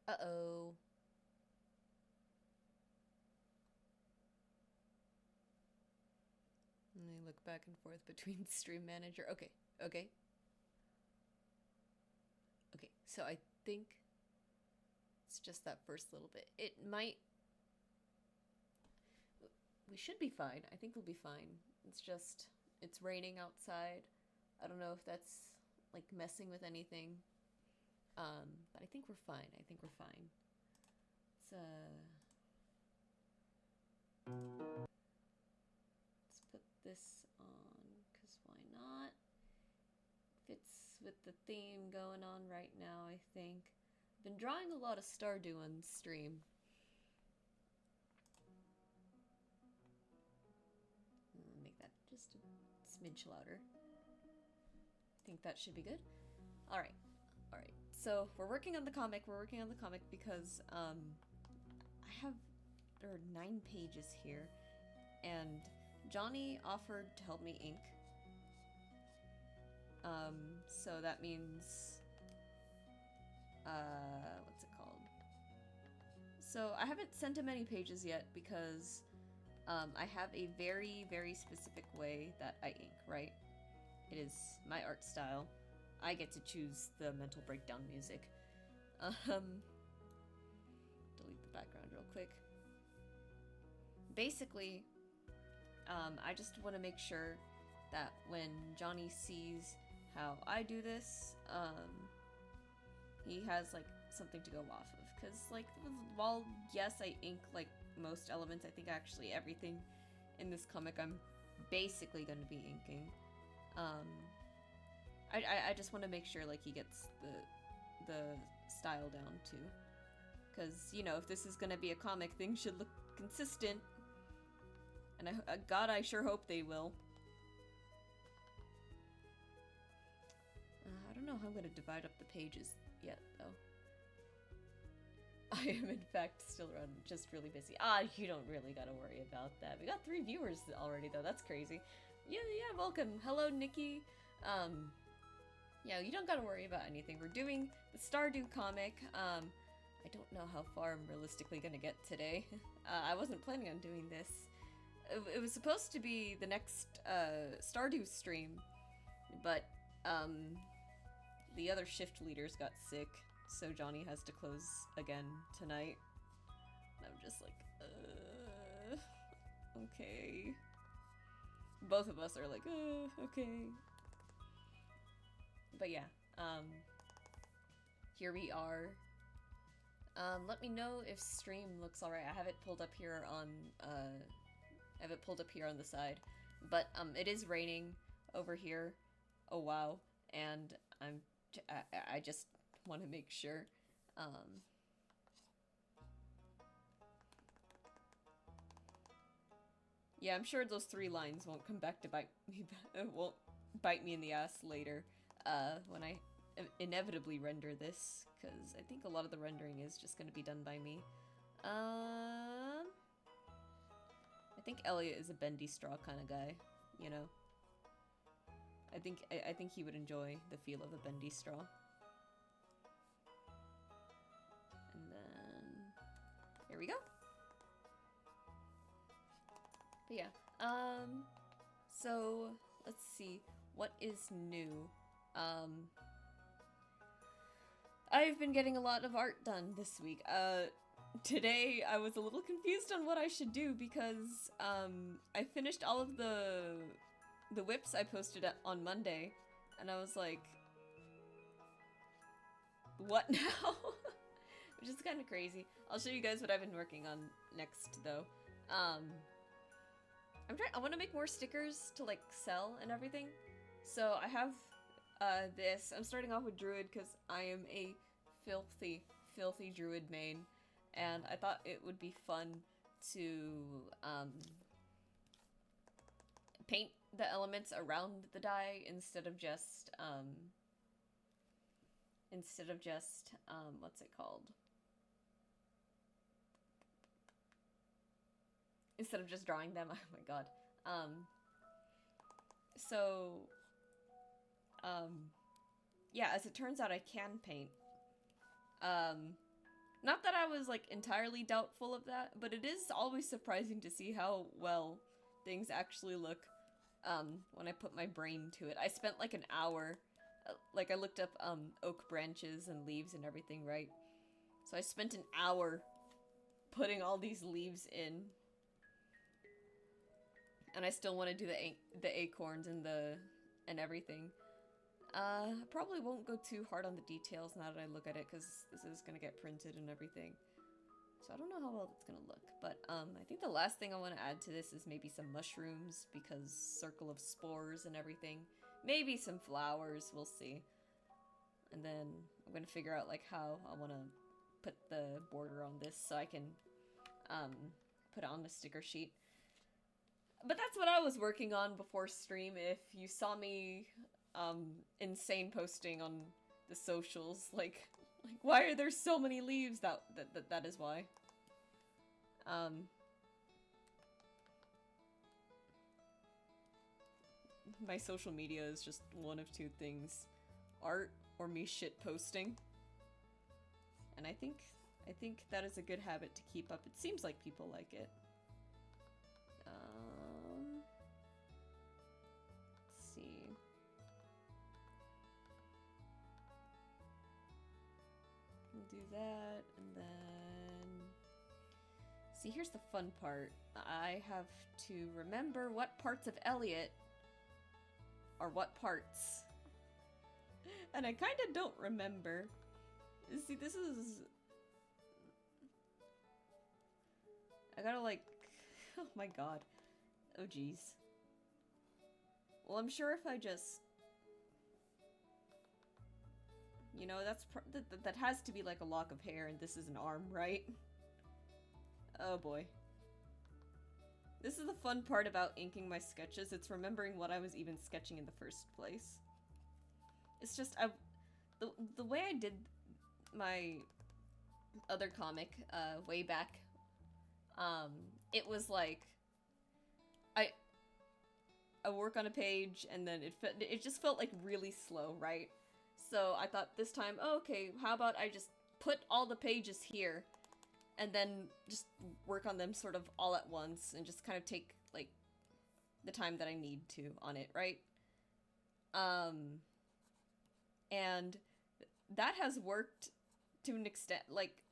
Uh-oh. Let me look back and forth between stream manager. Okay, okay, okay. So I think it's just that first little bit. It might... We should be fine. I think we'll be fine. It's just... It's raining outside. I don't know if that's, like, messing with anything. But I think we're fine. I think we're fine. Let's, let's put this on, because why not? Fits with the theme going on right now, I think. I've been drawing a lot of Stardew on stream. Make that just a smidge louder. I think that should be good. Alright. Alright. So, we're working on the comic. We're working on the comic because, there are 9 pages here. And Johnny offered to help me ink. So that means... what's it called? So, I haven't sent him any pages yet because... I have a very, very specific way that I ink, right? It is my art style. I get to choose the mental breakdown music. Delete the background real quick. Basically, I just want to make sure that when Johnny sees how I do this, he has, like, something to go off of. Because, like, while, yes, I ink, like, most elements, I think actually everything in this comic I'm basically going to be inking. I just want to make sure, like, he gets the style down, too. Because, you know, if this is going to be a comic, things should look consistent. And God, I sure hope they will. I don't know how I'm going to divide up the pages yet, though. I am, in fact, still around, just really busy. You don't really gotta worry about that. We got 3 viewers already, though. That's crazy. Yeah, welcome. Hello, Nikki. Yeah, you don't gotta worry about anything. We're doing the Stardew comic. I don't know how far I'm realistically gonna get today. I wasn't planning on doing this. It was supposed to be the next, Stardew stream, but, the other shift leaders got sick. So Johnny has to close again tonight. And I'm just like, okay. Both of us are like, okay. But yeah, here we are. Let me know if stream looks alright. I have it pulled up here on, the side. But, it is raining over here. Oh wow. And I just want to make sure. Yeah, I'm sure those 3 lines won't come back to bite me. It won't bite me in the ass later. When I inevitably render this, because I think a lot of the rendering is just going to be done by me. I think Elliot is a bendy straw kind of guy, you know. I think he would enjoy the feel of a bendy straw. And then here we go. But yeah, so let's see what is new. I've been getting a lot of art done this week. Today I was a little confused on what I should do because I finished all of the whips I posted on Monday, and I was like, what now? Which is kind of crazy. I'll show you guys what I've been working on next, though. I want to make more stickers to, like, sell and everything. So I have this. I'm starting off with Druid because I am a filthy, filthy Druid main. And I thought it would be fun to paint the elements around the die instead of just what's it called? Instead of just drawing them. Oh my god. Yeah, as it turns out, I can paint. Not that I was, like, entirely doubtful of that, but it is always surprising to see how well things actually look, when I put my brain to it. I spent, like, an hour, like, I looked up, oak branches and leaves and everything, right? So I spent an hour putting all these leaves in. And I still want to do the acorns and everything. I probably won't go too hard on the details now that I look at it, because this is gonna get printed and everything. So I don't know how well it's gonna look, but I think the last thing I want to add to this is maybe some mushrooms, because circle of spores and everything. Maybe some flowers, we'll see. And then I'm gonna figure out like how I want to put the border on this so I can put it on the sticker sheet. But that's what I was working on before stream. If you saw me insane posting on the socials, like why are there so many leaves? That is why. My social media is just one of two things: art or me shit posting. And I think that is a good habit to keep up. It seems like people like it. Let's see. We'll do that, and then... See, here's the fun part. I have to remember what parts of Elliot are what parts. And I kind of don't remember. See, this is... I gotta like... Oh my god. Oh jeez. Well, I'm sure if I just... You know, that has to be like a lock of hair, and this is an arm, right? Oh boy. This is the fun part about inking my sketches. It's remembering what I was even sketching in the first place. It's just, the way I did my other comic, way back, it was like, I work on a page, and then it just felt like really slow, right? So I thought this time, oh, okay, how about I just put all the pages here, and then just work on them sort of all at once, and just kind of take, like, the time that I need to on it, right? And that has worked to an extent. Like,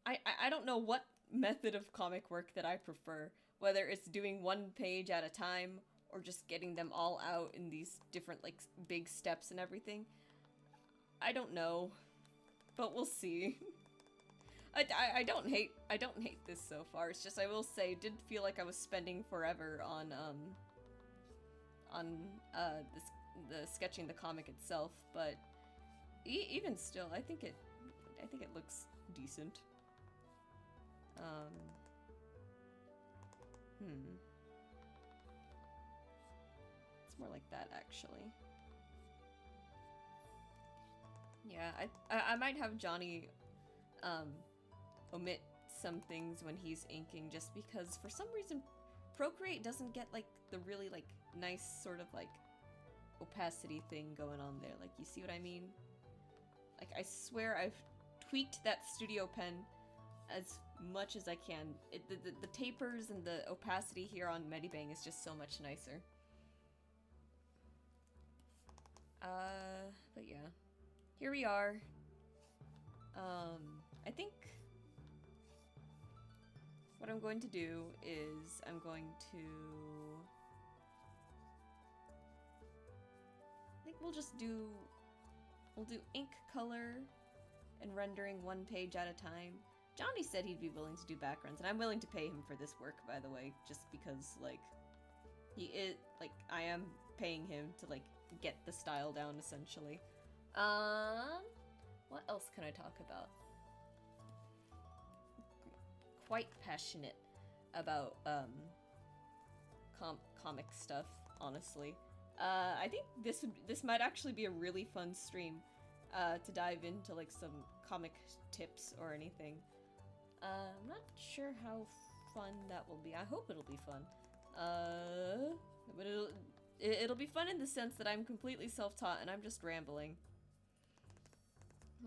I don't know what method of comic work that I prefer, whether it's doing one page at a time, or just getting them all out in these different, like, big steps and everything. I don't know, but we'll see. I don't hate this so far. It's just, I will say, it did feel like I was spending forever on the sketching the comic itself, but even still, I think it looks decent. It's more like that, actually. Yeah, I might have Johnny omit some things when he's inking, just because for some reason Procreate doesn't get like the really like nice sort of like opacity thing going on there. Like, you see what I mean? Like, I swear I've tweaked that studio pen as much as I can. The tapers and the opacity here on Medibang is just so much nicer. But yeah. Here we are. I think what I'm going to do is I'm going to... I think we'll do ink color and rendering one page at a time. Johnny said he'd be willing to do backgrounds, and I'm willing to pay him for this work, by the way, just because, like, I am paying him to, like, get the style down, essentially. What else can I talk about? Quite passionate about, comic stuff, honestly. I think this might actually be a really fun stream, to dive into, like, some comic tips or anything. I'm not sure how fun that will be. I hope it'll be fun. But it'll be fun in the sense that I'm completely self-taught and I'm just rambling.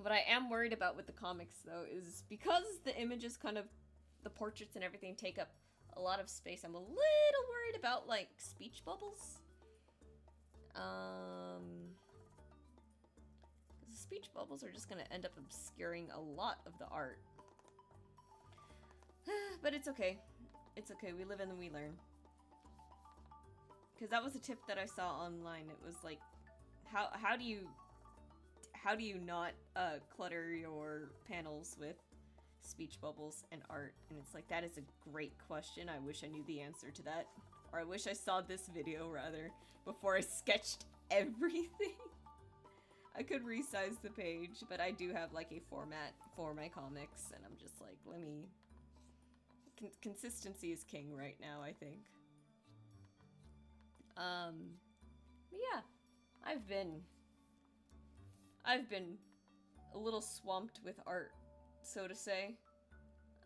What I am worried about with the comics, though, is because the images kind of, the portraits and everything take up a lot of space, I'm a little worried about, like, speech bubbles. Speech bubbles are just gonna end up obscuring a lot of the art. But it's okay. It's okay, we live and we learn. Because that was a tip that I saw online. It was like, how do you not clutter your panels with speech bubbles and art? And it's like, that is a great question. I wish I knew the answer to that. Or I wish I saw this video, rather, before I sketched everything. I could resize the page, but I do have, like, a format for my comics, and I'm just like, let me... Consistency is king right now, I think. But yeah, I've been a little swamped with art, so to say.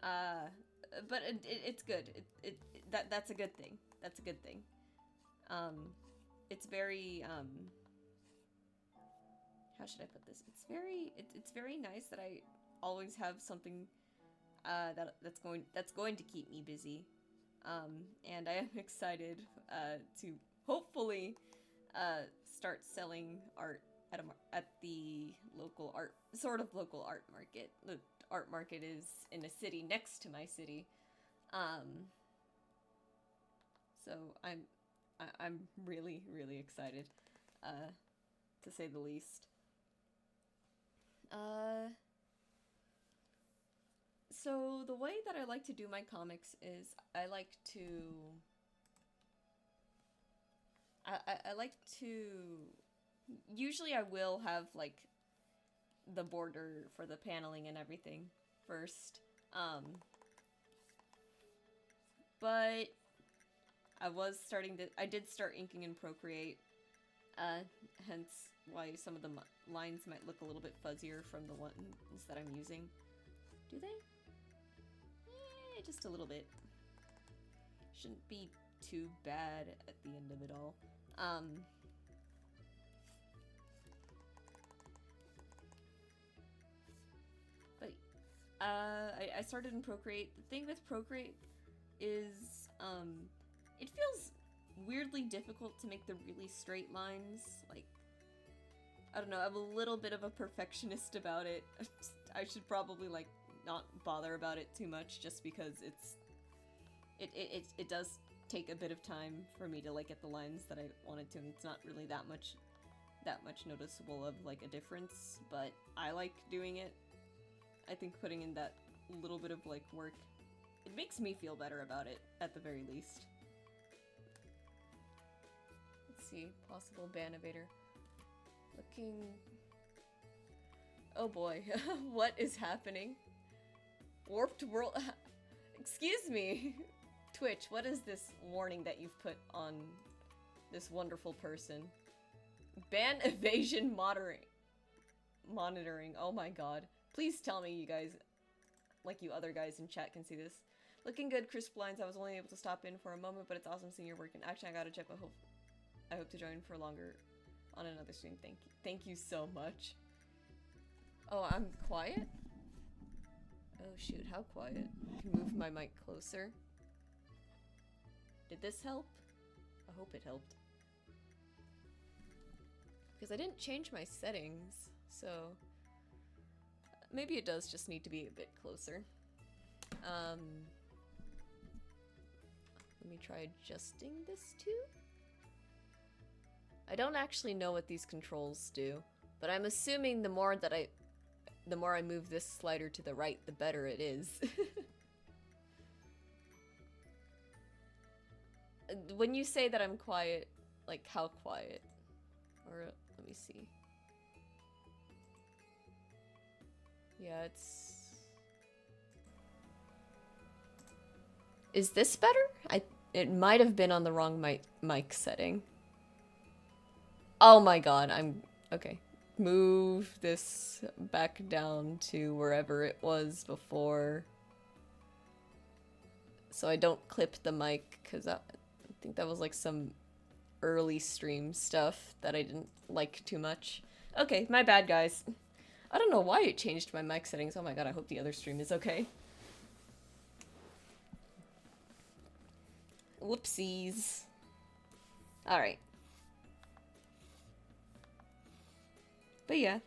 But it's good. That's a good thing. That's a good thing. It's very, how should I put this? It's very nice that I always have something that's going to keep me busy. And I am excited to hopefully start selling art at the local local art market. The art market is in a city next to my city. So I'm really excited, to say the least. So the way that I like to do my comics is I like to usually I will have like the border for the paneling and everything first. But I did start inking in Procreate, hence why some of the lines might look a little bit fuzzier from the ones that I'm using. Do they? Just a little bit. Shouldn't be too bad at the end of it all. But I started in Procreate. The thing with Procreate is it feels weirdly difficult to make the really straight lines. Like, I don't know, I'm a little bit of a perfectionist about it. I should probably like not bother about it too much, just because it does take a bit of time for me to like get the lines that I wanted to, and it's not really that much noticeable of like a difference, but I like doing it. I think putting in that little bit of like work, it makes me feel better about it at the very least. Let's see, possible ban evader. Looking... Oh boy, what is happening? Warped world... Excuse me! Twitch, what is this warning that you've put on this wonderful person? Ban evasion monitoring. Oh my god. Please tell me you guys, like you other guys in chat, can see this. Looking good, crisp lines. I was only able to stop in for a moment, but it's awesome seeing your work in action. I gotta check, but I hope to join for longer on another stream. Thank you. Thank you so much. Oh, I'm quiet? Oh shoot, how quiet? I can move my mic closer. Did this help? I hope it helped. Because I didn't change my settings, so maybe it does just need to be a bit closer. Let me try adjusting this too. I don't actually know what these controls do, but I'm assuming the more I move this slider to the right, the better it is. When you say that I'm quiet, like how quiet? Or let me see. Yeah, it's... Is this better? It might have been on the wrong mic setting. Oh my god, okay. Move this back down to wherever it was before, so I don't clip the mic, because I think that was like some early stream stuff that I didn't like too much. Okay, my bad, guys. I don't know why it changed my mic settings. Oh my god, I hope the other stream is okay. Whoopsies. Alright. But yeah,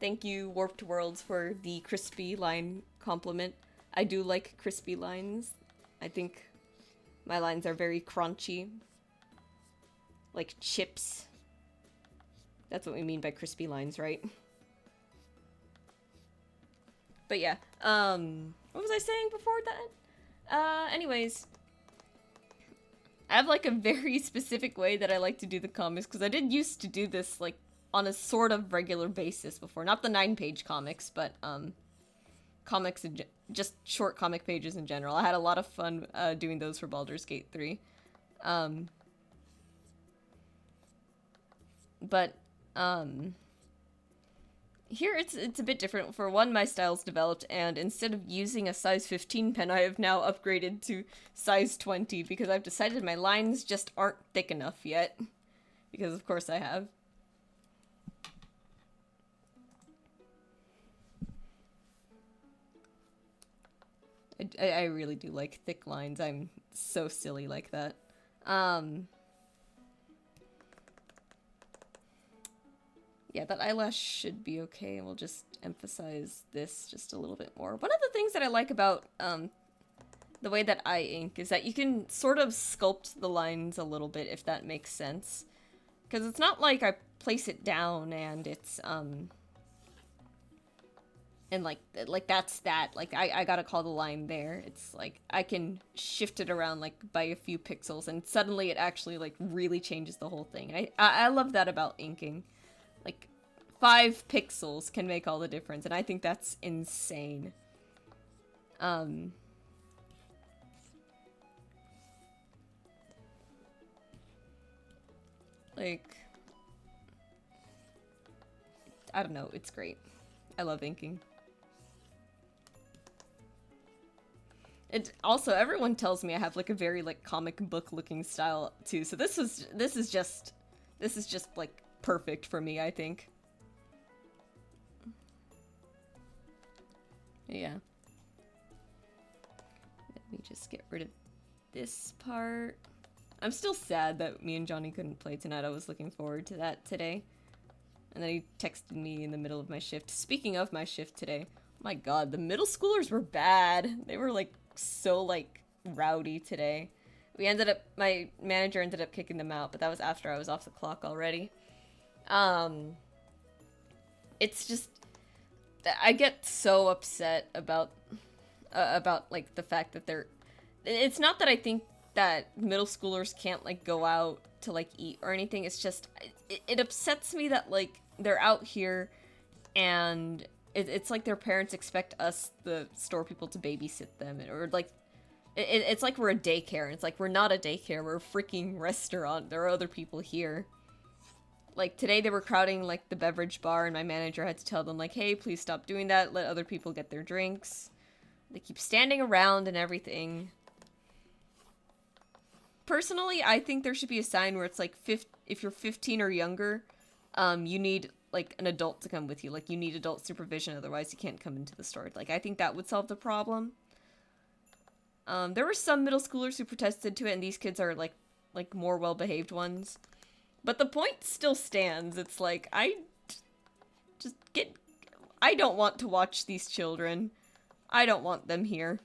thank you, Warped Worlds, for the crispy line compliment. I do like crispy lines. I think my lines are very crunchy. Like chips. That's what we mean by crispy lines, right? But yeah, what was I saying before that? Anyways, I have like a very specific way that I like to do the comics, because I did used to do this like on a sort of regular basis before. Not the 9-page comics, but comics and just short comic pages in general. I had a lot of fun doing those for Baldur's Gate 3. But here it's a bit different. For one, my style's developed, and instead of using a size 15 pen, I have now upgraded to size 20 because I've decided my lines just aren't thick enough yet. Because of course I have. I really do like thick lines. I'm so silly like that. Yeah, that eyelash should be okay. We'll just emphasize this just a little bit more. One of the things that I like about the way that I ink is that you can sort of sculpt the lines a little bit, if that makes sense. Because it's not like I place it down and it's, and like that's that. Like, I gotta call the line there. It's like, I can shift it around, like, by a few pixels, and suddenly it actually, like, really changes the whole thing. I love that about inking. Like, 5 pixels can make all the difference, and I think that's insane. Like, I don't know, it's great. I love inking. And also, everyone tells me I have, like, a very, like, comic book looking style, too, so this is just, like, perfect for me, I think. Yeah. Let me just get rid of this part. I'm still sad that me and Johnny couldn't play tonight. I was looking forward to that today. And then he texted me in the middle of my shift. Speaking of my shift today, oh my god, the middle schoolers were bad. They were, like, so, like, rowdy today. My manager ended up kicking them out, but that was after I was off the clock already. It's just, I get so upset about like, the fact that it's not that I think that middle schoolers can't, like, go out to, like, eat or anything. It's just, it upsets me that, like, they're out here and it's like their parents expect us, the store people, to babysit them, or, like, it's like we're a daycare, and it's like, we're not a daycare, we're a freaking restaurant. There are other people here. Like, today they were crowding, like, the beverage bar, and my manager had to tell them, like, hey, please stop doing that, let other people get their drinks. They keep standing around and everything. Personally, I think there should be a sign where it's like, if you're 15 or younger, you need, like, an adult to come with you. Like, you need adult supervision, otherwise you can't come into the store. Like, I think that would solve the problem. There were some middle schoolers who protested to it, and these kids are, like more well-behaved ones. But the point still stands. It's like, I don't want to watch these children. I don't want them here.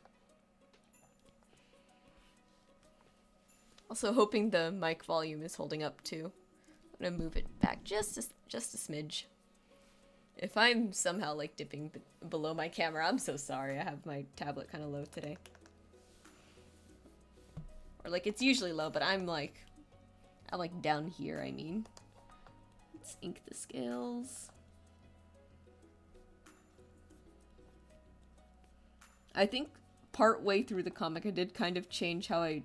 Also hoping the mic volume is holding up too. I'm gonna move it back just a smidge. If I'm somehow, like, dipping below my camera, I'm so sorry. I have my tablet kind of low today. Or, like, it's usually low, but I'm like down here, I mean. Let's ink the scales. I think part way through the comic I did kind of change how I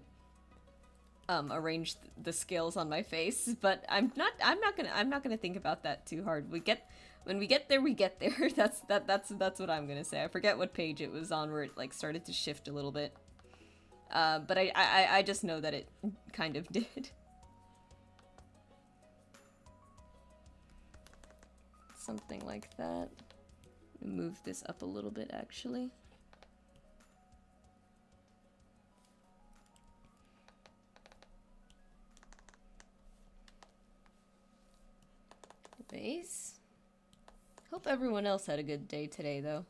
arranged the scales on my face, but I'm not gonna think about that too hard. When we get there, we get there. That's what I'm gonna say. I forget what page it was on where it, like, started to shift a little bit. But I just know that it kind of did. something like that. Move this up a little bit, actually. Base. Hope everyone else had a good day today, though.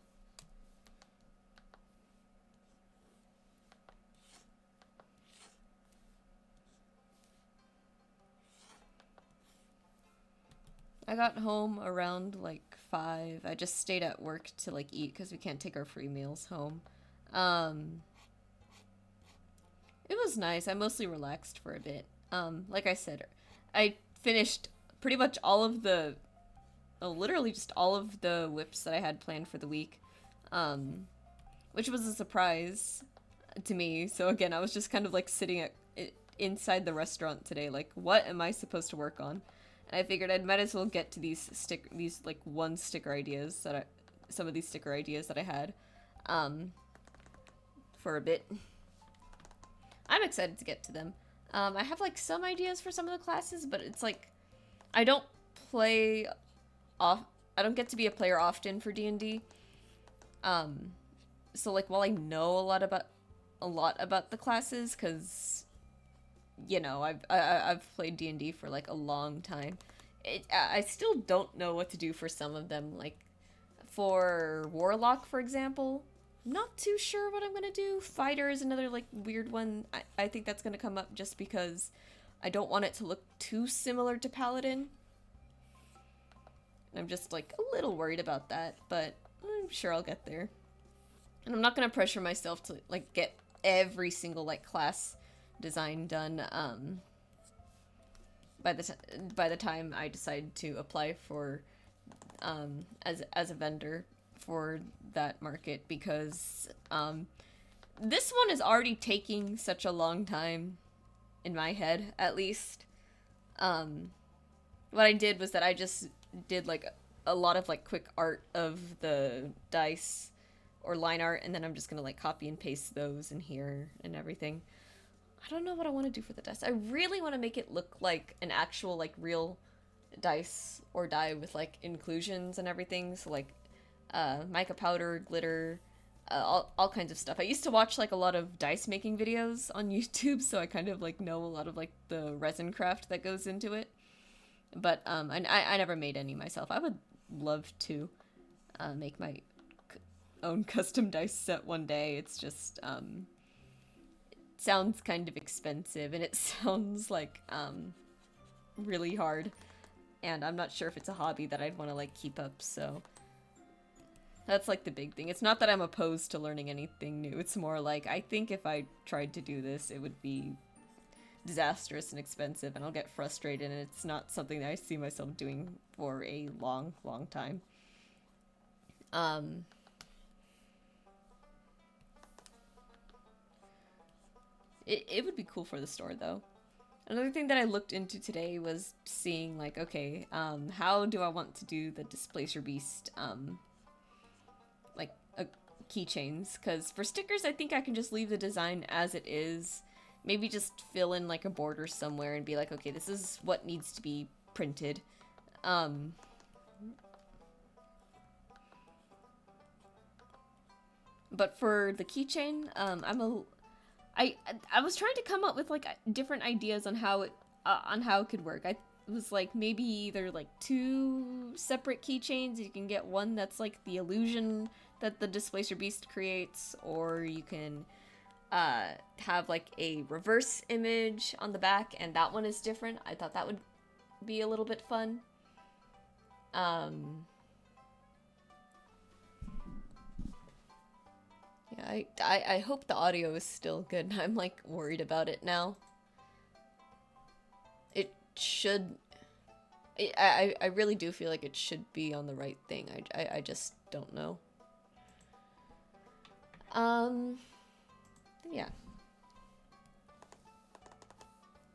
I got home around like 5. I just stayed at work to like eat because we can't take our free meals home. It was nice. I mostly relaxed for a bit. Like I said, I finished pretty much all of the, literally just all of the whips that I had planned for the week, which was a surprise to me. So again, I was just kind of like sitting inside the restaurant today, like, what am I supposed to work on? And I figured I might as well get to these like sticker ideas that some of these sticker ideas that I had, for a bit. I'm excited to get to them. I have like some ideas for some of the classes, but it's like, I don't get to be a player often for D&D. So like, while I know a lot about the classes, because, you know, I've played D&D for like a long time, I still don't know what to do for some of them. Like for Warlock, for example, I'm not too sure what I'm gonna do. Fighter is another like weird one. I think that's gonna come up just because I don't want it to look too similar to Paladin. I'm just like a little worried about that, but I'm sure I'll get there. And I'm not gonna pressure myself to like get every single like class design done by the time I decide to apply for as a vendor for that market, because this one is already taking such a long time in my head, at least. What I did was that I just did like a lot of like quick art of the dice or line art, and then I'm just gonna like copy and paste those in here and everything. I don't know what I want to do for the dice. I really want to make it look like an actual like real dice or die with like inclusions and everything. So like mica powder, glitter, all kinds of stuff. I used to watch like a lot of dice making videos on YouTube, so I kind of like know a lot of like the resin craft that goes into it. But I never made any myself. I would love to make my own custom dice set one day. It's just it sounds kind of expensive, and it sounds like really hard, and I'm not sure if it's a hobby that I'd want to like keep up. So that's like the big thing. It's not that I'm opposed to learning anything new. It's more like I think if I tried to do this, it would be disastrous and expensive, and I'll get frustrated, and it's not something that I see myself doing for a long time. It would be cool for the store, though. Another thing that I looked into today was seeing, like, okay, how do I want to do the Displace Your Beast, like, keychains? Because for stickers, I think I can just leave the design as it is. Maybe just fill in, like, a border somewhere and be like, okay, this is what needs to be printed. But for the keychain, I was trying to come up with like different ideas on how it could work. I was like, maybe either like 2 separate keychains. You can get one that's like the illusion that the Displacer Beast creates, or you can have like a reverse image on the back, and that one is different. I thought that would be a little bit fun. Yeah, I hope the audio is still good. I'm like worried about it now. It should. I really do feel like it should be on the right thing. I just don't know. Yeah.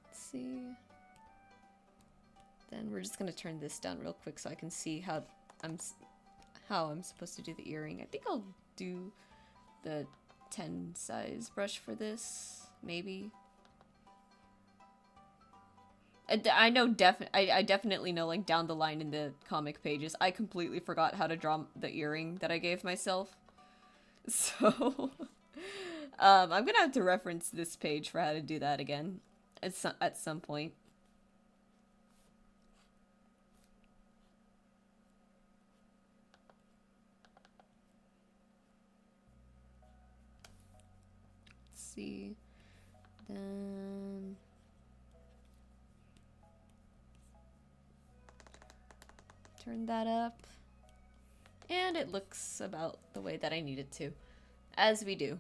Let's see. Then we're just gonna turn this down real quick so I can see how I'm supposed to do the earring. I think I'll do the 10 size brush for this, maybe. I know I definitely know, like, down the line in the comic pages, I completely forgot how to draw the earring that I gave myself. So, I'm gonna have to reference this page for how to do that again at some point. Let's see. Then... turn that up. And it looks about the way that I need it to. As we do.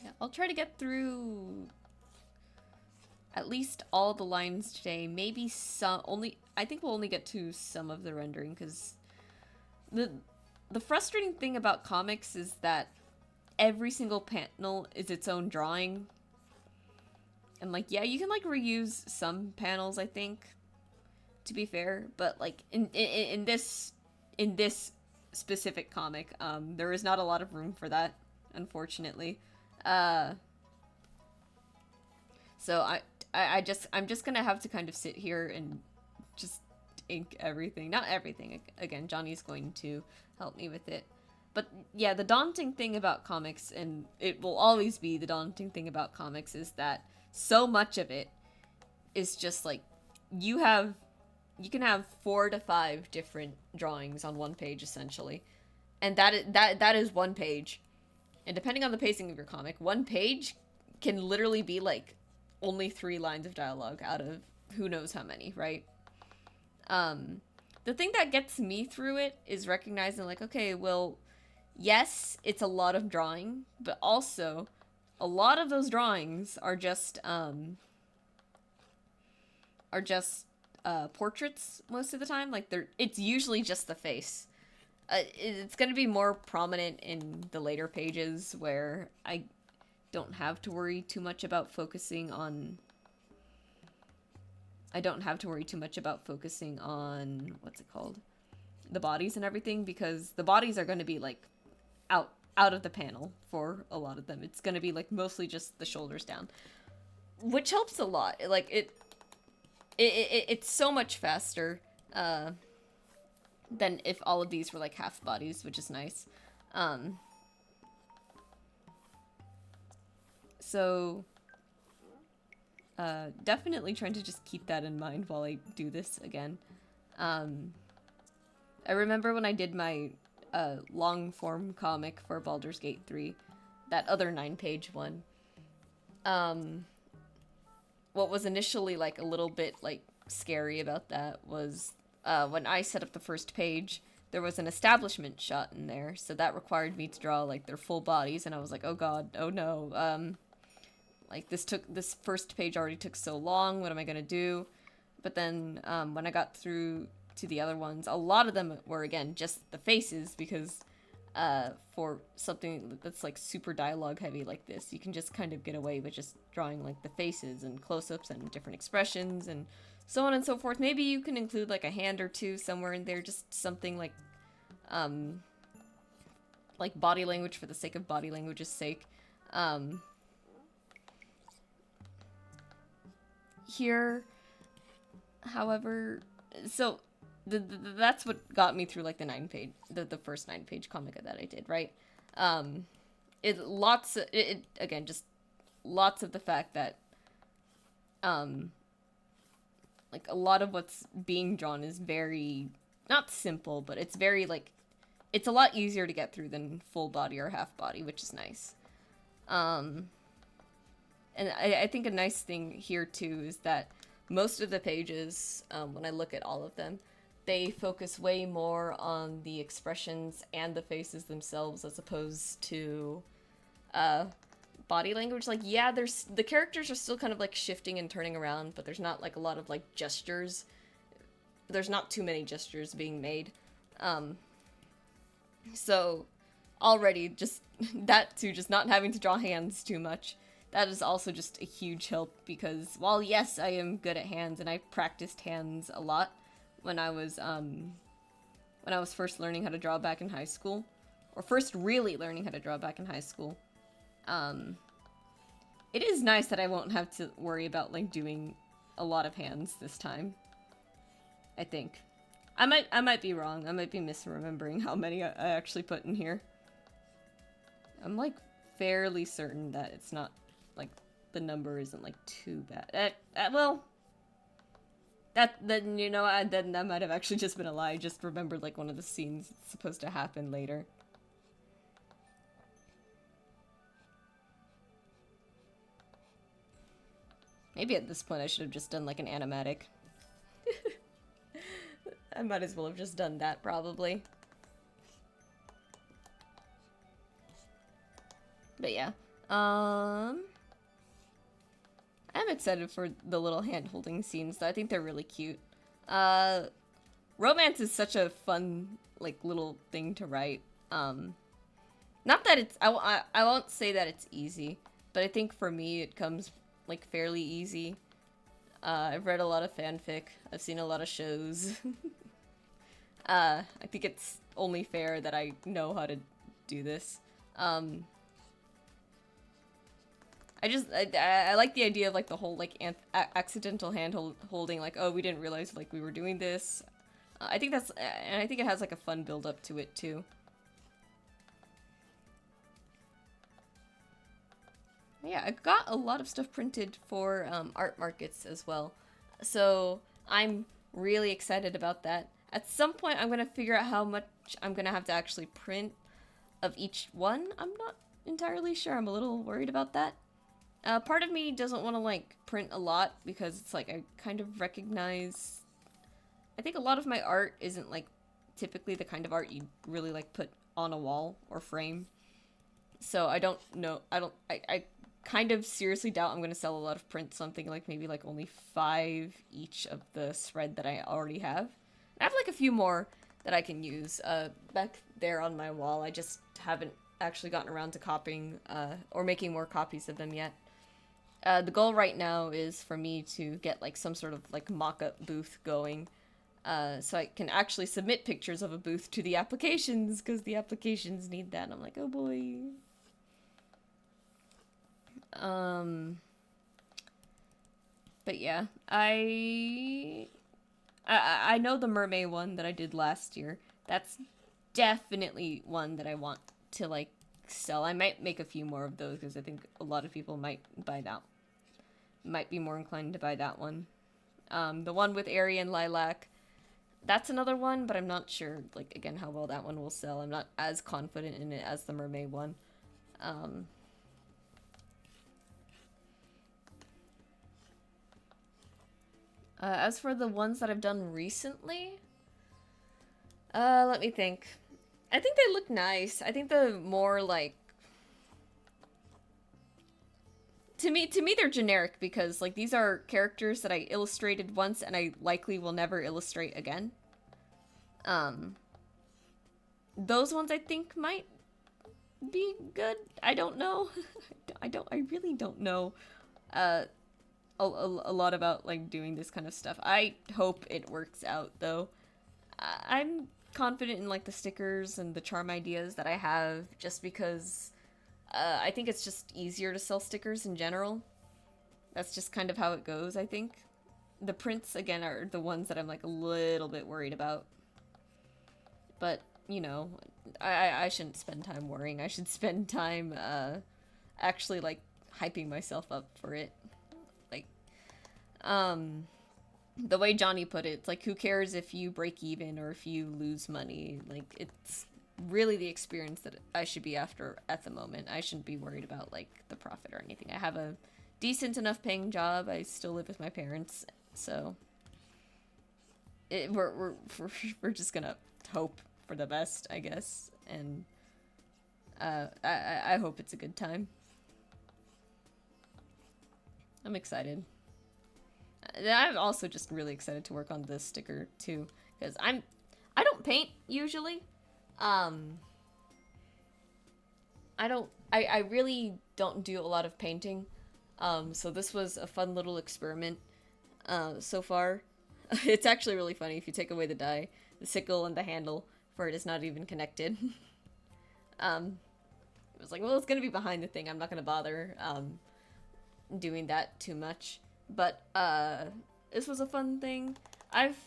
Yeah, I'll try to get through at least all the lines today. Maybe some, I think we'll only get to some of the rendering, because the frustrating thing about comics is that every single panel is its own drawing. And, like, yeah, you can, like, reuse some panels, I think, to be fair, but, like, in this specific comic, there is not a lot of room for that, unfortunately. So I'm just gonna have to kind of sit here and just ink everything. Not everything. Again, Johnny's going to help me with it. But yeah, the daunting thing about comics, and it will always be the daunting thing about comics, is that so much of it is just like, you can have 4 to 5 different drawings on one page, essentially. And that is one page. And depending on the pacing of your comic, one page can literally be like only 3 lines of dialogue out of who knows how many, right? The thing that gets me through it is recognizing, like, okay, well, yes, it's a lot of drawing, but also a lot of those drawings are just portraits most of the time. Like, it's usually just the face. It's going to be more prominent in the later pages where I don't have to worry too much about focusing on... what's it called? The bodies and everything, because the bodies are going to be, like, out of the panel for a lot of them. It's going to be, like, mostly just the shoulders down, which helps a lot. Like, it's so much faster than if all of these were, like, half bodies, which is nice. So definitely trying to just keep that in mind while I do this again. I remember when I did my long-form comic for Baldur's Gate 3, that other 9-page one. What was initially, like, a little bit, like, scary about that was when I set up the first page, there was an establishment shot in there, so that required me to draw, like, their full bodies, and I was like, oh god, oh no, like, this first page already took so long, what am I gonna do? But then, when I got through to the other ones, a lot of them were, again, just the faces, because, for something that's, like, super dialogue heavy like this, you can just kind of get away with just drawing, like, the faces and close-ups and different expressions and so on and so forth. Maybe you can include, like, a hand or two somewhere in there, just something like body language for the sake of body language's sake. Here, however, so that's what got me through, like, the first 9-page comic that I did, right? Again, just lots of the fact that like, a lot of what's being drawn is very, not simple, but it's very, like, it's a lot easier to get through than full body or half body, which is nice. And I think a nice thing here, too, is that most of the pages, when I look at all of them, they focus way more on the expressions and the faces themselves as opposed to body language. Like, yeah, the characters are still kind of, like, shifting and turning around, but there's not, like, a lot of, like, gestures. There's not too many gestures being made. So already just that too, just not having to draw hands too much, that is also just a huge help, because while yes, I am good at hands and I practiced hands a lot when I was first learning how to draw back in high school, or first really learning how to draw back in high school. It is nice that I won't have to worry about, like, doing a lot of hands this time. I think. I might be wrong. I might be misremembering how many I actually put in here. I'm, like, fairly certain that it's not, like, the number isn't, like, too bad. Well, then, you know, then that might have actually just been a lie. I just remembered, like, one of the scenes that's supposed to happen later. Maybe at this point I should have just done, like, an animatic. I might as well have just done that, probably. But yeah. I'm excited for the little hand-holding scenes, though. I think they're really cute. Romance is such a fun, like, little thing to write. Not that it's... I won't say that it's easy, but I think for me it comes, like, fairly easy. I've read a lot of fanfic. I've seen a lot of shows. I think it's only fair that I know how to do this. I like the idea of, like, the whole, like, accidental hand holding, like, oh, we didn't realize, like, we were doing this. I think that's, and I think it has, like, a fun build up to it, too. Yeah, I got a lot of stuff printed for art markets as well. So I'm really excited about that. At some point, I'm going to figure out how much I'm going to have to actually print of each one. I'm not entirely sure. I'm a little worried about that. Part of me doesn't want to, like, print a lot because it's like I kind of recognize... I think a lot of my art isn't, like, typically the kind of art you'd really, like, put on a wall or frame. So I don't know. I kind of seriously doubt I'm going to sell a lot of prints, something like maybe, like, only 5 each of the spread that I already have. I have, like, a few more that I can use back there on my wall. I just haven't actually gotten around to copying or making more copies of them yet. The goal right now is for me to get, like, some sort of, like, mock-up booth going, so I can actually submit pictures of a booth to the applications, because the applications need that, and I'm like, oh boy. But yeah, I know the mermaid one that I did last year. That's definitely one that I want to, like, sell. I might make a few more of those because I think a lot of people might buy that. Might be more inclined to buy that one. The one with Airy and Lilac, that's another one, but I'm not sure, like, again, how well that one will sell. I'm not as confident in it as the mermaid one. As for the ones that I've done recently, let me think. I think they look nice. I think the more, like, to me they're generic because, like, these are characters that I illustrated once and I likely will never illustrate again. Those ones I think might be good. I don't know. I really don't know a lot about, like, doing this kind of stuff. I hope it works out, though. I'm confident in, like, the stickers and the charm ideas that I have, just because I think it's just easier to sell stickers in general. That's just kind of how it goes, I think. The prints, again, are the ones that I'm, like, a little bit worried about. But, you know, I shouldn't spend time worrying. I should spend time actually, like, hyping myself up for it. Like, the way Johnny put it, it's like, who cares if you break even or if you lose money? Like, it's really the experience that I should be after at the moment. I shouldn't be worried about, like, the profit or anything. I have a decent enough paying job. I still live with my parents, so we're just gonna hope for the best, I guess, and I hope it's a good time. I'm excited. I'm also just really excited to work on this sticker too, because I don't paint usually. I really don't do a lot of painting. So this was a fun little experiment so far. It's actually really funny if you take away the die. The sickle and the handle for it is not even connected. It was like, well, it's gonna be behind the thing. I'm not gonna bother doing that too much. But this was a fun thing. I've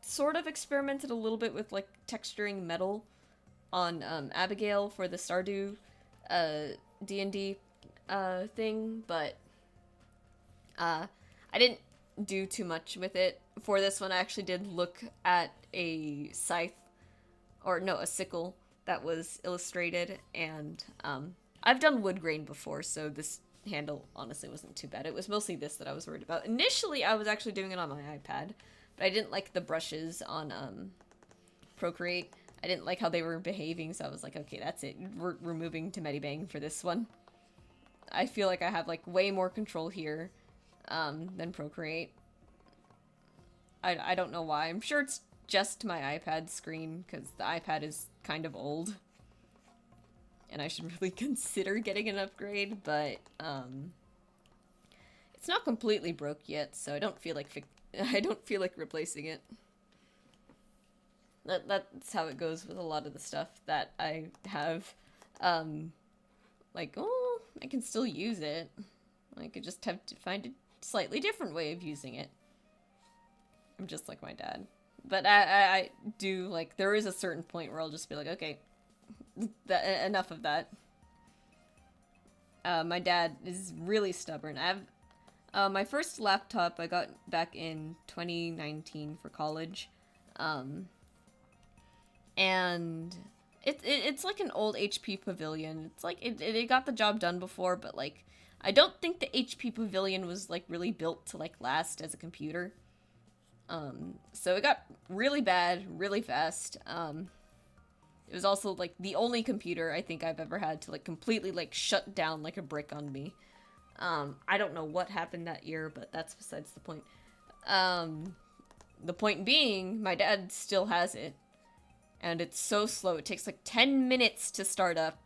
sort of experimented a little bit with like texturing metal on Abigail for the Stardew D&D thing, but I didn't do too much with it. For this one, I actually did look at a scythe, or no, a sickle that was illustrated, and I've done wood grain before, so this handle honestly wasn't too bad. It was mostly this that I was worried about. Initially, I was actually doing it on my iPad, but I didn't like the brushes on Procreate. I didn't like how they were behaving, so I was like, okay, that's it. We're moving to Medibang for this one. I feel like I have like way more control here than Procreate. I don't know why. I'm sure it's just my iPad screen, because the iPad is kind of old. And I should really consider getting an upgrade, but it's not completely broke yet, so I don't feel like replacing it. That's how it goes with a lot of the stuff that I have. Like, oh, I can still use it. I could just have to find a slightly different way of using it. I'm just like my dad. But I do, like, there is a certain point where I'll just be like, okay, enough of that. My dad is really stubborn. I have my first laptop I got back in 2019 for college. And it's like an old HP Pavilion. It's like, it got the job done before, but like, I don't think the HP Pavilion was like really built to like last as a computer. So it got really bad, really fast. It was also like the only computer I think I've ever had to like completely like shut down like a brick on me. I don't know what happened that year, but that's besides the point. The point being, my dad still has it. And it's so slow. It takes like 10 minutes to start up.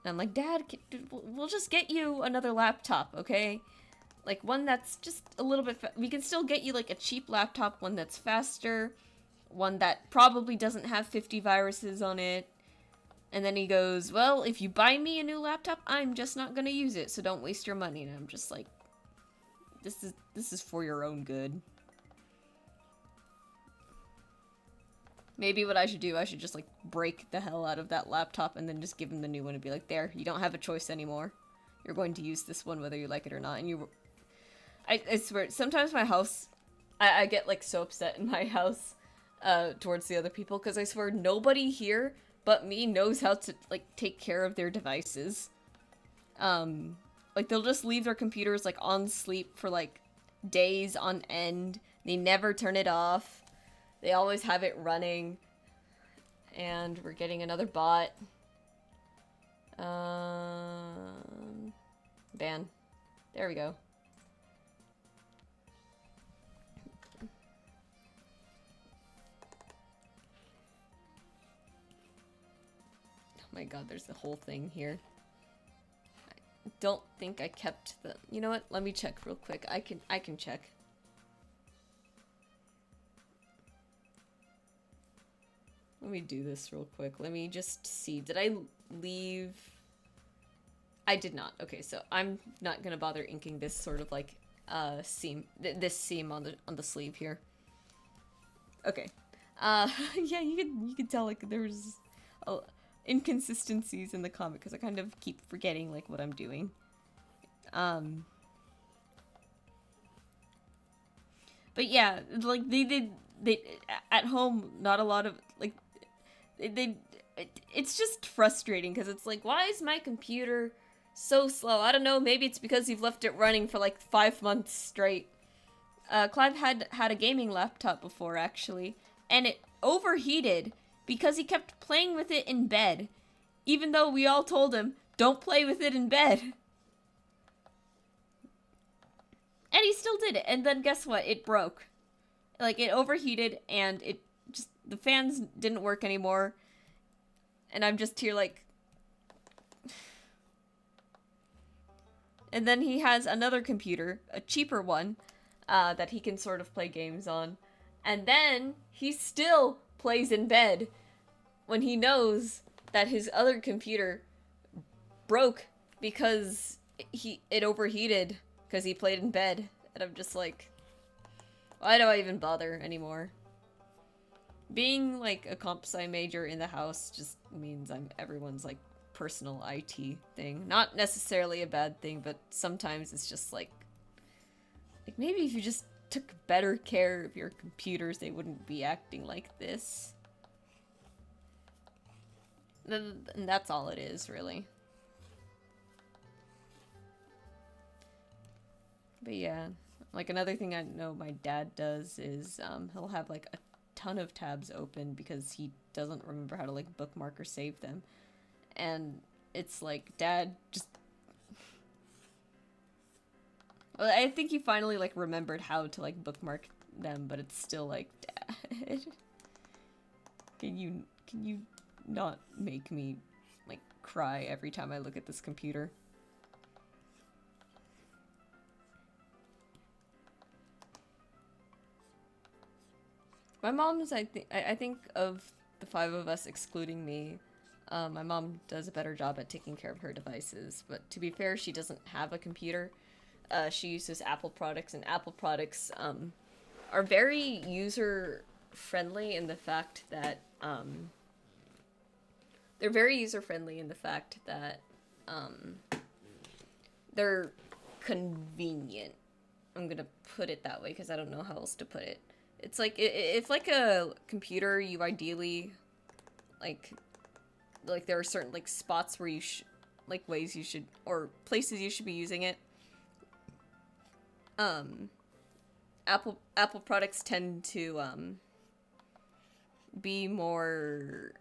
And I'm like, Dad, we'll just get you another laptop, okay? Like one that's just a little bit... We can still get you like a cheap laptop, one that's faster, one that probably doesn't have 50 viruses on it. And then he goes, well, if you buy me a new laptop, I'm just not gonna use it, so don't waste your money. And I'm just like, this is for your own good. Maybe what I should do, I should just, like, break the hell out of that laptop and then just give him the new one and be like, there, you don't have a choice anymore. You're going to use this one whether you like it or not. And I swear, sometimes my house, I get, like, so upset in my house towards the other people, because I swear nobody here but me knows how to, like, take care of their devices. Like, they'll just leave their computers, like, on sleep for, like, days on end. They never turn it off. They always have it running. And we're getting another bot. Ban. There we go. Oh my god, there's a whole thing here. I don't think I kept the... You know what? Let me check real quick. I can check. Let me do this real quick. Let me just see. Did I leave? I did not. Okay, so I'm not gonna bother inking this sort of like seam, this seam on the sleeve here. Okay. Yeah, you could tell like there's inconsistencies in the comic because I kind of keep forgetting like what I'm doing. But yeah, like they at home, not a lot of like it's just frustrating because it's like, why is my computer so slow? I don't know, maybe it's because you've left it running for like 5 months straight. Clive had a gaming laptop before actually, and it overheated because he kept playing with it in bed, even though we all told him, don't play with it in bed. And he still did it, and then guess what? It broke. Like, it overheated, and it just, the fans didn't work anymore. And I'm just here like... And then he has another computer, a cheaper one, that he can sort of play games on. And then he still plays in bed when he knows that his other computer broke because it overheated because he played in bed. And I'm just like, why do I even bother anymore? Being like a comp sci major in the house just means I'm everyone's like personal IT thing. Not necessarily a bad thing, but sometimes it's just like maybe if you just took better care of your computers, they wouldn't be acting like this. And that's all it is, really. But yeah, like another thing I know my dad does is he'll have like a ton of tabs open because he doesn't remember how to like bookmark or save them. And it's like, Dad, just... Well, I think he finally like remembered how to like bookmark them, but it's still like, Dad, can you not make me like cry every time I look at this computer? My mom's, I think of the five of us excluding me, my mom does a better job at taking care of her devices, but to be fair, she doesn't have a computer. She uses Apple products, and Apple products are very user-friendly in the fact that they're very user-friendly in the fact that they're convenient. I'm gonna put it that way because I don't know how else to put it. It's like if like a computer, you ideally like there are certain like spots where you like ways you should or places you should be using it. Apple products tend to be more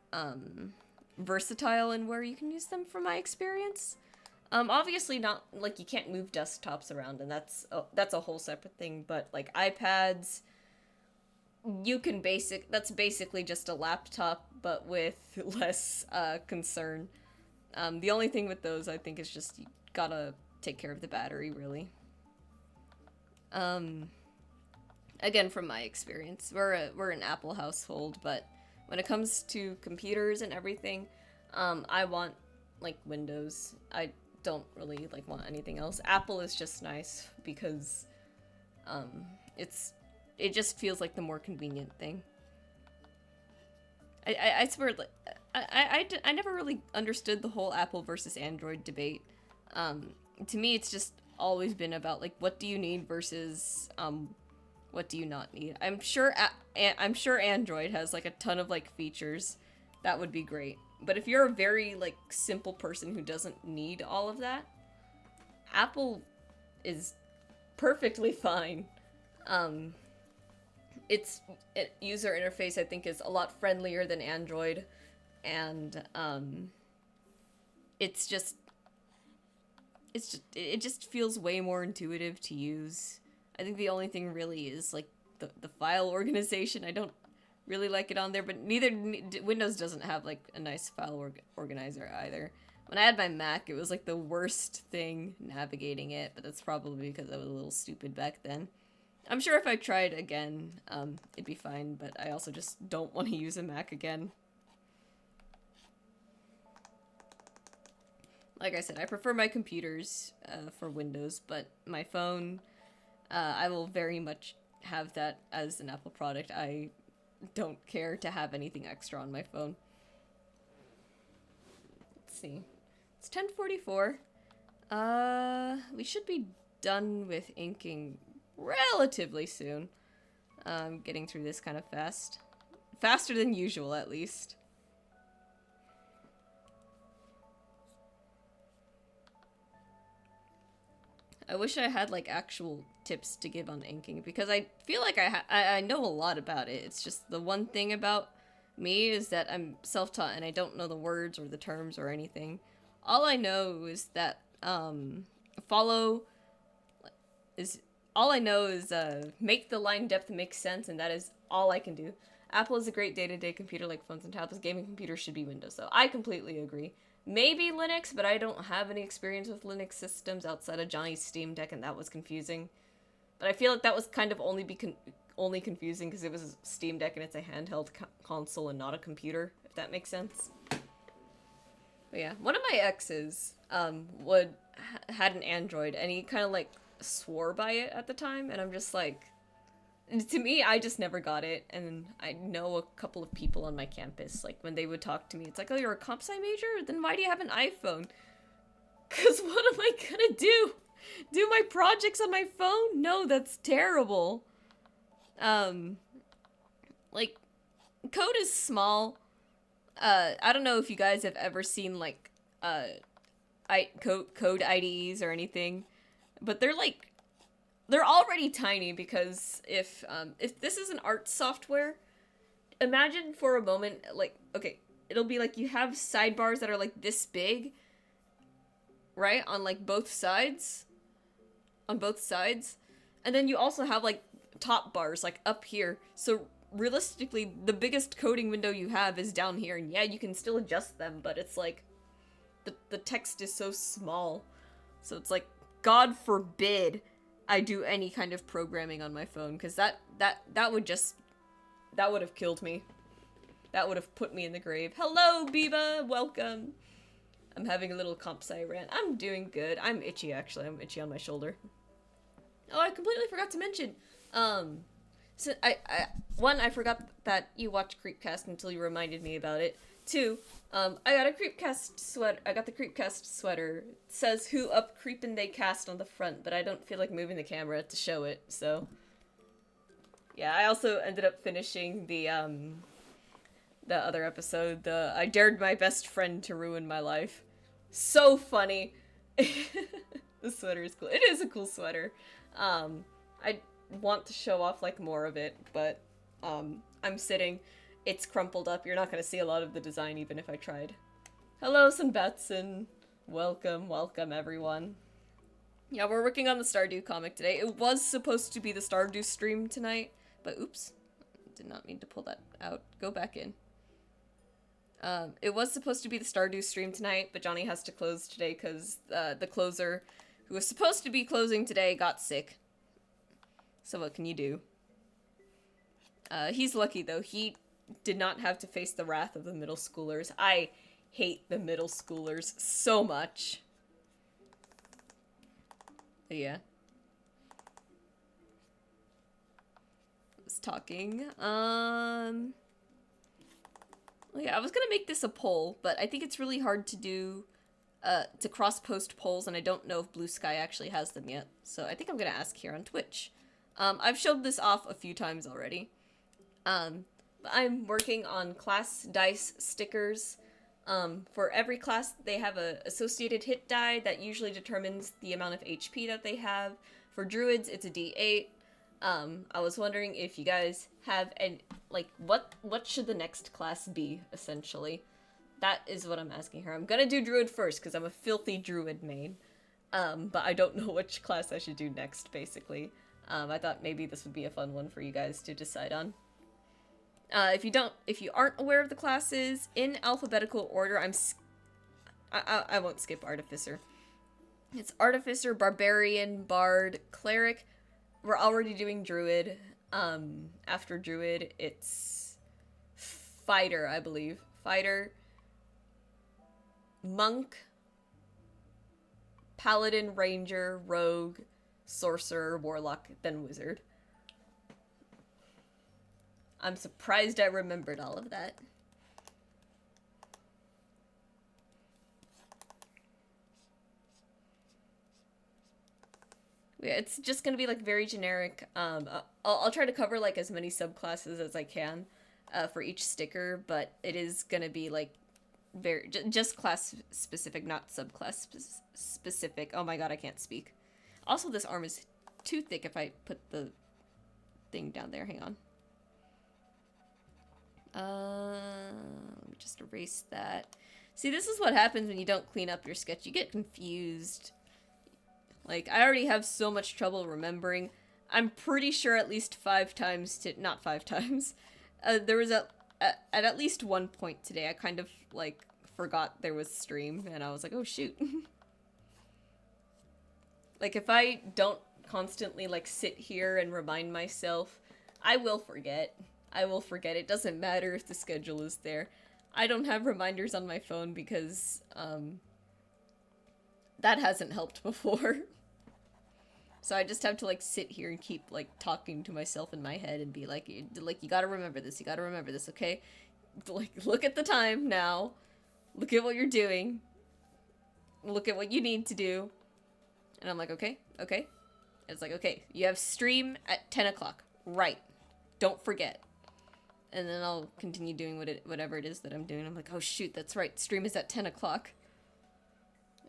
versatile in where you can use them from my experience. Obviously not like you can't move desktops around, and that's a whole separate thing, but like iPads, you can that's basically just a laptop but with less concern. The only thing with those I think is just you gotta take care of the battery, really. Again, from my experience, we're an Apple household, but when it comes to computers and everything, I want like Windows. I don't really like want anything else. Apple is just nice because it just feels like the more convenient thing. I swear, like, I never really understood the whole Apple versus Android debate. To me, it's just always been about like what do you need versus what do you not need. I'm sure Android has like a ton of like features that would be great, but if you're a very like simple person who doesn't need all of that, Apple is perfectly fine. Its user interface I think is a lot friendlier than Android, and it just feels way more intuitive to use. I think the only thing really is like the file organization. I don't really like it on there, but Windows doesn't have like a nice file organizer either. When I had my Mac, it was like the worst thing navigating it, but that's probably because I was a little stupid back then. I'm sure if I tried again, it'd be fine, but I also just don't want to use a Mac again. Like I said, I prefer my computers for Windows, but my phone, I will very much have that as an Apple product. I don't care to have anything extra on my phone. Let's see. It's 10:44. We should be done with inking relatively soon. Getting through this kind of fast. Faster than usual, at least. I wish I had like actual tips to give on inking because I feel like I know a lot about it. It's just the one thing about me is that I'm self-taught and I don't know the words or the terms or anything. All I know is that follow is all I know is make the line depth make sense, and that is all I can do. Apple is a great day-to-day computer like phones and tablets. Gaming computers should be Windows, so I completely agree. Maybe Linux, but I don't have any experience with Linux systems outside of Johnny's Steam Deck, and that was confusing. But I feel like that was kind of only confusing because it was a Steam Deck and it's a handheld console and not a computer, if that makes sense. But yeah, one of my exes, would, had an Android, and he kind of, like, swore by it at the time, and I'm just like, to me, I just never got it, and I know a couple of people on my campus, like, when they would talk to me, it's like, oh, you're a comp sci major? Then why do you have an iPhone? Because what am I gonna do? Do my projects on my phone? No, that's terrible. Like, code is small. I don't know if you guys have ever seen, like, code IDEs or anything, but they're already tiny because if this is an art software, imagine for a moment, like, okay, it'll be like you have sidebars that are like this big, right? On like both sides. On both sides. And then you also have like top bars like up here. So realistically, the biggest coding window you have is down here. And yeah, you can still adjust them, but it's like the text is so small. So it's like, God forbid I do any kind of programming on my phone, because that would have killed me. That would have put me in the grave. Hello, Biba! Welcome! I'm having a little comp sci rant. I'm doing good. I'm itchy, actually. I'm itchy on my shoulder. Oh, I completely forgot to mention. So I forgot that you watched Creepcast until you reminded me about it. 2, I got a Creepcast sweater. I got the Creepcast sweater. It says who up creepin' they cast on the front, but I don't feel like moving the camera to show it, so. Yeah, I also ended up finishing the other episode, I dared my best friend to ruin my life. So funny. The sweater is cool. It is a cool sweater. I want to show off, like, more of it, but, I'm sitting. It's crumpled up. You're not gonna see a lot of the design, even if I tried. Hello, Sunbetson. Welcome, welcome, everyone. Yeah, we're working on the Stardew comic today. It was supposed to be the Stardew stream tonight, but oops. Did not mean to pull that out. Go back in. It was supposed to be the Stardew stream tonight, but Johnny has to close today because the closer, who was supposed to be closing today, got sick. So what can you do? He's lucky, though. He did not have to face the wrath of the middle schoolers. I hate the middle schoolers so much. But yeah. I was talking. Well, yeah, I was gonna make this a poll, but I think it's really hard to do, to cross-post polls, and I don't know if Blue Sky actually has them yet. So I think I'm gonna ask here on Twitch. I've showed this off a few times already. I'm working on class dice stickers. For every class, they have a associated hit die that usually determines the amount of HP that they have. For druids, it's a D8. I was wondering if you guys have like, what should the next class be, essentially? That is what I'm asking her. I'm gonna do druid first, because I'm a filthy druid main. But I don't know which class I should do next, basically. I thought maybe this would be a fun one for you guys to decide on. If you aren't aware of the classes, in alphabetical order, I won't skip Artificer. It's Artificer, Barbarian, Bard, Cleric. We're already doing Druid. After Druid, it's Fighter, I believe. Fighter, Monk, Paladin, Ranger, Rogue, Sorcerer, Warlock, then Wizard. I'm surprised I remembered all of that. Yeah, it's just gonna be like very generic. I'll try to cover like as many subclasses as I can for each sticker, but it is gonna be like very just class specific, not subclass specific. Oh my god, I can't speak. Also, this arm is too thick if I put the thing down there. Hang on. Let me just erase that. See, this is what happens when you don't clean up your sketch. You get confused. Like, I already have so much trouble remembering. I'm pretty sure at least 5 times not 5 times. There was at least one point today, I kind of, like, forgot there was stream, and I was like, oh, shoot. Like, if I don't constantly, like, sit here and remind myself, I will forget. I will forget. It doesn't matter if the schedule is there. I don't have reminders on my phone because, that hasn't helped before. So I just have to, like, sit here and keep, like, talking to myself in my head and be like, you gotta remember this, okay? Like, look at the time now. Look at what you're doing. Look at what you need to do. And I'm like, okay. And it's like, okay, you have stream at 10 o'clock. Right. Don't forget. And then I'll continue doing whatever it is that I'm doing. I'm like, oh shoot, that's right. Stream is at 10 o'clock.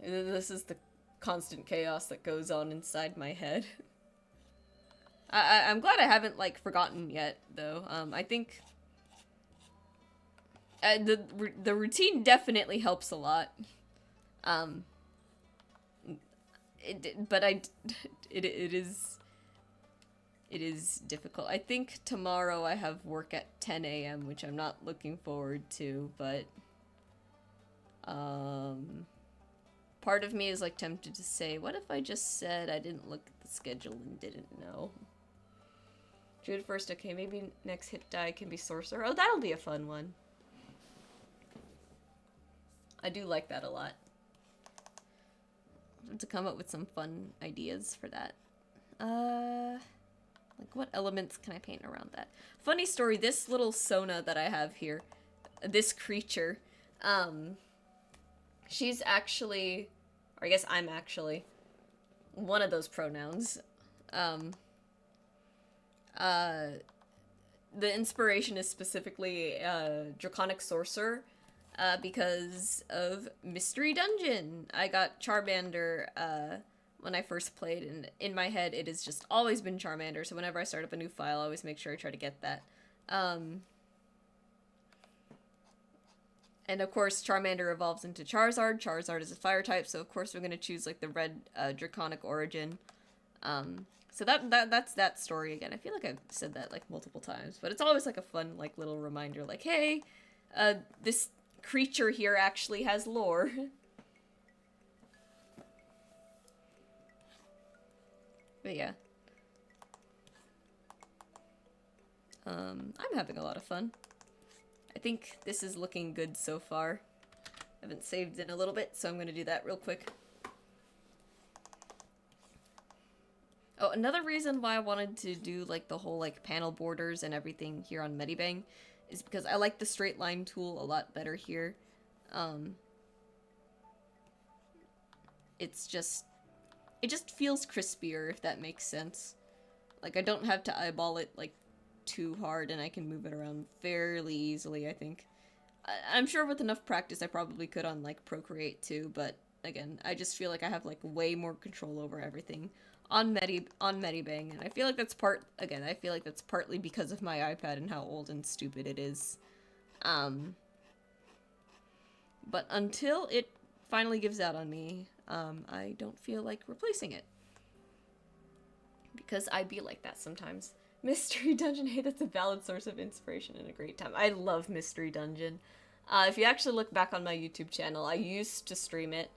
This is the constant chaos that goes on inside my head. I'm glad I haven't, like, forgotten yet, though. I think the routine definitely helps a lot. It is difficult. I think tomorrow I have work at 10 a.m., which I'm not looking forward to, but part of me is, like, tempted to say, what if I just said I didn't look at the schedule and didn't know? June 1st, okay, maybe next hit die can be Sorcerer. Oh, that'll be a fun one. I do like that a lot. I have to come up with some fun ideas for that. Like, what elements can I paint around that? Funny story, this little Sona that I have here, this creature, she's actually, or I guess I'm actually, one of those pronouns. The inspiration is specifically, Draconic Sorcerer, because of Mystery Dungeon. I got Charmander, when I first played, and in my head it has just always been Charmander, so whenever I start up a new file, I always make sure I try to get that. And of course, Charmander evolves into Charizard. Charizard is a fire type, so of course we're gonna choose, like, the red, Draconic origin. So that's that story again. I feel like I've said that, like, multiple times, but it's always, like, a fun, like, little reminder, like, hey, this creature here actually has lore. But yeah. I'm having a lot of fun. I think this is looking good so far. I haven't saved in a little bit, so I'm gonna do that real quick. Oh, another reason why I wanted to do, like, the whole, like, panel borders and everything here on Medibang is because I like the straight line tool a lot better here. It just feels crispier, if that makes sense. Like, I don't have to eyeball it, like, too hard, and I can move it around fairly easily, I think. I'm sure with enough practice I probably could on, like, Procreate too, but again, I just feel like I have, like, way more control over everything on Medibang, and I feel like that's partly because of my iPad and how old and stupid it is. But until it finally gives out on me, I don't feel like replacing it. Because I be like that sometimes. Mystery Dungeon, hey, that's a valid source of inspiration and a great time. I love Mystery Dungeon. If you actually look back on my YouTube channel, I used to stream it,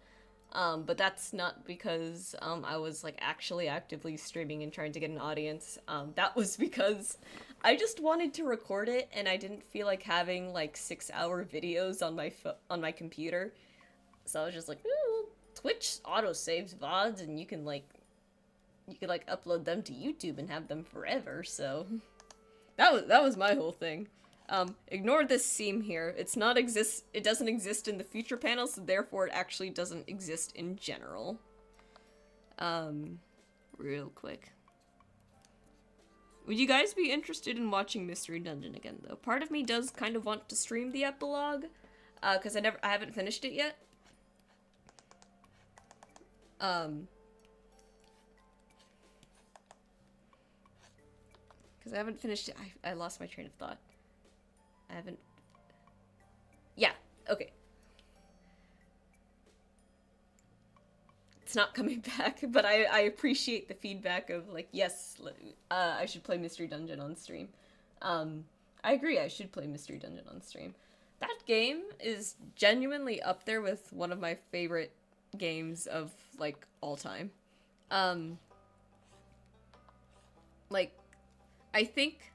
but that's not because I was, like, actually actively streaming and trying to get an audience. That was because I just wanted to record it, and I didn't feel like having, like, 6-hour videos on my computer. So I was just like, ooh, Twitch autosaves VODs, and you can, like, upload them to YouTube and have them forever, so that was my whole thing. Ignore this seam here. It doesn't exist in the future panels, so therefore it actually doesn't exist in general. Real quick. Would you guys be interested in watching Mystery Dungeon again, though? Part of me does kind of want to stream the epilogue, because I haven't finished it yet. Because I haven't finished it. I lost my train of thought. Yeah, okay. It's not coming back, but I appreciate the feedback of, like, yes, I should play Mystery Dungeon on stream. I agree, I should play Mystery Dungeon on stream. That game is genuinely up there with one of my favorite games of, like, all time. Like, I think,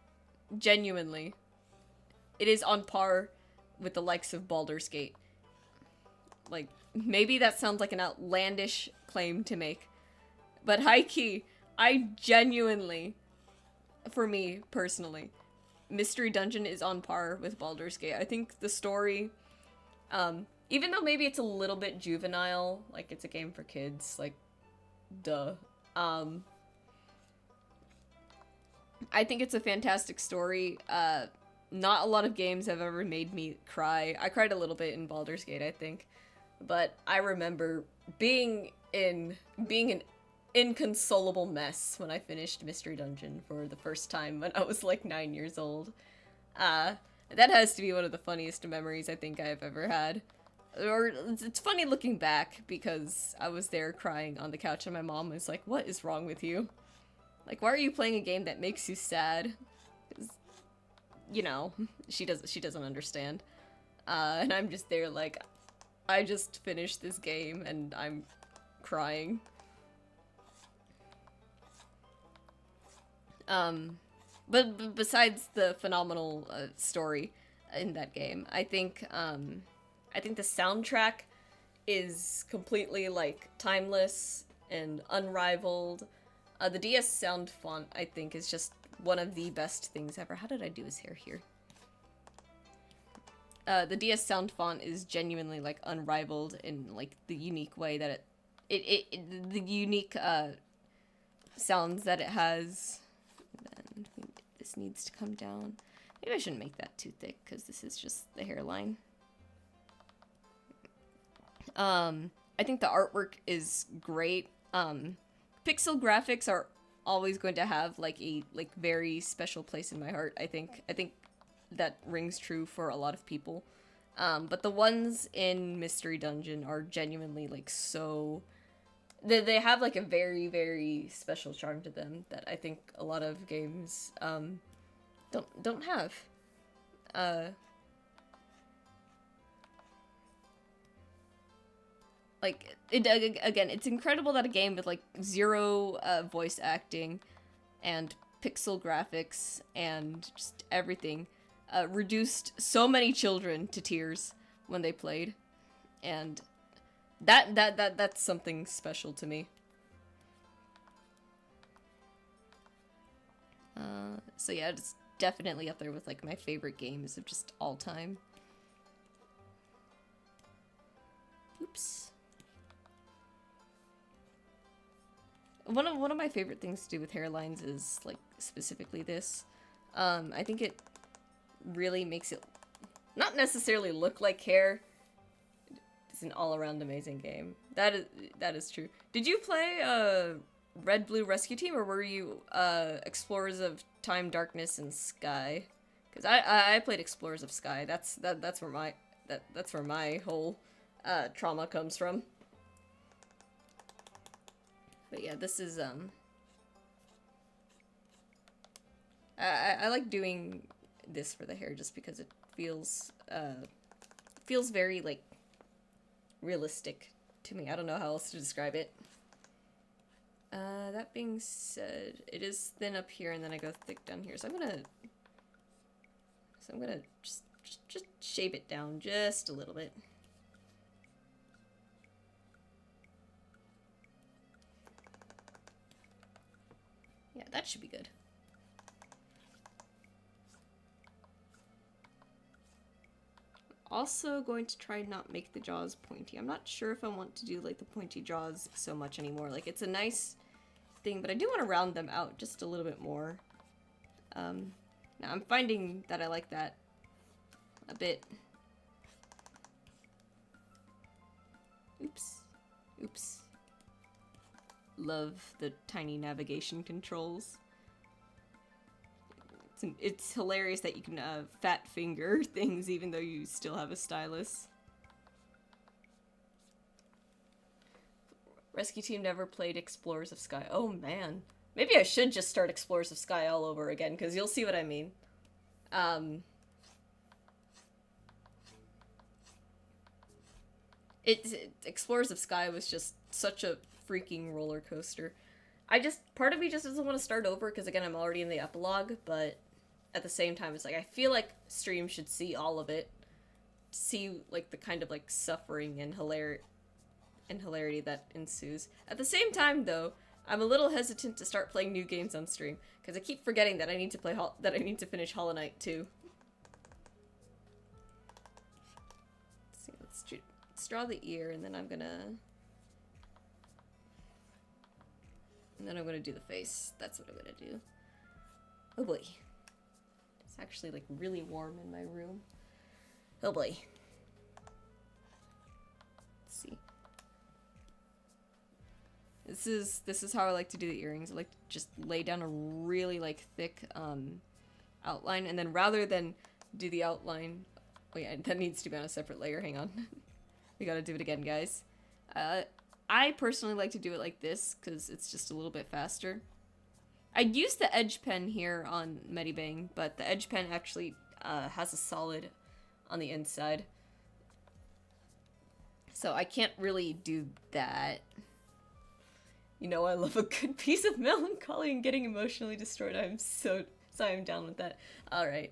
genuinely, it is on par with the likes of Baldur's Gate. Like, maybe that sounds like an outlandish claim to make, but high key, I genuinely, for me personally, Mystery Dungeon is on par with Baldur's Gate. I think the story, even though maybe it's a little bit juvenile, like it's a game for kids, like, duh. I think it's a fantastic story. Not a lot of games have ever made me cry. I cried a little bit in Baldur's Gate, I think. But I remember being an inconsolable mess when I finished Mystery Dungeon for the first time when I was like 9 years old. That has to be one of the funniest memories I think I've ever had. Or it's funny looking back because I was there crying on the couch and my mom was like, "What is wrong with you? Like, why are you playing a game that makes you sad?" 'Cause, you know, she doesn't understand. And I'm just there like, I just finished this game and I'm crying. But besides the phenomenal story in that game, I think the soundtrack is completely like timeless and unrivaled. The DS sound font, I think, is just one of the best things ever. How did I do his hair here? The DS sound font is genuinely like unrivaled in like the unique way that the unique sounds that it has. And then this needs to come down. Maybe I shouldn't make that too thick because this is just the hairline. I think the artwork is great. Pixel graphics are always going to have like a very special place in my heart. I think that rings true for a lot of people. But the ones in Mystery Dungeon are genuinely like so. They have like a very, very special charm to them that I think a lot of games don't have. Like, again, it's incredible that a game with like zero voice acting and pixel graphics and just everything reduced so many children to tears when they played, and that's something special to me. So yeah, it's definitely up there with like my favorite games of just all time. Oops. One of my favorite things to do with hairlines is like specifically this. I think it really makes it not necessarily look like hair. It's an all-around amazing game. That is true. Did you play Red Blue Rescue Team, or were you Explorers of Time, Darkness, and Sky? Because I played Explorers of Sky. That's where my whole trauma comes from. But yeah, this is I like doing this for the hair just because it feels very like realistic to me. I don't know how else to describe it. That being said, it is thin up here and then I go thick down here. So I'm gonna just shave it down just a little bit. Yeah, that should be good. Also going to try not make the jaws pointy. I'm not sure if I want to do like the pointy jaws so much anymore. Like, it's a nice thing, but I do want to round them out just a little bit more. Now I'm finding that I like that a bit. Oops. Oops. Love the tiny navigation controls. It's hilarious that you can fat finger things even though you still have a stylus. Rescue Team never played Explorers of Sky. Oh man. Maybe I should just start Explorers of Sky all over again, because you'll see what I mean. Explorers of Sky was just such a freaking roller coaster. Part of me just doesn't want to start over, because again, I'm already in the epilogue, but at the same time, it's like, I feel like stream should see all of it. see like the kind of like suffering and hilarity that ensues. At the same time, though, I'm a little hesitant to start playing new games on stream because I keep forgetting that I need to finish Hollow Knight 2. Let's see, let's draw the ear, and then I'm gonna do the face. That's what I'm gonna do. Oh boy. It's actually like really warm in my room. Oh boy. Let's see. This is how I like to do the earrings. I like to just lay down a really like thick outline, and then rather than do the outline, oh yeah, that needs to be on a separate layer. Hang on. We gotta do it again, guys. I personally like to do it like this because it's just a little bit faster. I'd use the edge pen here on Medibang, but the edge pen actually has a solid on the inside. So I can't really do that. You know, I love a good piece of melancholy and getting emotionally destroyed. I'm down with that. All right.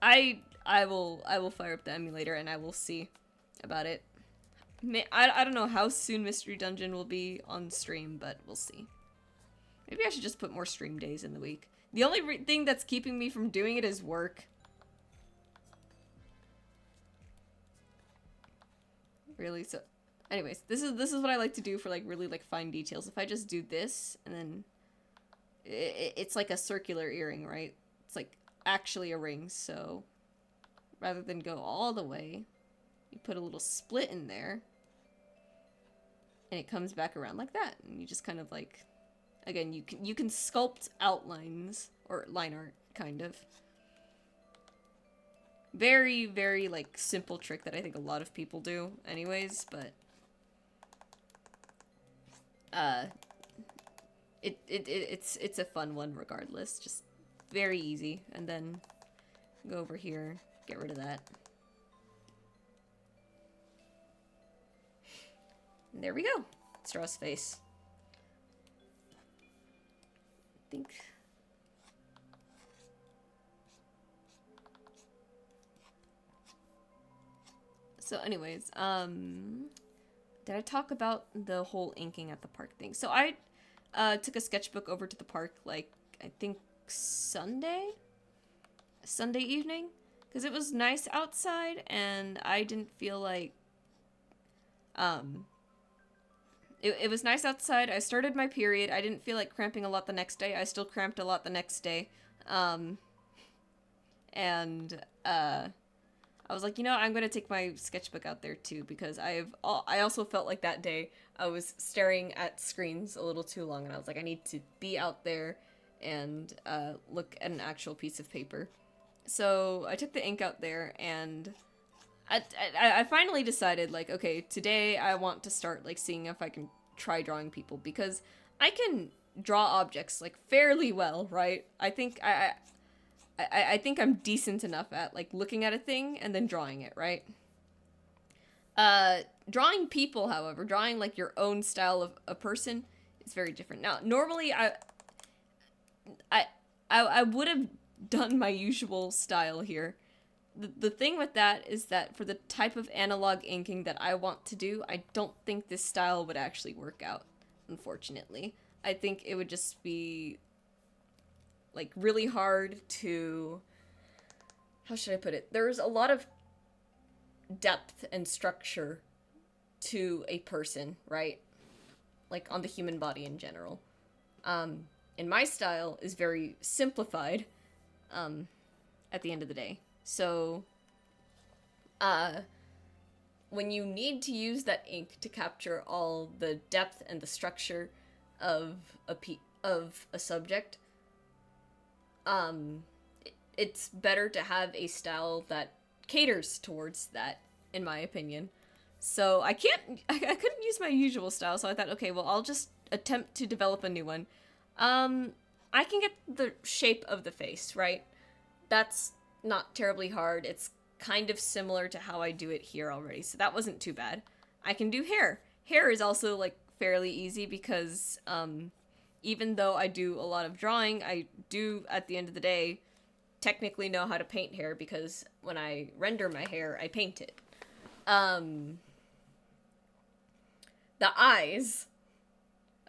I will fire up the emulator and I will see about it. I don't know how soon Mystery Dungeon will be on stream, but we'll see. Maybe I should just put more stream days in the week. The only thing that's keeping me from doing it is work. Really? So, anyways, this is what I like to do for like really like fine details. If I just do this and then it's like a circular earring, right? It's like actually a ring. So rather than go all the way, you put a little split in there, and it comes back around like that. And you just kind of like, again, you can sculpt outlines or line art kind of. Very, very, like, simple trick that I think a lot of people do anyways, but it's a fun one regardless. Just very easy. And then go over here, get rid of that. And there we go. Let's draw his face. I think... So anyways, did I talk about the whole inking at the park thing? So I took a sketchbook over to the park, like, I think Sunday evening, because it was nice outside, and I didn't feel like, it was nice outside. I started my period. I didn't feel like cramping a lot the next day. I still cramped a lot the next day, I was like, you know, I'm going to take my sketchbook out there too, because I also felt like that day I was staring at screens a little too long, and I was like, I need to be out there and look at an actual piece of paper. So I took the ink out there, and I finally decided, like, okay, today I want to start, like, seeing if I can try drawing people, because I can draw objects, like, fairly well, right? I think I think I'm decent enough at, like, looking at a thing and then drawing it, right? Drawing people, however, drawing, like, your own style of a person is very different. Now, normally, I would have done my usual style here. The thing with that is that for the type of analog inking that I want to do, I don't think this style would actually work out, unfortunately. I think it would just be... like, really hard to... how should I put it? There's a lot of depth and structure to a person, right? Like, on the human body in general. And my style is very simplified, at the end of the day. So, when you need to use that ink to capture all the depth and the structure of a subject... it's better to have a style that caters towards that, in my opinion. So I couldn't use my usual style, so I thought, okay, well, I'll just attempt to develop a new one. I can get the shape of the face, right? That's not terribly hard. It's kind of similar to how I do it here already, so that wasn't too bad. I can do hair. Hair is also, like, fairly easy because, even though I do a lot of drawing, I do, at the end of the day, technically know how to paint hair because when I render my hair, I paint it. The eyes.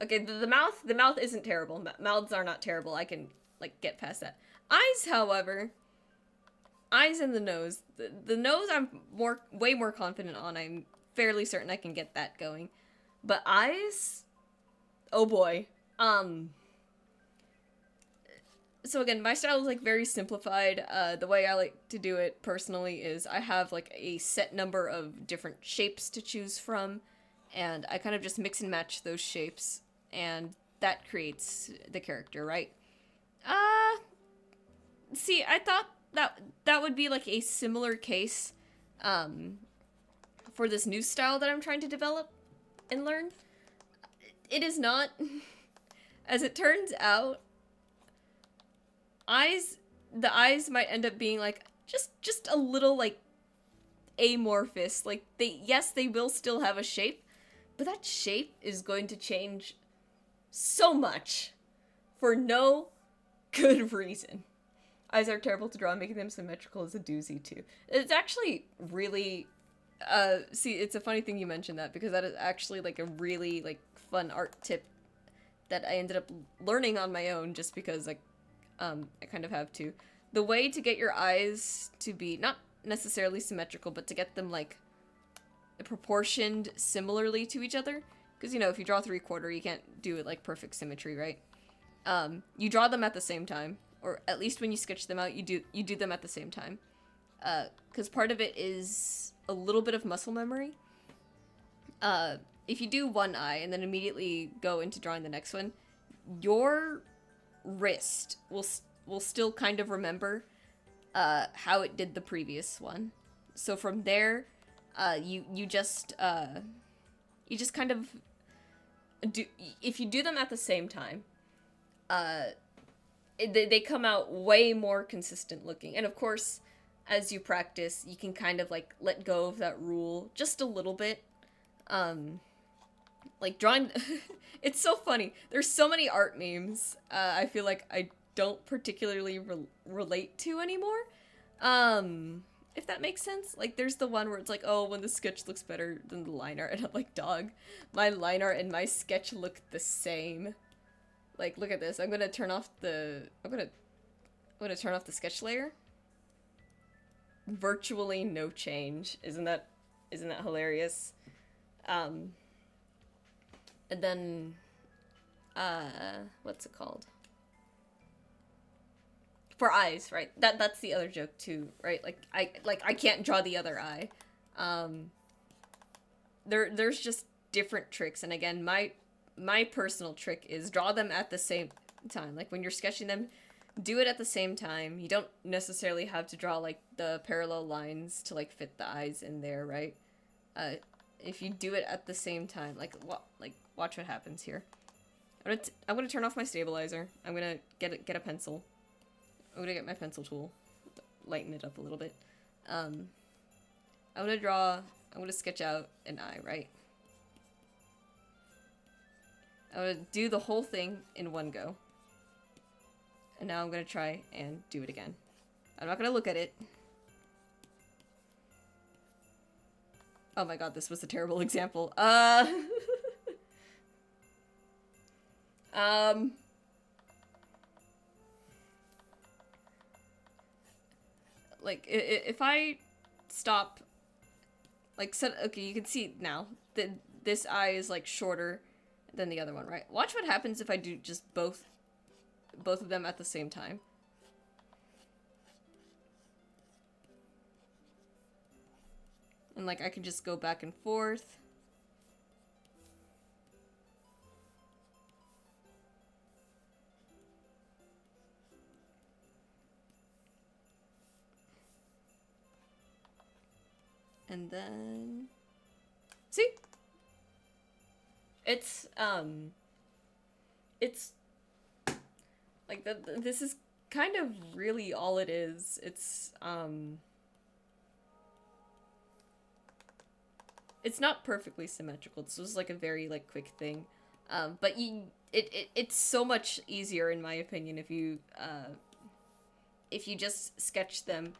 Okay, the mouth isn't terrible. Mouths are not terrible. I can, like, get past that. Eyes, however, eyes and the nose. The nose I'm way more confident on. I'm fairly certain I can get that going. But eyes, oh boy. So again, my style is, like, very simplified. The way I like to do it personally is I have, like, a set number of different shapes to choose from, and I kind of just mix and match those shapes, and that creates the character, right? See, I thought that would be, like, a similar case, for this new style that I'm trying to develop and learn. It is not. As it turns out, the eyes might end up being, like, just a little, like, amorphous. Like, they will still have a shape, but that shape is going to change so much for no good reason. Eyes are terrible to draw, making them symmetrical is a doozy too. It's actually really, see, it's a funny thing you mentioned that, because that is actually, like, a really, like, fun art tip that I ended up learning on my own just because, like, I kind of have to. The way to get your eyes to be not necessarily symmetrical, but to get them, like, proportioned similarly to each other, because, you know, if you draw 3/4, you can't do it, like, perfect symmetry, right? You draw them at the same time, or at least when you sketch them out, you do them at the same time, because part of it is a little bit of muscle memory. If you do one eye and then immediately go into drawing the next one, your wrist will still kind of remember how it did the previous one. So from there, you just kind of do, if you do them at the same time, they come out way more consistent looking. And of course, as you practice, you can kind of, like, let go of that rule just a little bit. Like, drawing it's so funny. There's so many art memes I feel like I don't particularly relate to anymore. If that makes sense. Like, there's the one where it's like, oh, when the sketch looks better than the line art, and I'm like, dog, my line art and my sketch look the same. Like, look at this. I'm gonna turn off the turn off the sketch layer. Virtually no change. Isn't that hilarious? And then, what's it called? For eyes, right? That's the other joke too, right? Like, I can't draw the other eye. There's just different tricks, and again, my personal trick is draw them at the same time. Like, when you're sketching them, do it at the same time. You don't necessarily have to draw, like, the parallel lines to, like, fit the eyes in there, right? If you do it at the same time, like, watch what happens here. I'm gonna turn off my stabilizer. I'm gonna get a pencil. I'm gonna get my pencil tool, lighten it up a little bit. I'm gonna sketch out an eye, right? I'm gonna do the whole thing in one go. And now I'm gonna try and do it again. I'm not gonna look at it. Oh my god, this was a terrible example. Like, if I stop, like, okay, you can see now that this eye is, like, shorter than the other one, right? Watch what happens if I do just both of them at the same time. And, like, I can just go back and forth. And then, see? It's like, this is kind of really all it is. It's not perfectly symmetrical. This was, like, a very, like, quick thing. But it's so much easier, in my opinion, if you, if you just sketch them,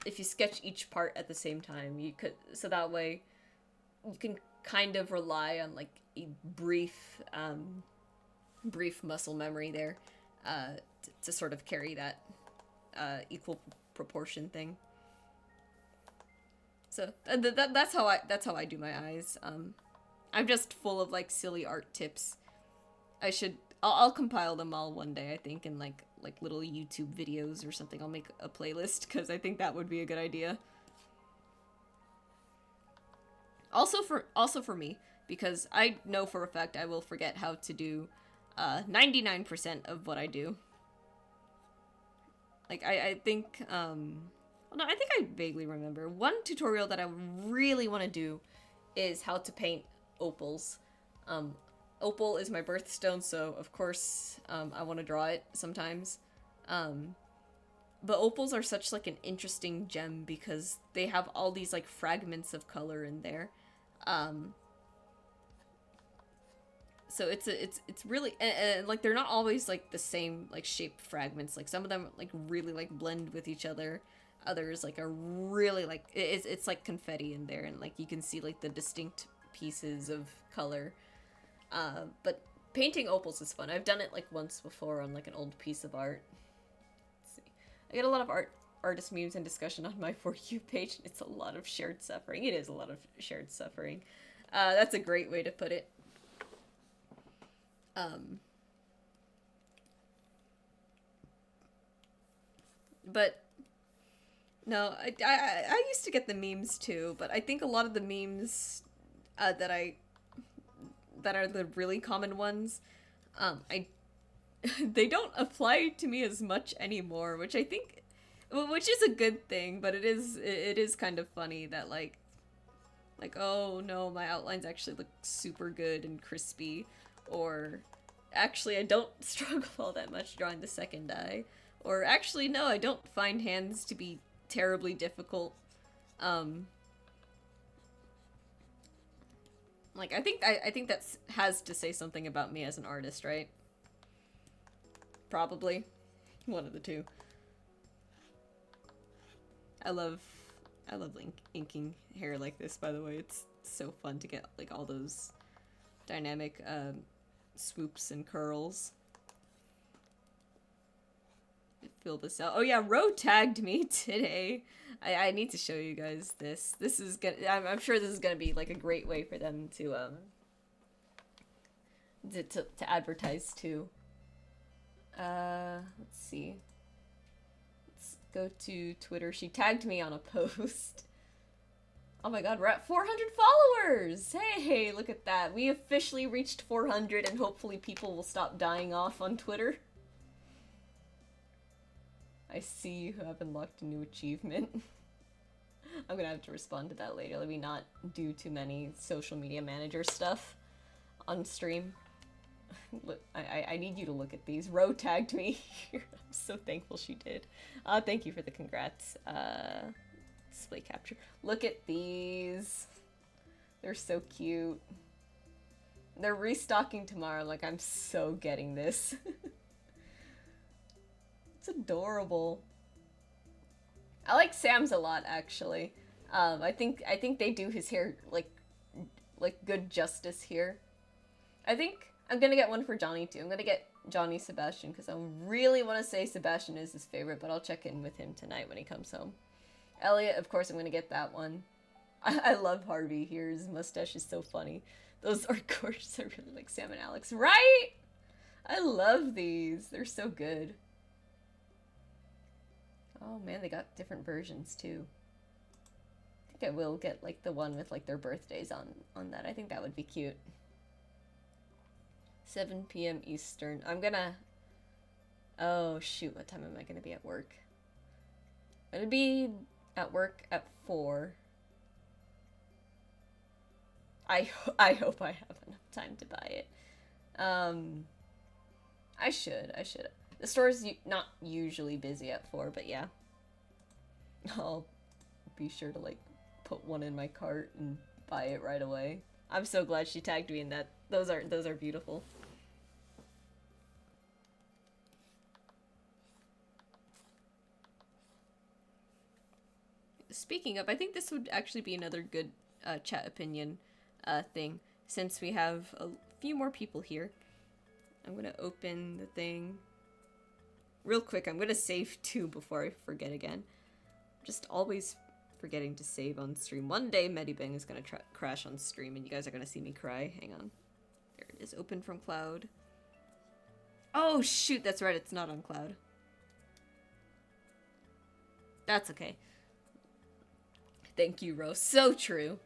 if you sketch each part at the same time, you could, so that way you can kind of rely on like a brief muscle memory there, to sort of carry that equal proportion thing. So that's how I do my eyes. I'm just full of like silly art tips. I'll compile them all one day, I think, in like little YouTube videos or something. I'll make a playlist because I think that would be a good idea. Also for me, because I know for a fact I will forget how to do 99% of what I do. Like I think well, no, I think I vaguely remember one tutorial that I really want to do is how to paint opals. Opal is my birthstone, so of course I want to draw it sometimes. But opals are such like an interesting gem because they have all these like fragments of color in there. So it's really and like they're not always like the same like shaped fragments. Like some of them like really like blend with each other. Others like are really like it's like confetti in there, and like you can see like the distinct pieces of color. But painting opals is fun. I've done it like once before on like an old piece of art. Let's see. I get a lot of artist memes and discussion on my For You page. It's a lot of shared suffering. It is a lot of shared suffering. That's a great way to put it. But no, I used to get the memes too, but I think a lot of the memes that are the really common ones, they don't apply to me as much anymore, which I think, which is a good thing, but it is kind of funny that like, oh no, my outlines actually look super good and crispy, or actually I don't struggle all that much drawing the second eye, or actually no, I don't find hands to be terribly difficult. Like I think that has to say something about me as an artist, right? Probably one of the two. I love inking hair like this, by the way. It's so fun to get like all those dynamic swoops and curls. Fill this out. Oh yeah, Ro tagged me today. I need to show you guys this. This is gonna. I'm sure this is gonna be like a great way for them to advertise too. Let's see. Let's go to Twitter. She tagged me on a post. Oh my god, we're at 400 followers! Hey, look at that. We officially reached 400, and hopefully people will stop dying off on Twitter. I see you have unlocked a new achievement. I'm gonna have to respond to that later. Let me not do too many social media manager stuff on stream. Look, I need you to look at these. Ro tagged me. I'm so thankful she did. Thank you for the congrats. Display capture. Look at these. They're so cute. They're restocking tomorrow. Like, I'm so getting this. It's adorable. I like Sam's a lot, actually. I think they do his hair like good justice here. I think I'm gonna get one for Johnny too. I'm gonna get Johnny Sebastian because I really want to say Sebastian is his favorite, but I'll check in with him tonight when he comes home. Elliot, of course, I'm gonna get that one. I love Harvey here. His mustache is so funny. Those are gorgeous. I really like Sam and Alex, right? I love these. They're so good. Oh man, they got different versions too. I think I will get like the one with like their birthdays on that. I think that would be cute. 7 p.m. Eastern. I'm gonna... Oh shoot, what time am I gonna be at work? I'm gonna be at work at 4. I hope I have enough time to buy it. I should. The store's not usually busy at 4, but yeah. I'll be sure to, like, put one in my cart and buy it right away. I'm so glad she tagged me in that. Those are beautiful. speaking of, I think this would actually be another good chat opinion thing, since we have a few more people here. I'm gonna open the thing. Real quick, I'm gonna save too before I forget again. Just always forgetting to save on stream. One day Medibang is gonna crash on stream and you guys are gonna see me cry. Hang on. There it is, open from cloud. Oh shoot, that's right, it's not on cloud. That's okay. Thank you, Rose. So true.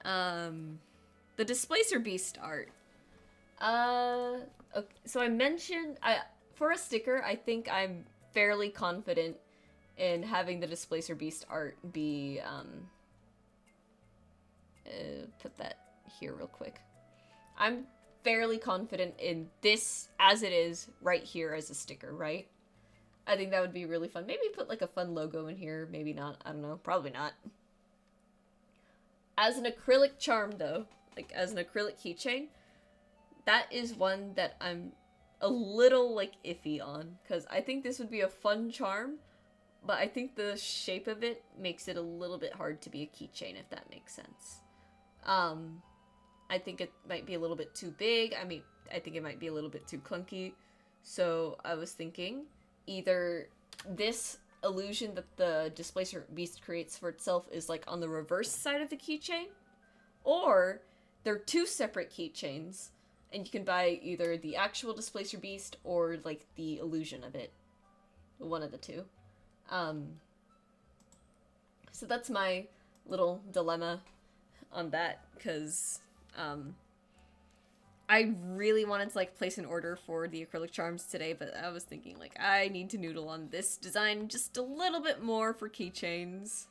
The Displacer Beast art. Okay, so I mentioned, for a sticker, I think I'm fairly confident in having the Displacer Beast art be, put that here real quick. I'm fairly confident in this as it is right here as a sticker, right? I think that would be really fun. Maybe put like a fun logo in here, maybe not, I don't know, probably not. As an acrylic charm though, like as an acrylic keychain, that is one that I'm a little like iffy on, because I think this would be a fun charm, but I think the shape of it makes it a little bit hard to be a keychain, if that makes sense. I think it might be a little bit too big. I mean, I think it might be a little bit too clunky. So I was thinking either this illusion that the Displacer Beast creates for itself is like on the reverse side of the keychain, or they're two separate keychains and you can buy either the actual Displacer Beast or like the illusion of it. One of the two. So that's my little dilemma on that, because I really wanted to like place an order for the acrylic charms today, but I was thinking like I need to noodle on this design just a little bit more for keychains.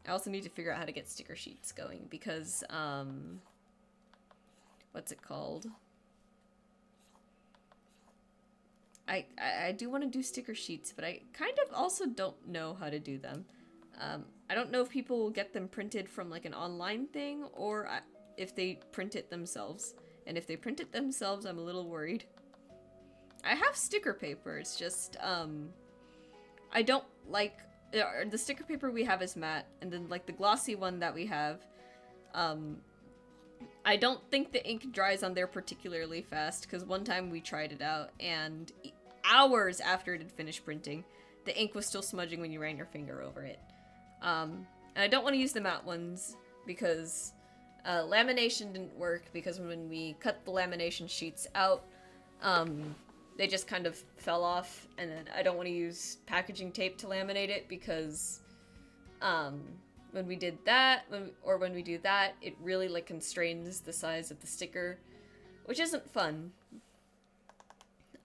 I also need to figure out how to get sticker sheets going, because what's it called? I do want to do sticker sheets, but I kind of also don't know how to do them. I don't know if people will get them printed from like an online thing, or if they print it themselves. And if they print it themselves, I'm a little worried. I have sticker paper, it's just, I don't like, the sticker paper we have is matte, and then like the glossy one that we have, I don't think the ink dries on there particularly fast, because one time we tried it out, and hours after it had finished printing, the ink was still smudging when you ran your finger over it. And I don't want to use the matte ones, because lamination didn't work, because when we cut the lamination sheets out, they just kind of fell off, and then I don't want to use packaging tape to laminate it, because when we did that, when we do that, it really like constrains the size of the sticker, which isn't fun.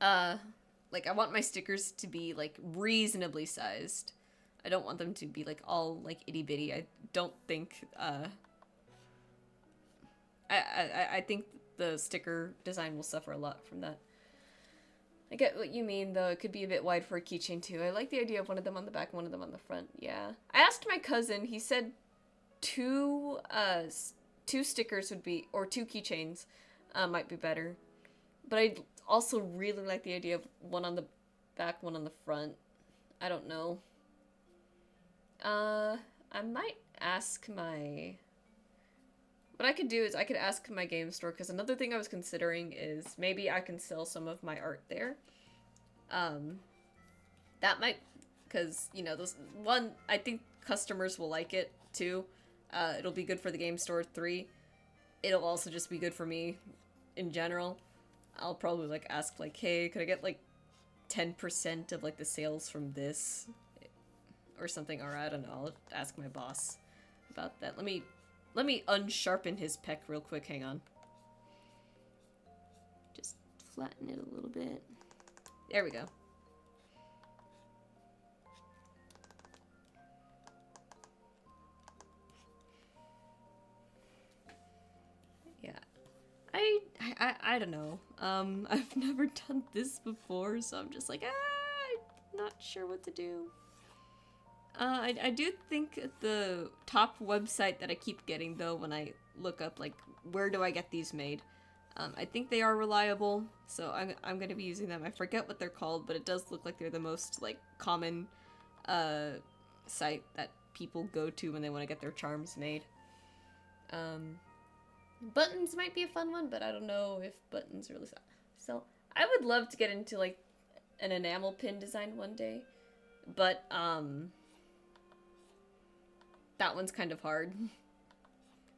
Like I want my stickers to be like reasonably sized. I don't want them to be like all like itty bitty. I don't think I think the sticker design will suffer a lot from that. I get what you mean, though. It could be a bit wide for a keychain, too. I like the idea of one of them on the back, one of them on the front. Yeah. I asked my cousin. He said two stickers would be, or two keychains might be better. But I also really like the idea of one on the back, one on the front. I don't know. I might ask my... What I could do is I could ask my game store, because another thing I was considering is maybe I can sell some of my art there. That might, because, you know, those, one, I think customers will like it, too. It'll be good for the game store, 3. It'll also just be good for me in general. I'll probably, like, ask, like, hey, could I get, like, 10% of, like, the sales from this? Or something, or I don't know, I'll ask my boss about that. Let me unsharpen his pec real quick, hang on. Just flatten it a little bit. There we go. Yeah. I don't know. I've never done this before, so I'm just like, I'm not sure what to do. I do think the top website that I keep getting, though, when I look up, like, where do I get these made, I think they are reliable, so I'm going to be using them. I forget what they're called, but it does look like they're the most, like, common site that people go to when they want to get their charms made. Buttons might be a fun one, but I don't know if buttons really so I would love to get into like an enamel pin design one day, but that one's kind of hard.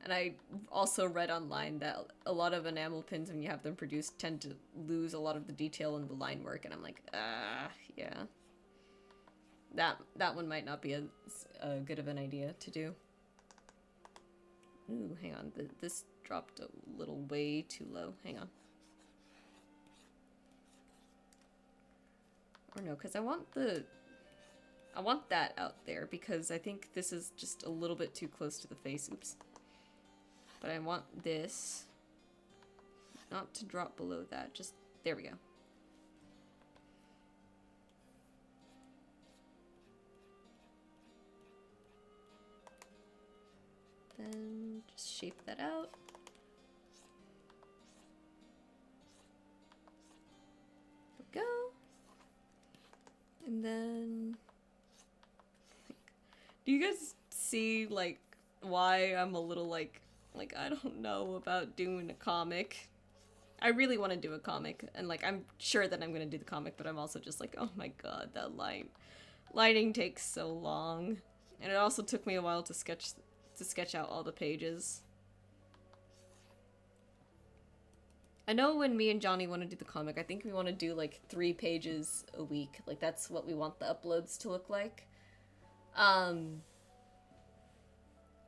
And I also read online that a lot of enamel pins, when you have them produced, tend to lose a lot of the detail in the line work, and I'm like, yeah. That one might not be a good of an idea to do. Ooh, hang on. This dropped a little way too low. Hang on. Or no, because I want that out there, because I think this is just a little bit too close to the face. Oops. But I want this not to drop below that. Just, there we go. Then just shape that out. There we go. And then, do you guys see like why I'm a little like I don't know about doing a comic? I really want to do a comic, and like I'm sure that I'm gonna do the comic, but I'm also just like, oh my god, that lighting takes so long, and it also took me a while to sketch out all the pages. I know when me and Johnny want to do the comic, I think we want to do like 3 pages a week. Like that's what we want the uploads to look like.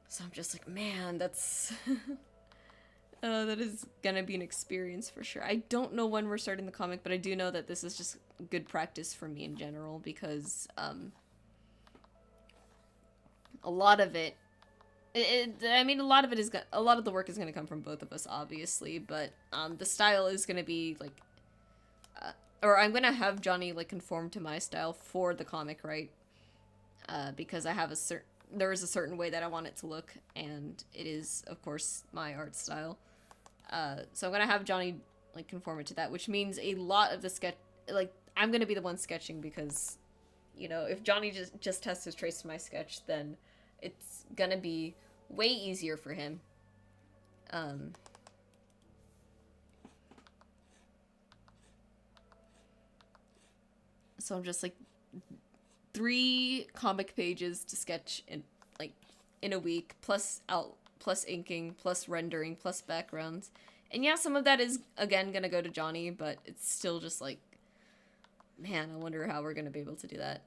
So I'm just like, man, that's that is gonna be an experience for sure. I don't know when we're starting the comic, but I do know that this is just good practice for me in general, because a lot of it, I mean, a lot of the work is gonna come from both of us, obviously, but the style is gonna be like, or I'm gonna have Johnny like conform to my style for the comic, right? Because I have there is a certain way that I want it to look, and it is, of course, my art style. So I'm gonna have Johnny like conform it to that, which means a lot of the sketch, like I'm gonna be the one sketching, because, you know, if Johnny just has to trace my sketch, then it's gonna be way easier for him. So I'm just like 3 comic pages to sketch in a week, plus inking, plus rendering, plus backgrounds. And yeah, some of that is again gonna go to Johnny, but it's still just like, man, I wonder how we're gonna be able to do that.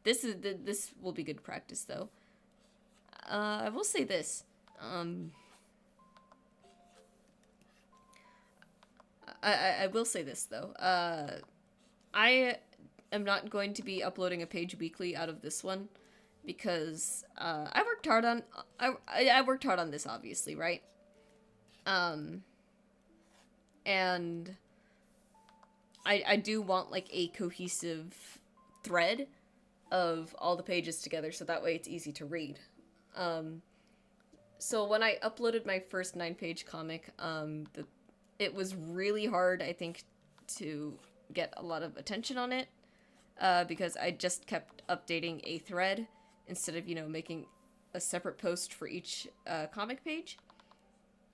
This will be good practice though. I will say this. I will say this though. I am not going to be uploading a page weekly out of this one, because I worked hard on this, obviously, right? And I do want like a cohesive thread of all the pages together, so that way it's easy to read. So when I uploaded my first 9-page comic, it was really hard, I think, to get a lot of attention on it, because I just kept updating a thread instead of, you know, making a separate post for each comic page.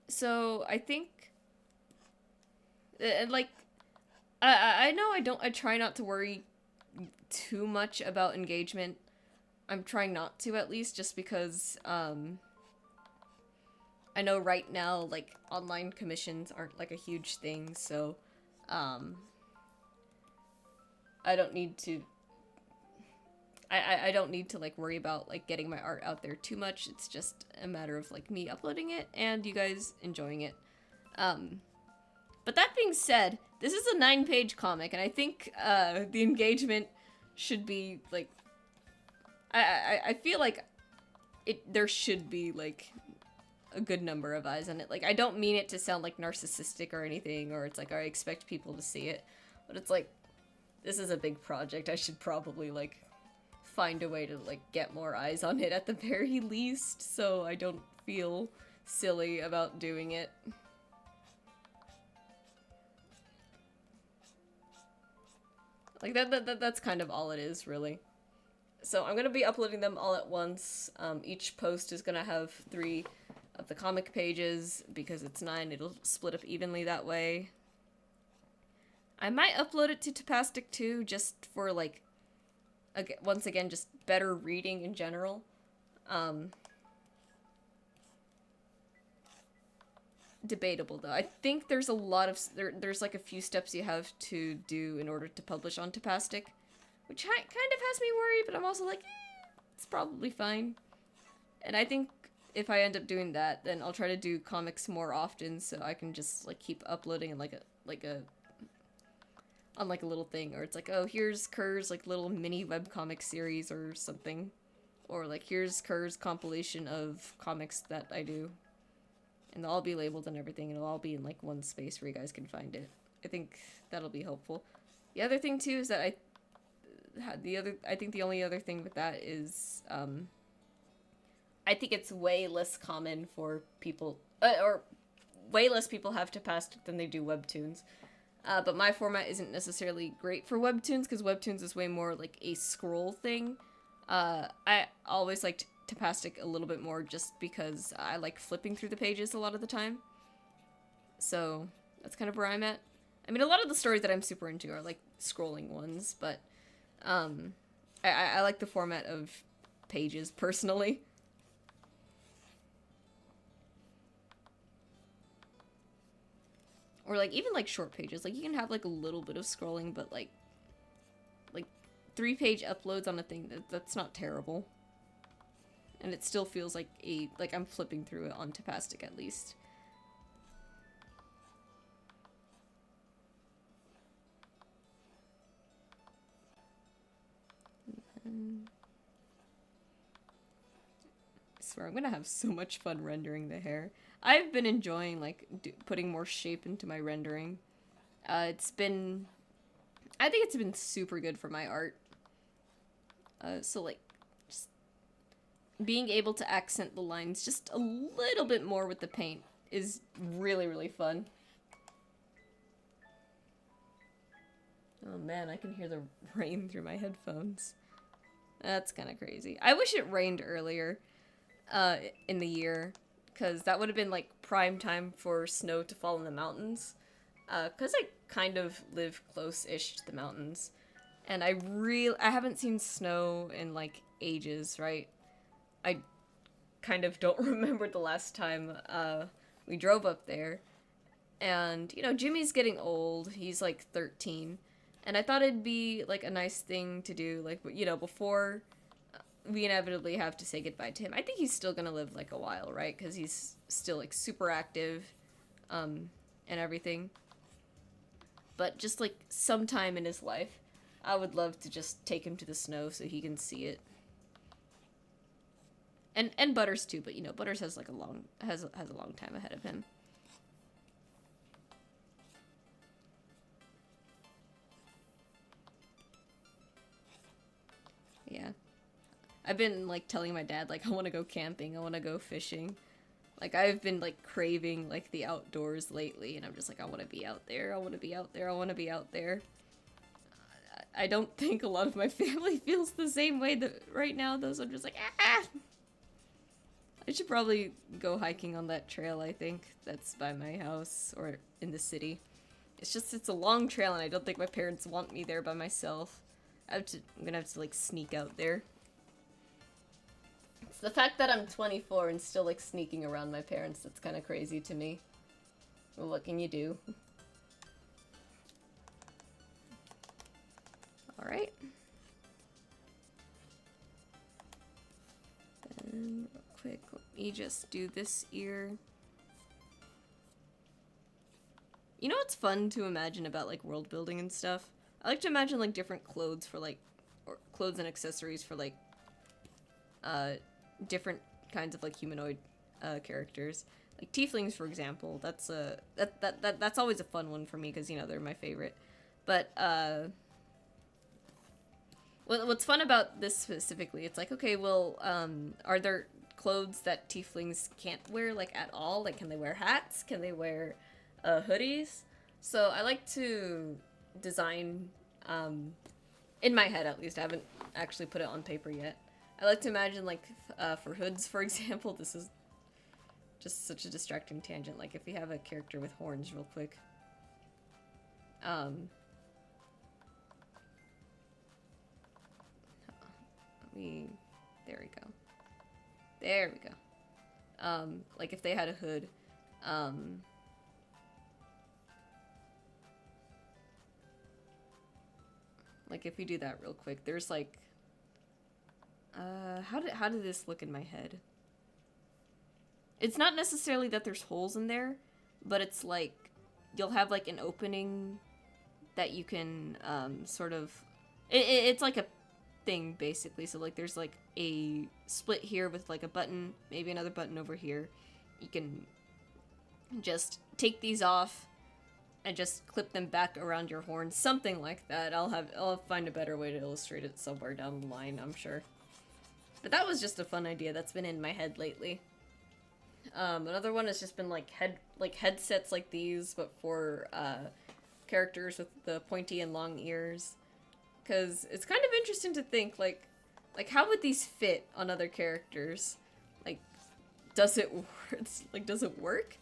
So I think, like, I know I try not to worry too much about engagement. I'm trying not to, at least, just because I know right now, like, online commissions aren't like a huge thing, so I don't need to I don't need to like worry about like getting my art out there too much. It's just a matter of like me uploading it and you guys enjoying it. But that being said, this is a 9-page comic, and I think the engagement should be like, I feel like there should be like a good number of eyes on it. Like, I don't mean it to sound like narcissistic or anything, or it's like I expect people to see it, but it's like, this is a big project. I should probably like find a way to like get more eyes on it at the very least, so I don't feel silly about doing it. Like that's kind of all it is, really. So I'm gonna be uploading them all at once. Each post is gonna have 3 of the comic pages because it's 9. It'll split up evenly that way. I might upload it to Tapastic too, just for like, once again, just better reading in general. Debatable though. I think there's a lot of there's like a few steps you have to do in order to publish on Tapastic, which kind of has me worried, but I'm also like, it's probably fine. And I think if I end up doing that, then I'll try to do comics more often, so I can just like keep uploading in like a on like a little thing, or it's like, oh, here's Kerr's like little mini webcomic series or something, or like here's Kerr's compilation of comics that I do, and they'll all be labeled and everything, and it'll all be in like one space where you guys can find it. I think that'll be helpful. The other thing too is that I think the only other thing with that is I think it's way less common for people, or way less people have Tapastic than they do Webtoons. But my format isn't necessarily great for Webtoons, because Webtoons is way more like a scroll thing. I always liked Tapastic a little bit more just because I like flipping through the pages a lot of the time. So that's kind of where I'm at. I mean, a lot of the stories that I'm super into are like scrolling ones, but I like the format of pages personally. Or like even like short pages. Like you can have like a little bit of scrolling, but like 3-page uploads on a thing that's not terrible. And it still feels like I'm flipping through it on Tapastic at least. I swear I'm gonna have so much fun rendering the hair. I've been enjoying like putting more shape into my rendering. I think it's been super good for my art. So like, just being able to accent the lines just a little bit more with the paint is really, really fun. Oh man, I can hear the rain through my headphones. That's kind of crazy. I wish it rained earlier in the year, because that would have been like prime time for snow to fall in the mountains. Because I kind of live close-ish to the mountains. And I haven't seen snow in like ages, right? I kind of don't remember the last time we drove up there. And, you know, Jimmy's getting old. He's like 13. And I thought it'd be like a nice thing to do, like, you know, before we inevitably have to say goodbye to him. I think he's still gonna live like a while, right? Because he's still like super active and everything. But just like sometime in his life, I would love to just take him to the snow so he can see it. And Butters too, but you know, Butters has like a long time ahead of him. Yeah. I've been like telling my dad like I want to go camping, I want to go fishing. Like I've been like craving like the outdoors lately, and I'm just like, I want to be out there. I want to be out there. I want to be out there. I don't think a lot of my family feels the same way right now, though, so I'm just like, ah! I should probably go hiking on that trail, I think. That's by my house, or in the city. It's a long trail, and I don't think my parents want me there by myself. I'm gonna have to, like, sneak out there. It's the fact that I'm 24 and still, like, sneaking around my parents that's kind of crazy to me. Well, what can you do? Alright. Then, real quick, let me just do this ear. You know what's fun to imagine about, like, world building and stuff? I like to imagine, like, different clothes for, like, or clothes and accessories for, like, different kinds of, like, humanoid, characters. Like, tieflings, for example, that's always a fun one for me, because, you know, they're my favorite. But, what's fun about this specifically, it's like, okay, well, are there clothes that tieflings can't wear, like, at all? Like, can they wear hats? Can they wear, hoodies? So I like to design, in my head at least, I actually put it on paper yet. I like to imagine, like, for hoods, for example, this is just such a distracting tangent. Like, if we have a character with horns real quick. There we go. There we go. Like, if they had a hood, like, if we do that real quick, there's, like, how did this look in my head? It's not necessarily that there's holes in there, but it's, like, you'll have, like, an opening that you can, sort of... It's like a thing, basically. So, like, there's, like, a split here with, like, a button, maybe another button over here. You can just take these off and just clip them back around your horn, something like that. I'll find a better way to illustrate it somewhere down the line, I'm sure. But that was just a fun idea that's been in my head lately. Another one has just been like headsets like these, but for characters with the pointy and long ears. Because it's kind of interesting to think, like how would these fit on other characters? Like, does it work?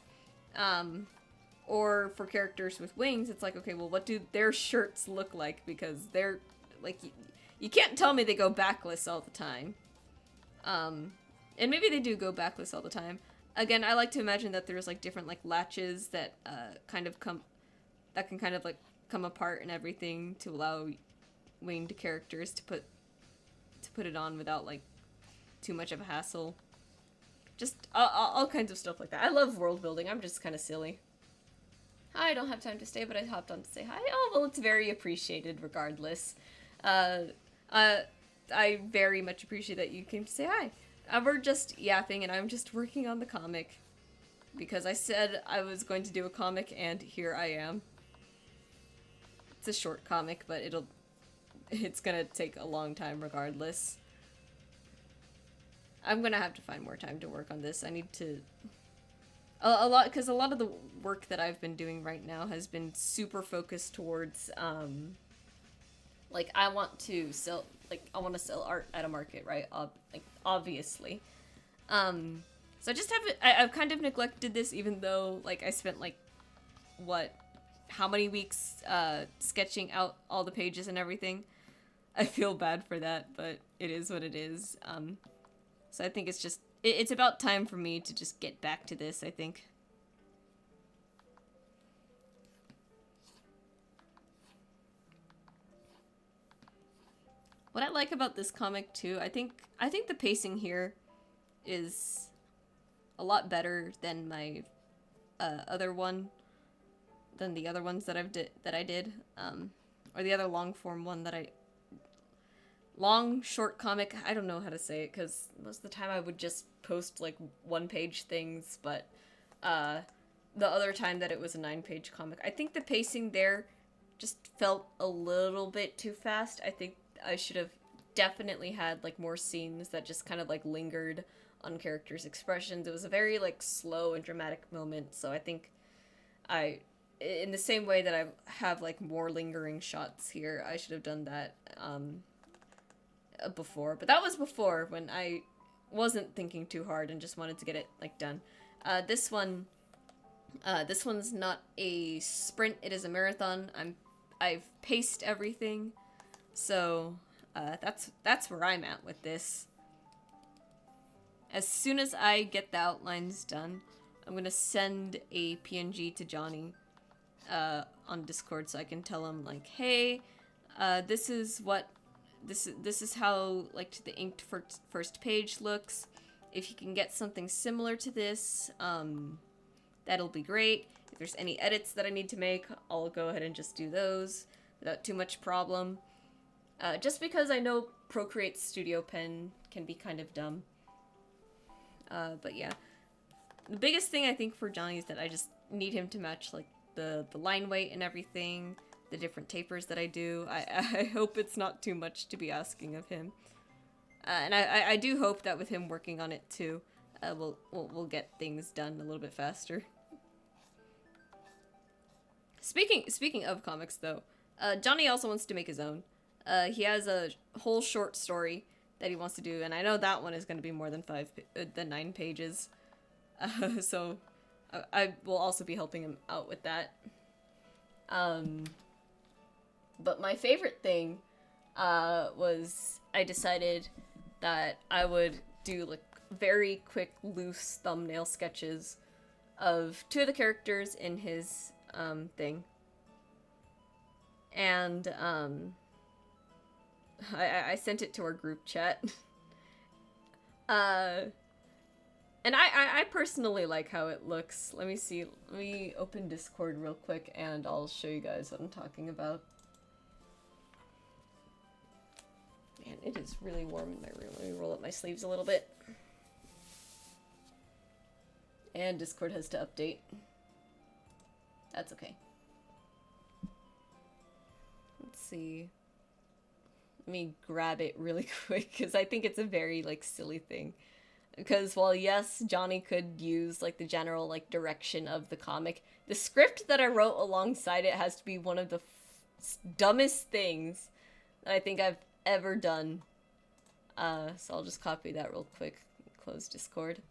Or for characters with wings, it's like, okay, well, what do their shirts look like? Because they're, like, you can't tell me they go backless all the time. And maybe they do go backless all the time. Again, I like to imagine that there's, like, different, like, latches that, can kind of, like, come apart and everything to allow winged characters to put it on without, like, too much of a hassle. Just all kinds of stuff like that. I love world building. I'm just kind of silly. I don't have time to stay, but I hopped on to say hi. Oh, well, it's very appreciated regardless. I very much appreciate that you came to say hi. We're just yapping, and I'm just working on the comic. Because I said I was going to do a comic, and here I am. It's a short comic, but it's gonna take a long time regardless. I'm gonna have to find more time to work on this. I need to... because a lot of the work that I've been doing right now has been super focused towards, like, I want to sell art at a market, right? Obviously. So I just I've kind of neglected this, even though, like, I spent, like, how many weeks, sketching out all the pages and everything. I feel bad for that, but it is what it is. So I think it's about time for me to just get back to this, I think. What I like about this comic too, I think the pacing here is a lot better than my the other ones that I did, or the other long form one long short comic. I don't know how to say it because most of the time I would just post like 1-page things, but the other time that it was a 9-page comic, I think the pacing there just felt a little bit too fast. I think I should have definitely had like more scenes that just kind of like lingered on characters' expressions. It was a very like slow and dramatic moment, so I think in the same way that I have like more lingering shots here, I should have done that before. But that was before, when I wasn't thinking too hard and just wanted to get it like done. This one's not a sprint, it is a marathon. I've paced everything, so that's where I'm at with this. As soon as I get the outlines done, I'm gonna send a PNG to Johnny on Discord so I can tell him like, hey, this is how like the inked first page looks. If you can get something similar to this, that'll be great. If there's any edits that I need to make, I'll go ahead and just do those without too much problem. Just because I know Procreate Studio Pen can be kind of dumb. But yeah. The biggest thing I think for Johnny is that I just need him to match like the line weight and everything, the different tapers that I do. I hope it's not too much to be asking of him. And I do hope that with him working on it too, we'll get things done a little bit faster. Speaking of comics though, Johnny also wants to make his own. He has a whole short story that he wants to do, and I know that one is going to be more than 9 pages. So I will also be helping him out with that. But my favorite thing was I decided that I would do like very quick, loose thumbnail sketches of 2 of the characters in his thing. And I sent it to our group chat. And I personally like how it looks. Let me see. Let me open Discord real quick and I'll show you guys what I'm talking about. Man, it is really warm in my room. Let me roll up my sleeves a little bit. And Discord has to update. That's okay. Let's see. Let me grab it really quick because I think it's a very like silly thing. Because while yes, Johnny could use like the general like direction of the comic, the script that I wrote alongside it has to be one of the dumbest things that I think I've ever done. So I'll just copy that real quick. Close Discord.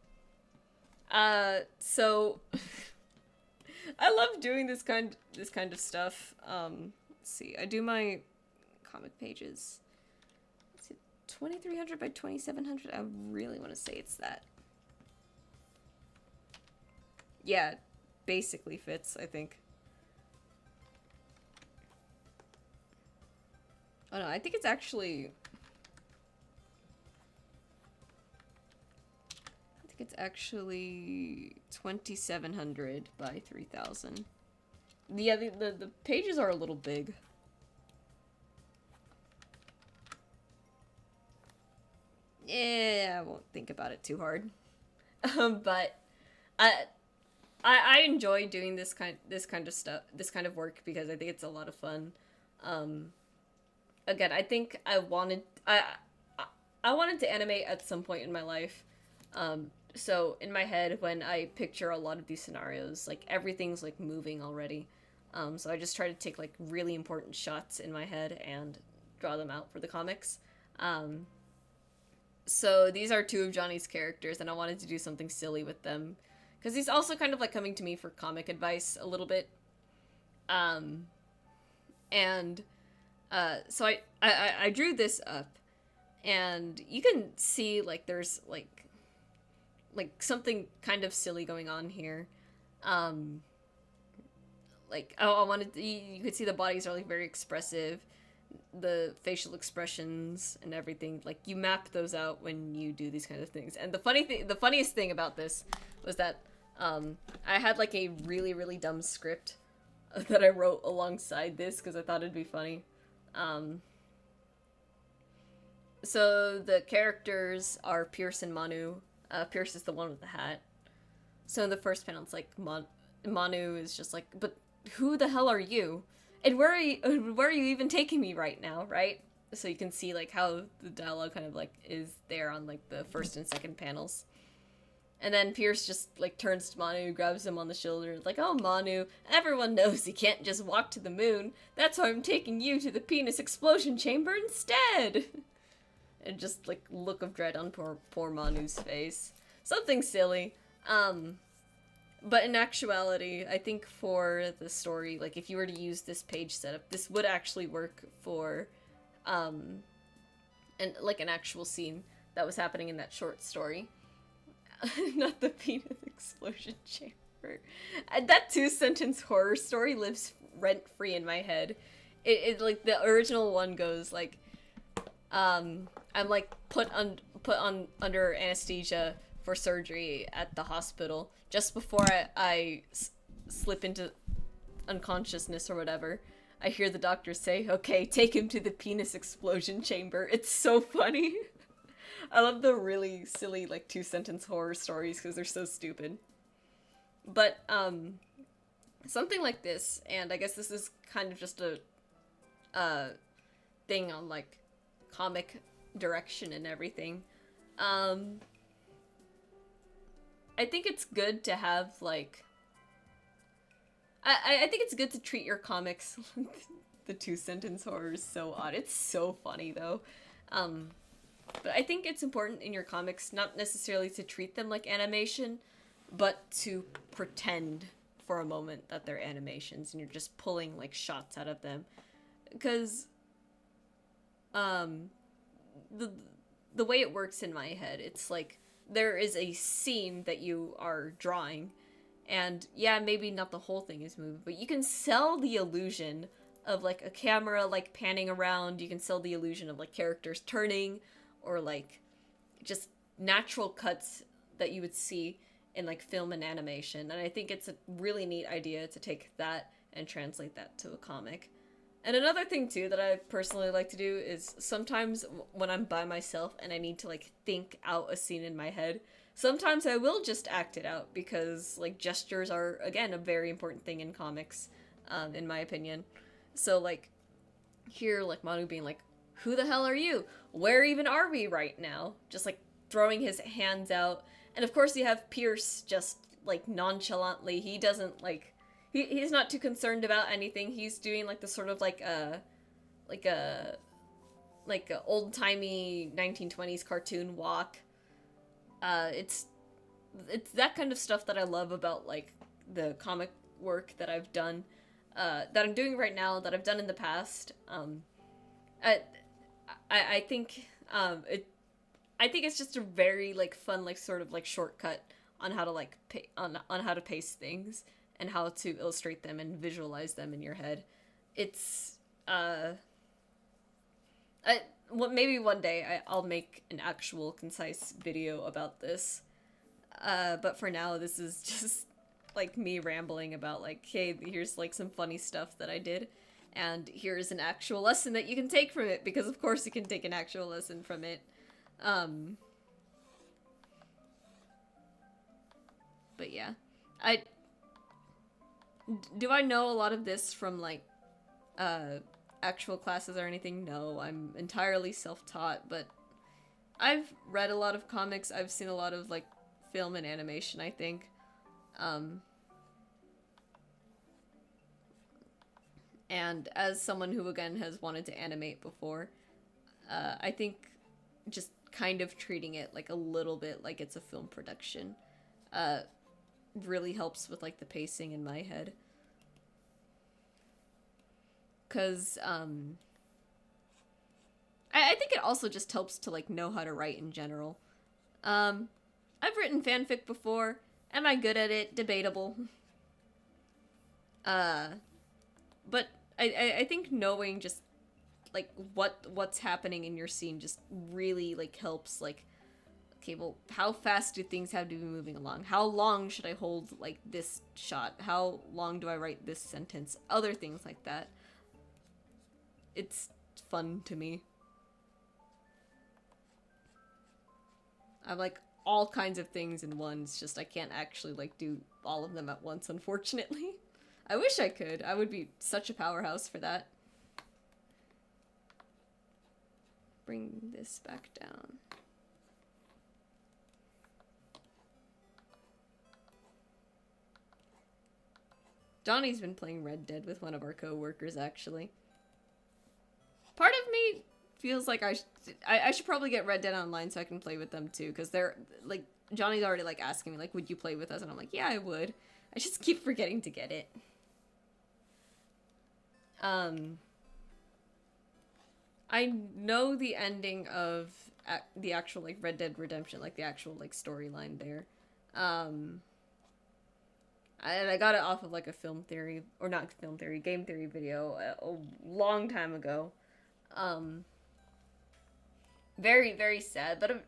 So I love doing this kind of stuff. Let's see. I do my comic pages. 2300 by 2700. I really want to say it's that. Yeah, basically fits, I think. Oh no, I think it's actually... I think it's actually 2700 by 3000. Yeah, the pages are a little big. Yeah, I won't think about it too hard. But I enjoy doing this kind of stuff, this kind of work, because I think it's a lot of fun. Again, I think I wanted to animate at some point in my life. So in my head, when I picture a lot of these scenarios, like everything's like moving already. So I just try to take like really important shots in my head and draw them out for the comics. So these are 2 of Johnny's characters, and I wanted to do something silly with them. Because he's also kind of like coming to me for comic advice a little bit. So I drew this up, and you can see like there's like something kind of silly going on here. Like, oh, I wanted to, you could see the bodies are like very expressive. The facial expressions and everything, like you map those out when you do these kind of things. And the funniest thing about this was that I had like a really dumb script that I wrote alongside this because I thought it'd be funny. So the characters are Pierce and Manu. Pierce is the one with the hat. So in the first panel, it's like Manu is just like, but who the hell are you? And where are you even taking me right now, right? So you can see like how the dialogue kind of like is there on like the first and second panels. And then Pierce just like turns to Manu, grabs him on the shoulder, like, oh Manu, everyone knows you can't just walk to the moon. That's why I'm taking you to the penis explosion chamber instead. And just like look of dread on poor Manu's face. Something silly. But in actuality, I think for the story, like, if you were to use this page setup, this would actually work for, an actual scene that was happening in that short story. Not the penis explosion chamber. And that 2-sentence horror story lives rent-free in my head. It like, the original one goes, like, I'm, like, put under anesthesia for surgery at the hospital. Just before I slip into unconsciousness or whatever, I hear the doctor say, okay, take him to the penis explosion chamber. It's so funny. I love the really silly, like, 2-sentence horror stories because they're so stupid. But, something like this, and I guess this is kind of just a thing on, like, comic direction and everything. I think it's good to have, like... I think it's good to treat your comics the two-sentence horror is so odd. It's so funny, though. But I think it's important in your comics not necessarily to treat them like animation, but to pretend for a moment that they're animations and you're just pulling, like, shots out of them. Because, the way it works in my head, it's like there is a scene that you are drawing, and yeah, maybe not the whole thing is moving, but you can sell the illusion of like a camera like panning around, you can sell the illusion of like characters turning, or like just natural cuts that you would see in like film and animation. And I think it's a really neat idea to take that and translate that to a comic. And another thing too that I personally like to do is sometimes when I'm by myself and I need to like think out a scene in my head, sometimes I will just act it out because like gestures are again a very important thing in comics, in my opinion. So like here, like Manu being like, "Who the hell are you? Where even are we right now?" Just like throwing his hands out, and of course you have Pierce just like nonchalantly. He doesn't like. He's not too concerned about anything. He's doing like the sort of like a old-timey 1920s cartoon walk. It's that kind of stuff that I love about like the comic work that I've done, that I'm doing right now, that I've done in the past. I think I think it's just a very like fun like sort of like shortcut on how to like on how to pace things and how to illustrate them and visualize them in your head. It's maybe one day I'll make an actual concise video about this. But for now, this is just like me rambling about like, hey, here's like some funny stuff that I did, and here's an actual lesson that you can take from it, because of course you can take an actual lesson from it. But yeah, do I know a lot of this from like actual classes or anything? No, I'm entirely self-taught, but I've read a lot of comics, I've seen a lot of like film and animation, I think. And as someone who again has wanted to animate before, I think just kind of treating it like a little bit like it's a film production really helps with like the pacing in my head. Because I think it also just helps to like know how to write in general. I've written fanfic before. Am I good at it? Debatable. But I think knowing just like what's happening in your scene just really like helps like, okay, well, how fast do things have to be moving along? How long should I hold, like, this shot? How long do I write this sentence? Other things like that. It's fun to me. I have, like, all kinds of things in one. It's just I can't actually, like, do all of them at once, unfortunately. I wish I could. I would be such a powerhouse for that. Bring this back down. Donnie's been playing Red Dead with one of our co-workers, actually. Part of me feels like I should probably get Red Dead Online so I can play with them too, because they're, like, Johnny's already, like, asking me, like, would you play with us? And I'm like, yeah, I would. I just keep forgetting to get it. I know the ending of the actual, like, Red Dead Redemption, like, the actual, like, storyline there. And I got it off of, like, a film theory, or not film theory, game theory video a long time ago. Very, very sad, but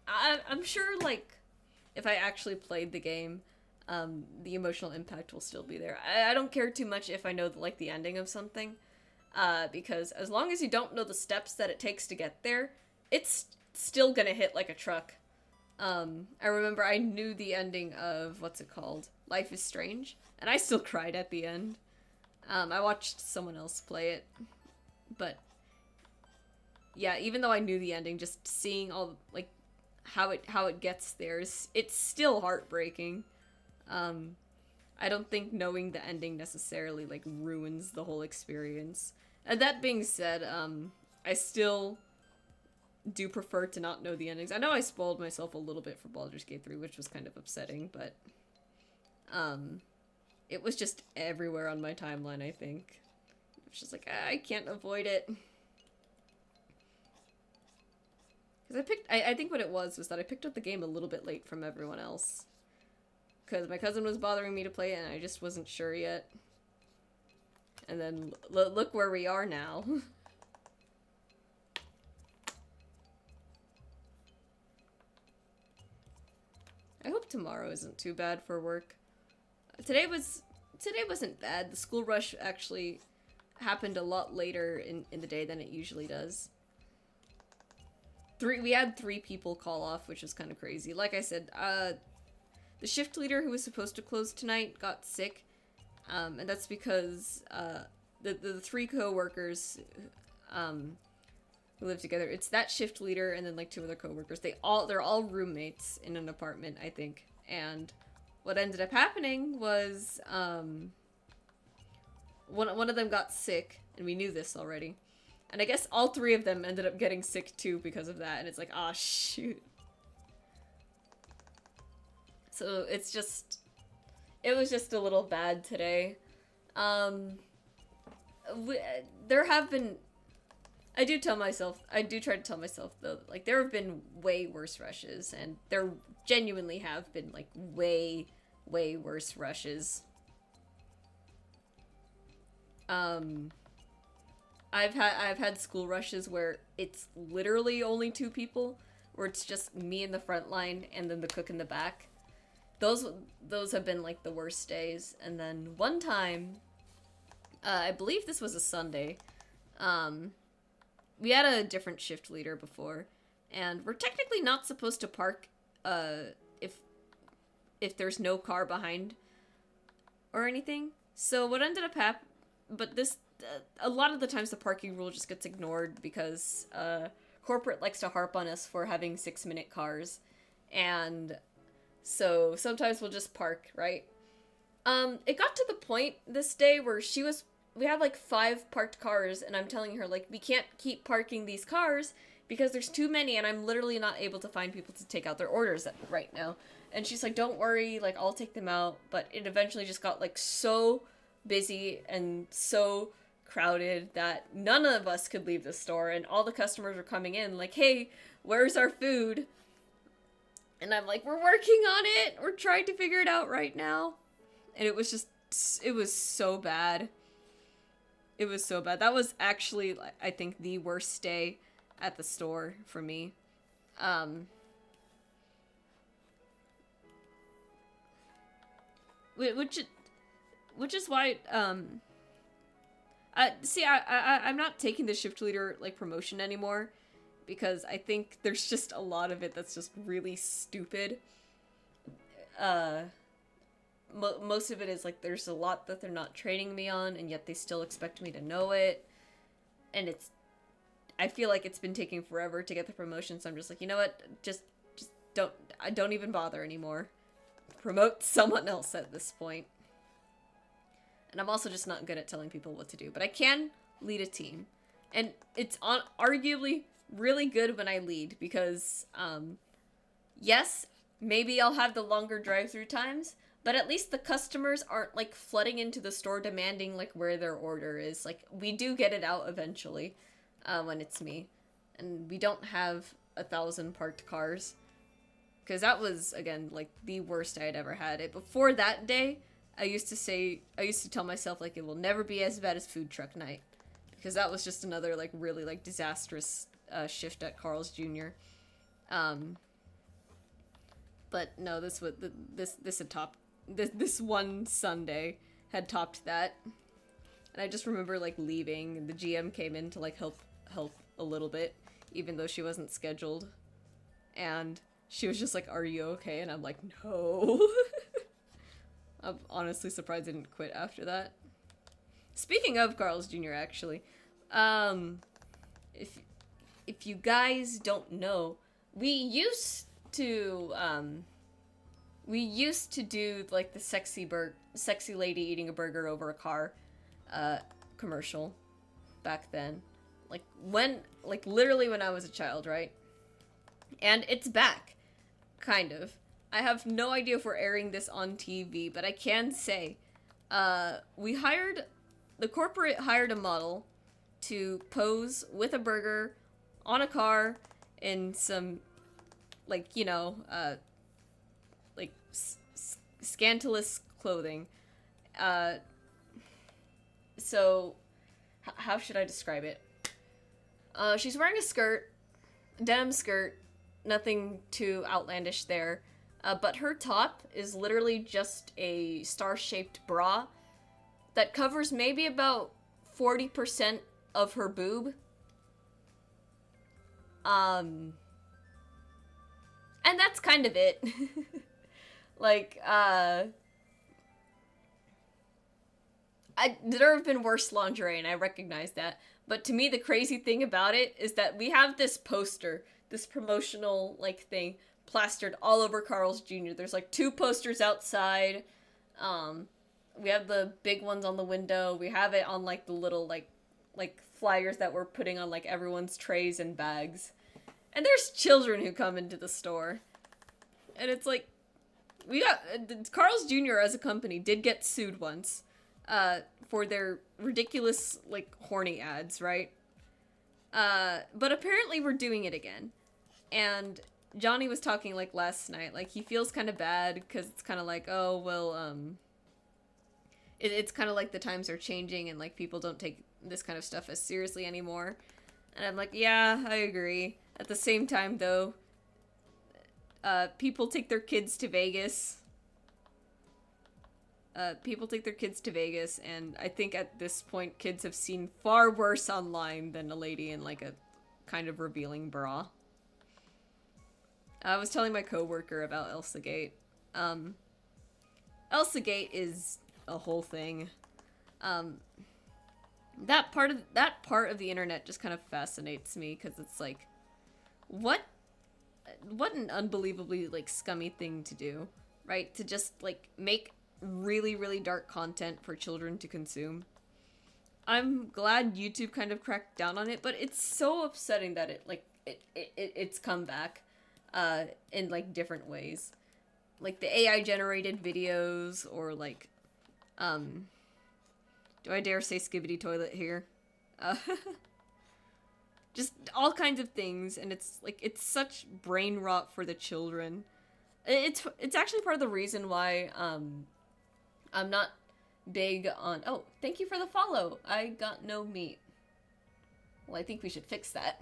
I'm sure, like, if I actually played the game, the emotional impact will still be there. I don't care too much if I know, like, the ending of something, because as long as you don't know the steps that it takes to get there, it's still gonna hit like a truck. I remember I knew the ending of, what's it called? Life is Strange, and I still cried at the end. I watched someone else play it, but yeah, even though I knew the ending, just seeing all, like, how it gets there, it's still heartbreaking. I don't think knowing the ending necessarily, like, ruins the whole experience. And that being said, I still do prefer to not know the endings. I know I spoiled myself a little bit for Baldur's Gate 3, which was kind of upsetting, but it was just everywhere on my timeline, I think. It was just like, I can't avoid it. Because I think what it was that I picked up the game a little bit late from everyone else. Because my cousin was bothering me to play it, and I just wasn't sure yet. And then, look where we are now. I hope tomorrow isn't too bad for work. Today wasn't bad. The school rush actually happened a lot later in the day than it usually does. We had 3 people call off, which was kind of crazy. Like I said, the shift leader who was supposed to close tonight got sick, and that's because the 3 co-workers who live together, it's that shift leader and then like 2 other co-workers. They're all roommates in an apartment, I think. And what ended up happening was one of them got sick, and we knew this already. And I guess all 3 of them ended up getting sick too because of that, and it's like, ah, shoot. So it was just a little bad today. There have been, I do try to tell myself though, like there have been way worse rushes, and there genuinely have been like way worse rushes. I've had school rushes where it's literally only 2 people, where it's just me in the front line and then the cook in the back. Those have been like the worst days. And then one time, I believe this was a Sunday, we had a different shift leader before, and we're technically not supposed to park if there's no car behind or anything. So what ended up but this a lot of the times the parking rule just gets ignored because corporate likes to harp on us for having 6-minute cars, and so sometimes we'll just park, right? It got to the point this day where we had like 5 parked cars, and I'm telling her like, we can't keep parking these cars because there's too many, and I'm literally not able to find people to take out their orders right now. And she's like, don't worry, like I'll take them out. But it eventually just got like so busy and so crowded that none of us could leave the store, and all the customers were coming in like, hey, where's our food? And I'm like, we're working on it, we're trying to figure it out right now. And it was so bad. It was so bad. That was actually, I think, the worst day at the store for me. Which is why, I'm not taking the shift leader, like, promotion anymore, because I think there's just a lot of it that's just really stupid. Most of it is, like, there's a lot that they're not training me on, and yet they still expect me to know it, and I feel like it's been taking forever to get the promotion, so I'm just like, you know what, just don't even bother anymore. Promote someone else at this point. And I'm also just not good at telling people what to do. But I can lead a team. And it's arguably really good when I lead. Because, yes, maybe I'll have the longer drive-through times. But at least the customers aren't, like, flooding into the store demanding, like, where their order is. Like, we do get it out eventually when it's me. And we don't have 1,000 parked cars. Because that was, again, like, the worst I had ever had it. Before that day, I used to tell myself, like, it will never be as bad as food truck night. Because that was just another, like, really, like, disastrous shift at Carl's Jr. But no, this had topped, this one Sunday had topped that. And I just remember, like, leaving, and the GM came in to, like, help a little bit, even though she wasn't scheduled. And she was just like, are you okay? And I'm like, no. I'm honestly surprised I didn't quit after that. Speaking of Carl's Jr., actually, if you guys don't know, we used to do like the sexy lady eating a burger over a car commercial back then. Like, literally when I was a child, right? And it's back. Kind of. I have no idea if we're airing this on TV, but I can say, the corporate hired a model to pose with a burger on a car in some, like, you know, like, scandalous clothing. So, how should I describe it? She's wearing a skirt, denim skirt, nothing too outlandish there. But her top is literally just a star-shaped bra that covers maybe about 40% of her boob. And that's kind of it. Like, there have been worse lingerie, and I recognize that. But to me, the crazy thing about it is that we have this poster, this promotional, like, thing, plastered all over Carl's Jr. There's, like, 2 posters outside. We have the big ones on the window. We have it on, like, the little, like flyers that we're putting on, like, everyone's trays and bags. And there's children who come into the store. And it's like, Carl's Jr. as a company did get sued once, for their ridiculous, like, horny ads, right? But apparently we're doing it again. And Johnny was talking, like, last night, like, he feels kind of bad, because it's kind of like, oh, well, it's kind of like the times are changing, and, like, people don't take this kind of stuff as seriously anymore. And I'm like, yeah, I agree. At the same time, though, people take their kids to Vegas. And I think at this point, kids have seen far worse online than a lady in, like, a kind of revealing bra. I was telling my coworker about Elsagate. Elsagate is a whole thing. That part of the internet just kind of fascinates me, because it's like, what an unbelievably, like, scummy thing to do, right? To just, like, make really, really dark content for children to consume. I'm glad YouTube kind of cracked down on it, but it's so upsetting that it's come back, in, like, different ways. Like, the AI generated videos, or, like, do I dare say Skibbity Toilet here? Just all kinds of things, and it's, like, it's such brain rot for the children. It's actually part of the reason why, I'm not big on... Oh, thank you for the follow. I got no meat. Well, I think we should fix that.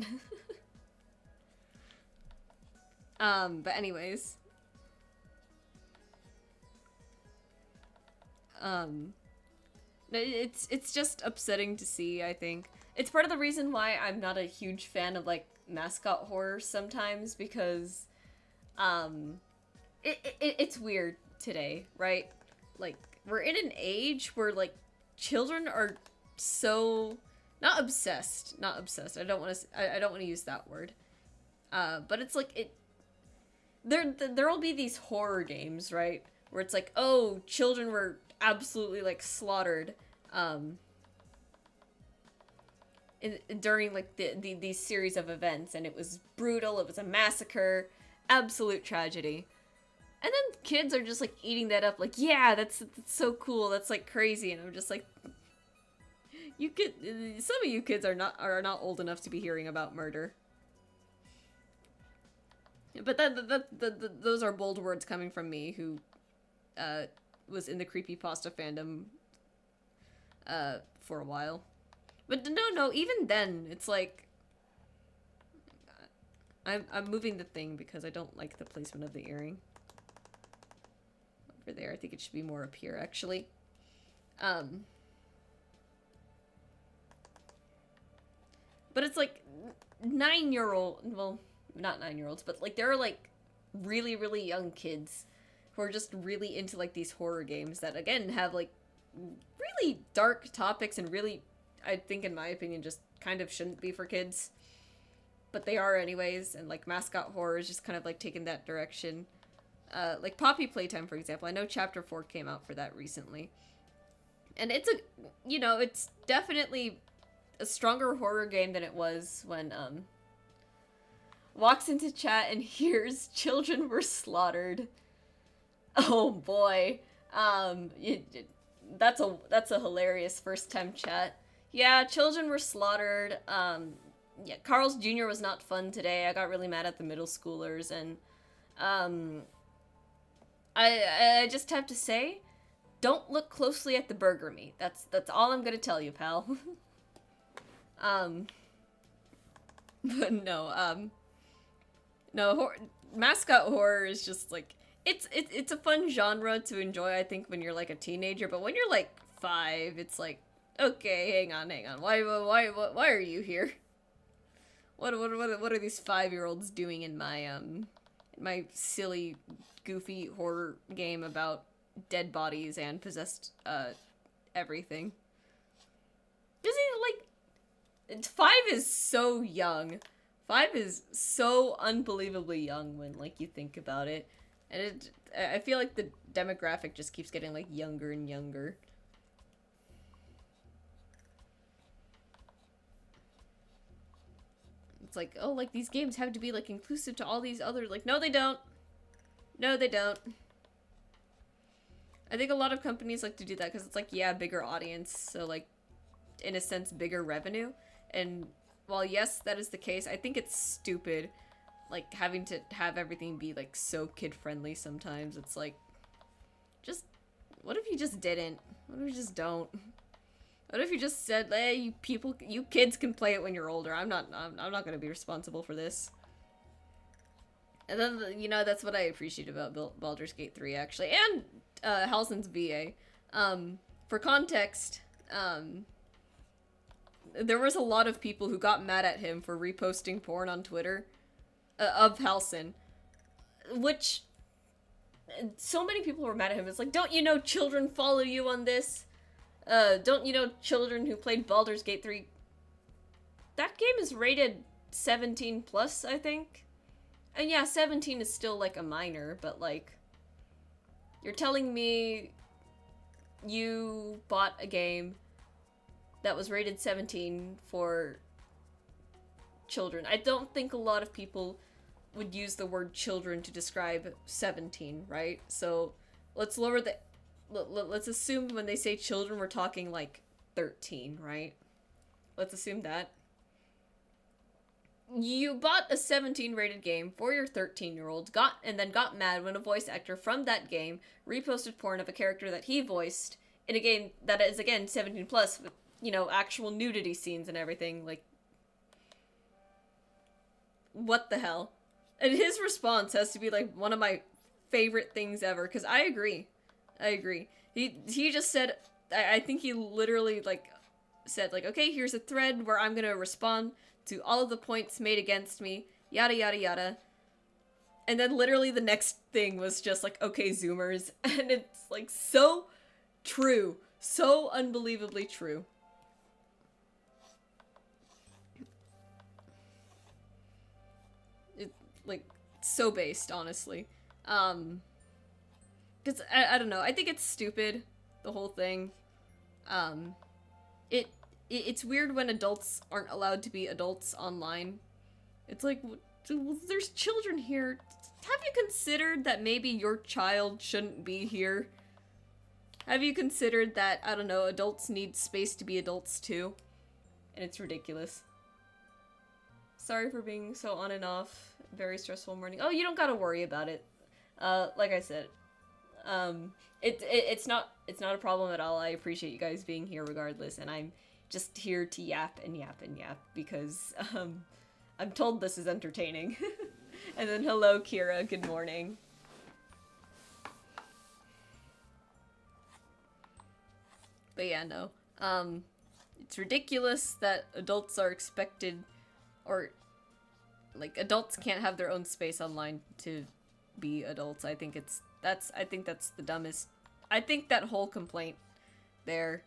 But anyways. It's just upsetting to see, I think. It's part of the reason why I'm not a huge fan of, like, mascot horror sometimes, because, it's weird today, right? Like, we're in an age where, like, children are so... Not obsessed. I don't want to use that word. But it's like, there'll be these horror games, right? Where it's like, oh, children were absolutely, like, slaughtered, during, like, these series of events, and it was brutal, it was a massacre, absolute tragedy. And then kids are just, like, eating that up, like, yeah, that's so cool, that's, like, crazy, and I'm just like, some of you kids are not old enough to be hearing about murder. But those are bold words coming from me, who, was in the creepypasta fandom, for a while. But no, even then, it's like, I'm moving the thing because I don't like the placement of the earring. Over there, I think it should be more up here, actually. But it's like, 9-year-old, well, not 9-year-olds, but, like, there are, like, really, really young kids who are just really into, like, these horror games that, again, have, like, really dark topics and really, I think, in my opinion, just kind of shouldn't be for kids. But they are anyways, and, like, mascot horror is just kind of, like, taking that direction. Like, Poppy Playtime, for example. I know Chapter 4 came out for that recently. And it's it's definitely a stronger horror game than it was when, walks into chat and hears children were slaughtered. Oh boy. That's a hilarious first time chat. Yeah, children were slaughtered. Yeah, Carl's Jr. was not fun today. I got really mad at the middle schoolers, and I just have to say, don't look closely at the burger meat. That's all I'm gonna tell you, pal. But no, no, mascot horror is just like it's a fun genre to enjoy. I think when you're like a teenager, but when you're like 5, it's like, okay, hang on. Why are you here? What are these 5-year-olds doing in my silly, goofy horror game about dead bodies and possessed everything? Doesn't he, like, 5 is so young. 5 is so unbelievably young when, like, you think about it. And I feel like the demographic just keeps getting, like, younger and younger. It's like, oh, like, these games have to be, like, inclusive to all these other, like, no, they don't. No, they don't. I think a lot of companies like to do that because it's like, yeah, bigger audience, so, like, in a sense, bigger revenue. And while, yes, that is the case, I think it's stupid, like, having to have everything be, like, so kid-friendly sometimes. It's like, just, what if you just didn't? What if you just don't? What if you just said, hey, you kids can play it when you're older. I'm not gonna be responsible for this. And then, you know, that's what I appreciate about Baldur's Gate 3, actually. And, Halsin's VA. For context, there was a lot of people who got mad at him for reposting porn on Twitter, of Halsin. Which, so many people were mad at him. It's like, don't you know children follow you on this? Don't you know children who played Baldur's Gate 3? That game is rated 17 plus, I think. And yeah, 17 is still, like, a minor, but, like, you're telling me you bought a game that was rated 17 for children. I don't think a lot of people would use the word children to describe 17, right? So let's lower the... Let's assume when they say children, we're talking, like, 13, right? Let's assume that. You bought a 17 rated game for your 13-year-old, and then got mad when a voice actor from that game reposted porn of a character that he voiced in a game that is, again, 17 plus, with, you know, actual nudity scenes and everything. Like, what the hell? And his response has to be, like, one of my favorite things ever, because I agree. He just said, I think he literally, like, said, like, okay, here's a thread where I'm gonna respond to all of the points made against me, yada yada yada. And then literally the next thing was just like, okay, Zoomers. And it's, like, so true. So unbelievably true. It, like, so based, honestly. Because, I don't know, I think it's stupid, the whole thing. It's weird when adults aren't allowed to be adults online. It's like, there's children here. Have you considered that maybe your child shouldn't be here? Have you considered that, I don't know, adults need space to be adults too? And it's ridiculous. Sorry for being so on and off. Very stressful morning. Oh, you don't gotta worry about it. Like I said, it's not a problem at all. I appreciate you guys being here regardless, and I'm just here to yap and yap and yap because, I'm told this is entertaining. And then hello, Kira, good morning. But yeah, no. It's ridiculous that adults are expected, or, like, adults can't have their own space online to be adults. I think that's the dumbest. I think that whole complaint there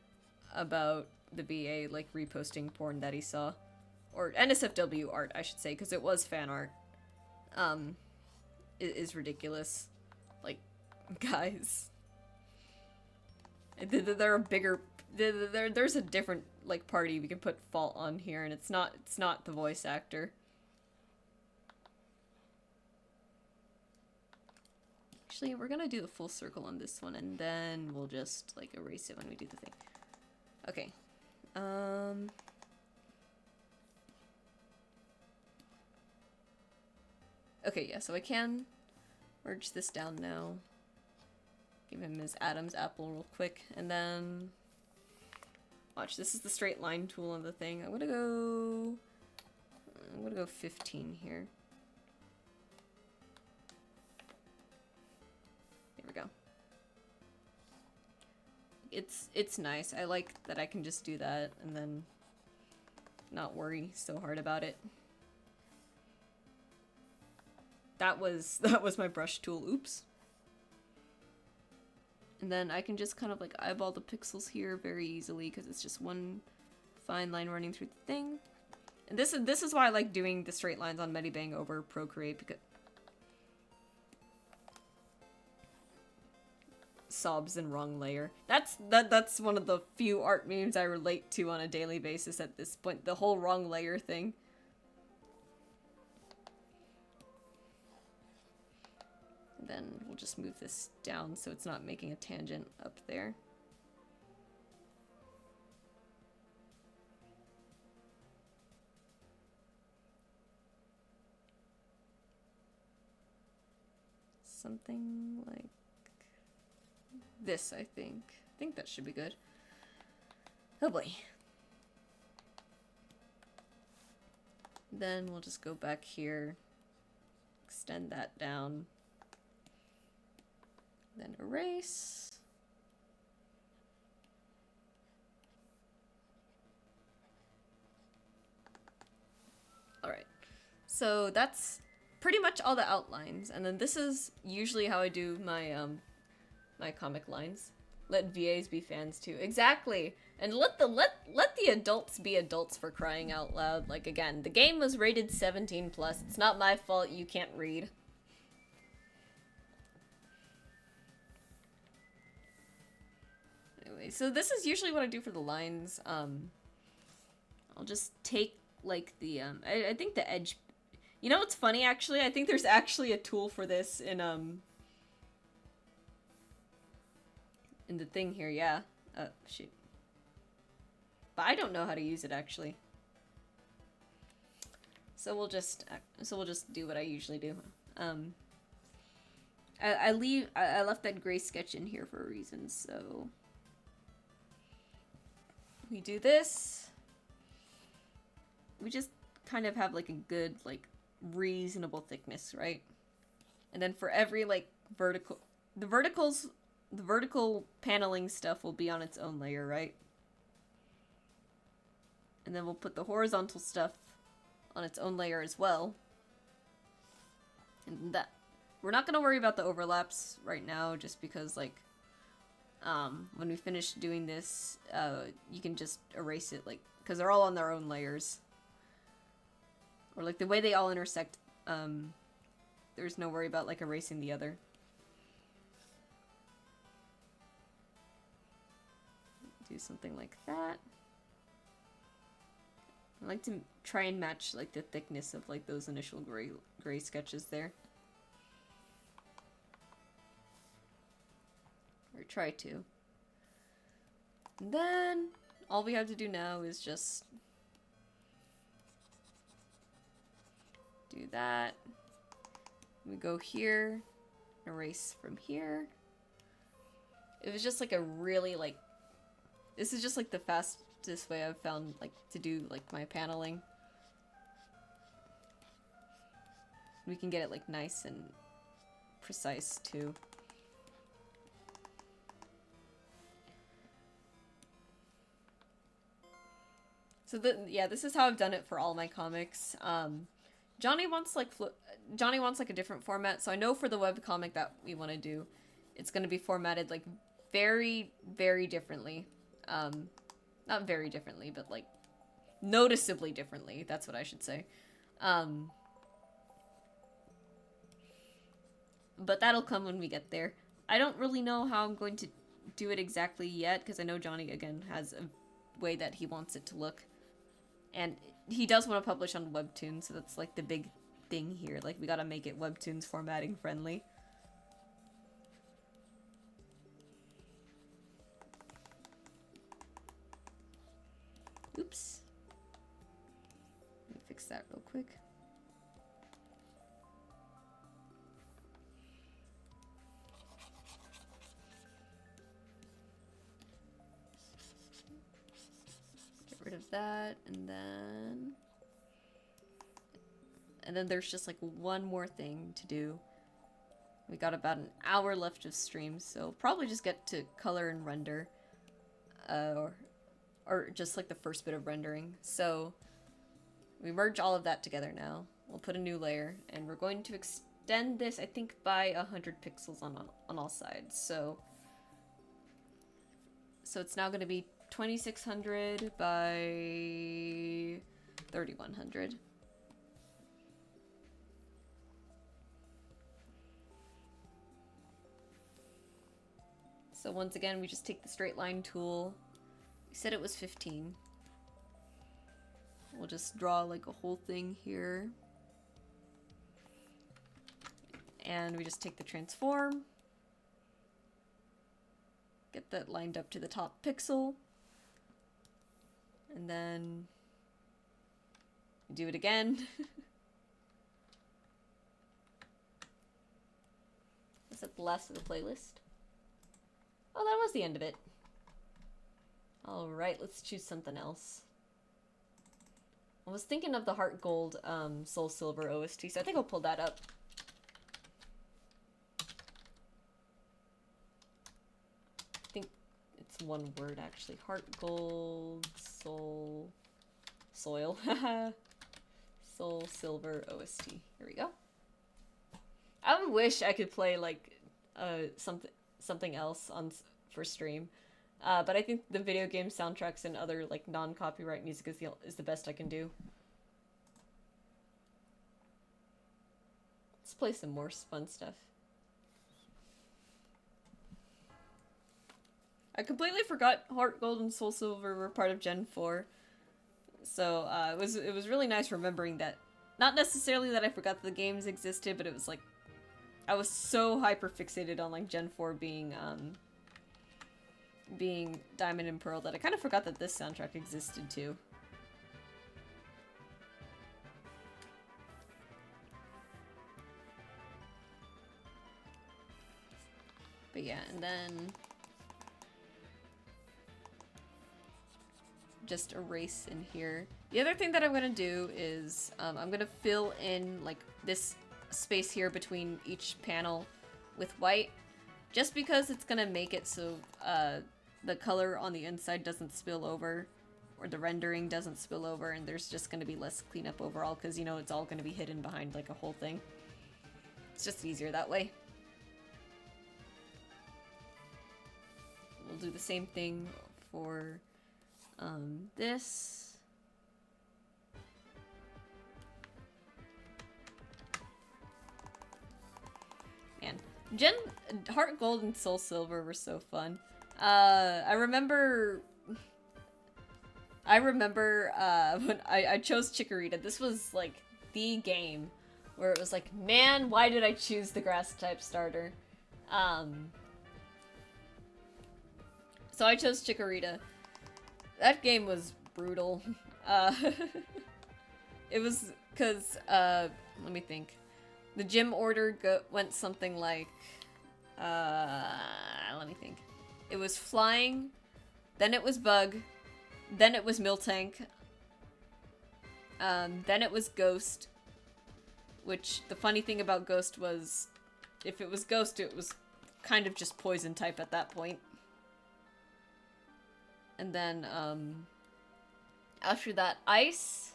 about the VA, like, reposting porn that he saw, or NSFW art, I should say, because it was fan art, is ridiculous. Like, guys, there are bigger there's a different like party we can put fault on here, and it's not the voice actor. Actually, we're gonna do the full circle on this one, and then we'll just like erase it when we do the thing. Okay. Okay, yeah, so I can merge this down now. Give him his Adam's apple real quick, and then watch, this is the straight line tool on the thing. I'm gonna go 15 here. There we go. It's nice. I like that I can just do that and then not worry so hard about it. That was my brush tool. Oops. And then I can just kind of like eyeball the pixels here very easily because it's just one fine line running through the thing. And this is why I like doing the straight lines on Medibang over Procreate, because sobs and wrong layer. That's one of the few art memes I relate to on a daily basis at this point. The whole wrong layer thing. Then we'll just move this down so it's not making a tangent up there. Something like this, I think. I think that should be good. Oh boy. Then we'll just go back here, extend that down. Then erase. Alright, so that's pretty much all the outlines, and then this is usually how I do my my comic lines. Let VAs be fans too. Exactly. And let the adults be adults, for crying out loud. Like, again, the game was rated 17+. It's not my fault you can't read. So this is usually what I do for the lines. I'll just take like the I think the edge. You know what's funny, actually? I think there's actually a tool for this in the thing here. Yeah. Shoot. But I don't know how to use it, actually. So we'll just do what I usually do. I left that gray sketch in here for a reason, so we do this. We just kind of have like a good, like, reasonable thickness, right? And then for every like the vertical paneling stuff will be on its own layer, right? And then we'll put the horizontal stuff on its own layer as well. And that we're not gonna worry about the overlaps right now, just because like when we finish doing this, you can just erase it, like, because they're all on their own layers. Or like the way they all intersect, there's no worry about like erasing the other. Do something like that. I like to try and match like the thickness of like those initial gray sketches there. Or try to. And then all we have to do now is just do that. We go here, erase from here. It was just like a really like, this is just like the fastest way I've found like to do like my paneling. We can get it like nice and precise too. So yeah, this is how I've done it for all my comics. Johnny wants like a different format, so I know for the webcomic that we want to do, it's going to be formatted like very, very differently. Not very differently, but like noticeably differently. That's what I should say. But that'll come when we get there. I don't really know how I'm going to do it exactly yet, because I know Johnny, again, has a way that he wants it to look. And he does want to publish on Webtoon, so that's, like, the big thing here. Like, we gotta make it Webtoons formatting friendly. Oops. Let me fix that real quick. Get rid of that, and then there's just like one more thing to do. We got about an hour left of stream, so probably just get to color and render, or just like the first bit of rendering. So we merge all of that together now. We'll put a new layer, and we're going to extend this, I think, by 100 pixels on all sides. So it's now going to be 2600 by 3100. So once again, we just take the straight line tool. We said it was 15. We'll just draw like a whole thing here. And we just take the transform. Get that lined up to the top pixel. And then do it again. Is that the last of the playlist? Oh, that was the end of it. Alright, let's choose something else. I was thinking of the Heart Gold Soul Silver OST, so I think I'll pull that up. I think it's one word, actually. Heart Gold Soul... Soil. Soul Silver OST. Here we go. I wish I could play, like, something else for stream. But I think the video game soundtracks and other, like, non-copyright music is the best I can do. Let's play some more fun stuff. I completely forgot Heart Gold and Soul Silver were part of Gen 4. So, it was really nice remembering that. Not necessarily that I forgot that the games existed, but it was like, I was so hyper-fixated on, like, Gen 4 being Diamond and Pearl that I kind of forgot that this soundtrack existed too. But yeah, and then just erase in here. The other thing that I'm gonna do is I'm gonna fill in like this space here between each panel with white, just because it's gonna make it so the color on the inside doesn't spill over, or the rendering doesn't spill over, and there's just going to be less cleanup overall, because, you know, it's all going to be hidden behind, like, a whole thing. It's just easier that way. We'll do the same thing for this. Man, Heart Gold and Soul Silver were so fun. I remember when I chose Chikorita. This was like the game where it was like, man, why did I choose the grass type starter? So I chose Chikorita. That game was brutal. It was because let me think. The gym order went something like let me think. It was Flying, then it was Bug, then it was Miltank, then it was Ghost, which the funny thing about Ghost was, if it was Ghost, it was kind of just Poison type at that point. And then, after that, Ice.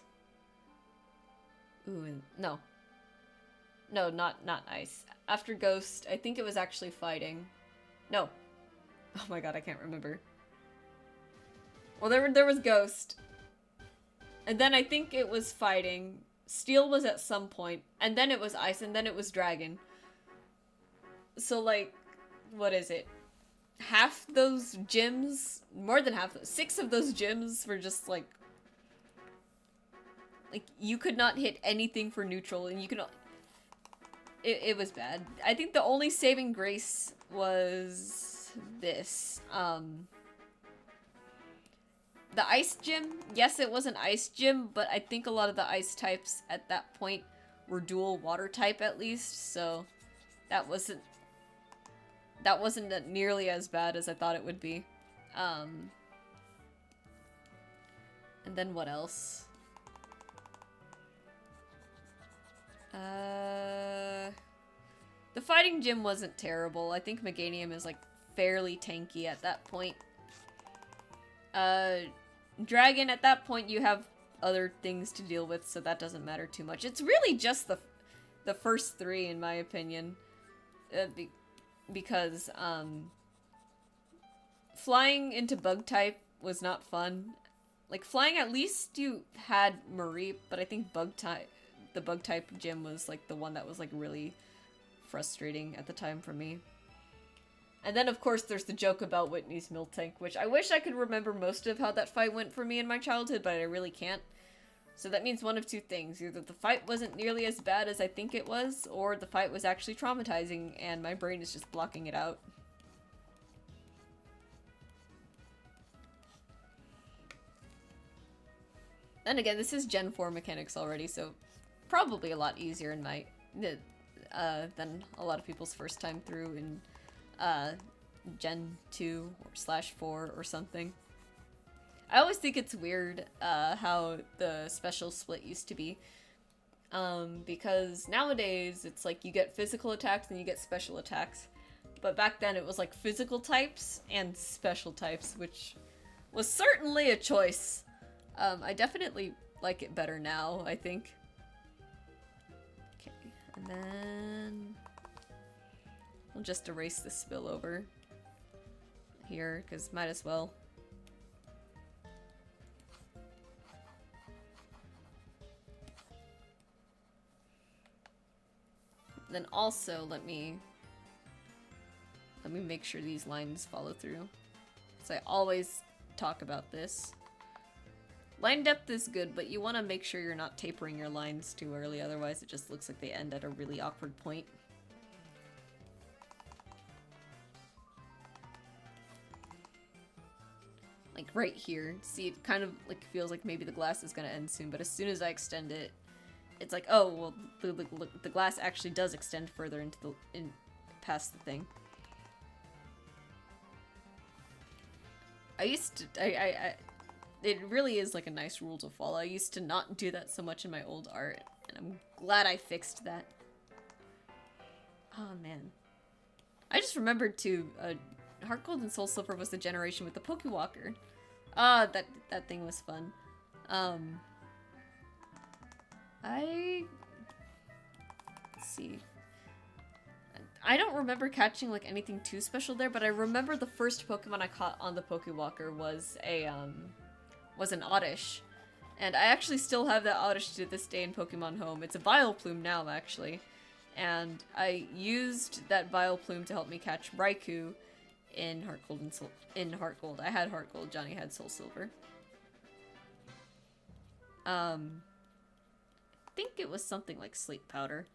Ooh, no. No, not Ice. After Ghost, I think it was actually Fighting. No. Oh my god, I can't remember. Well, there was Ghost. And then I think it was Fighting. Steel was at some point. And then it was Ice, and then it was Dragon. So, like, what is it? half those gyms, more than half, 6 of those gyms were just like you could not hit anything for neutral, and you could not. It was bad. I think the only saving grace was this. The ice gym. Yes, it was an ice gym, but I think a lot of the ice types at that point were dual water type at least, so that wasn't nearly as bad as I thought it would be. And then what else? The fighting gym wasn't terrible. I think Meganium is like fairly tanky at that point. Dragon, at that point you have other things to deal with, so that doesn't matter too much. It's really just the first 3 in my opinion. Because flying into bug type was not fun. Like flying, at least you had Marie, but I think the bug type gym was like the one that was like really frustrating at the time for me. And then of course there's the joke about Whitney's milk tank, which I wish I could remember most of how that fight went for me in my childhood, but I really can't. So that means one of 2 things. Either the fight wasn't nearly as bad as I think it was, or the fight was actually traumatizing and my brain is just blocking it out. Then again, this is Gen 4 mechanics already, so probably a lot easier in my than a lot of people's first time through in Gen 2 or /4 or something. I always think it's weird how the special split used to be. Because nowadays it's like you get physical attacks and you get special attacks. But back then it was like physical types and special types, which was certainly a choice. I definitely like it better now, I think. Okay, and then we'll just erase the spillover here, because might as well. Then also let me make sure these lines follow through. So I always talk about this. Line depth is good, but you want to make sure you're not tapering your lines too early, otherwise it just looks like they end at a really awkward point. Like right here, see, it kind of like feels like maybe the glass is gonna end soon, but as soon as I extend it, it's like, oh, well, the glass actually does extend further into past the thing. I used to, it really is like a nice rule to follow. I used to not do that so much in my old art, and I'm glad I fixed that. Oh man. I just remembered too, Heart Gold and Soul Silver was the generation with the Pokewalker. Ah, that thing was fun. Let's see. I don't remember catching like anything too special there, but I remember the first Pokemon I caught on the Pokewalker was an Oddish. And I actually still have that Oddish to this day in Pokemon Home. It's a Vileplume now, actually. And I used that Vileplume to help me catch Raikou in Heart Gold and Heart Gold. I had Heart Gold, Johnny had Soul Silver. I think it was something like Sleep Powder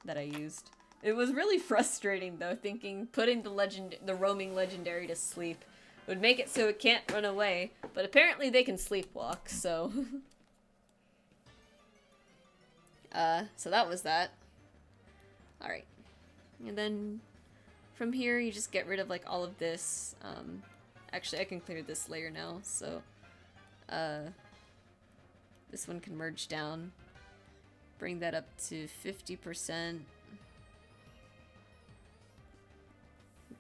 that I used. It was really frustrating though, thinking putting the roaming legendary to sleep would make it so it can't run away, but apparently they can sleepwalk, so so that was that. Alright. And then from here you just get rid of like all of this. Actually I can clear this layer now, so this one can merge down. Bring that up to 50%.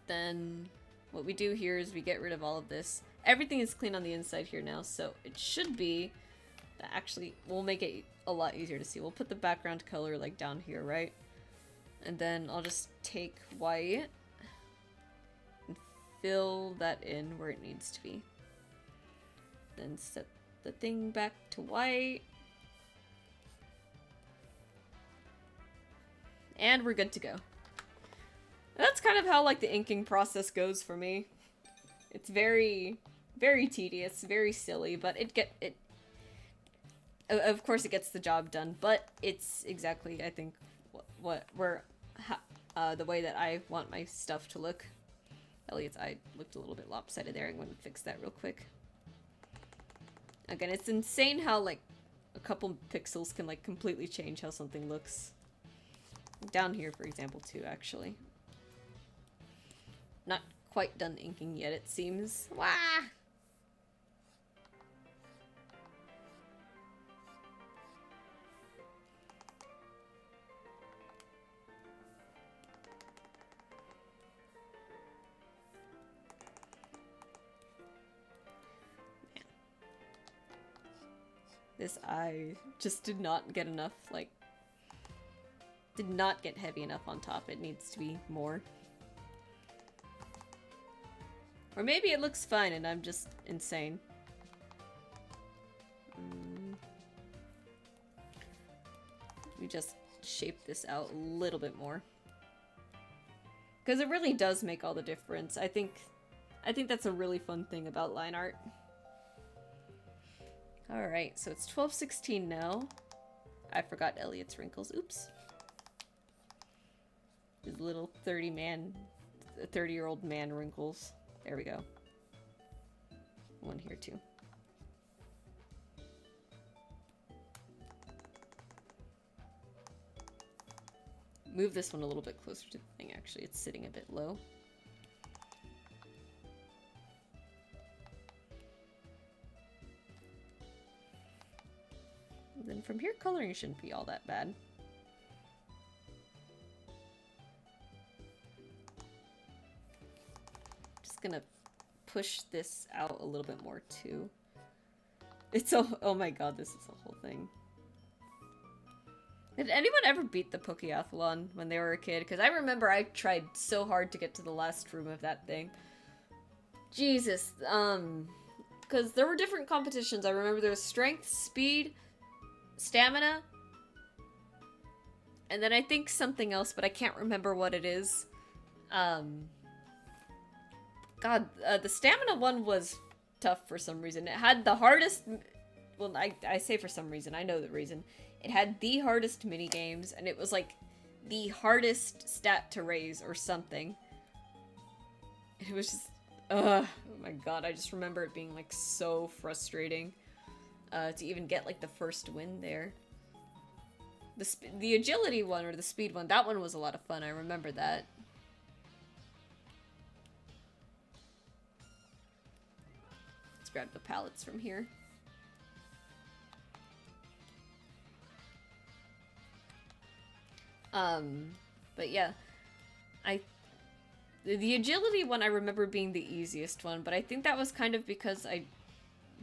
Then what we do here is we get rid of all of this. Everything is clean on the inside here now, so it should be that actually we'll make it a lot easier to see. We'll put the background color like down here, right? And then I'll just take white and fill that in where it needs to be. Then set the thing back to white. And we're good to go. That's kind of how, like, the inking process goes for me. It's very, very tedious, very silly, but of course it gets the job done, but it's exactly, I think, the way that I want my stuff to look. Elliot's eye looked a little bit lopsided there. I'm going to fix that real quick. Again, it's insane how, like, a couple pixels can, like, completely change how something looks. Down here, for example, too, actually. Not quite done inking yet, it seems. Wah! This eye just did not get enough, like, did not get heavy enough on top. It needs to be more. Or maybe it looks fine and I'm just insane. We just shape this out a little bit more. Because it really does make all the difference. I think that's a really fun thing about line art. Alright, so it's 12:16 now. I forgot Elliot's wrinkles. Oops. His little 30-year-old man wrinkles. There we go. One here too. Move this one a little bit closer to the thing, actually. It's sitting a bit low. And then from here, coloring shouldn't be all that bad. Just gonna push this out a little bit more too. It's a— oh my god, this is a whole thing. Did anyone ever beat the Pokeathlon when they were a kid? Because I remember I tried so hard to get to the last room of that thing. Jesus, because there were different competitions. I remember there was strength, speed, stamina, and then I think something else, but I can't remember what it is. God, the stamina one was tough for some reason. It had the hardest— well, I say for some reason, I know the reason. It had the hardest mini games, and it was like the hardest stat to raise or something. It was just— oh my god, I just remember it being like so frustrating to even get like the first win there. The agility one or the speed one, that one was a lot of fun. I remember that. Let's grab the palettes from here. But yeah, the agility one I remember being the easiest one, but I think that was kind of because I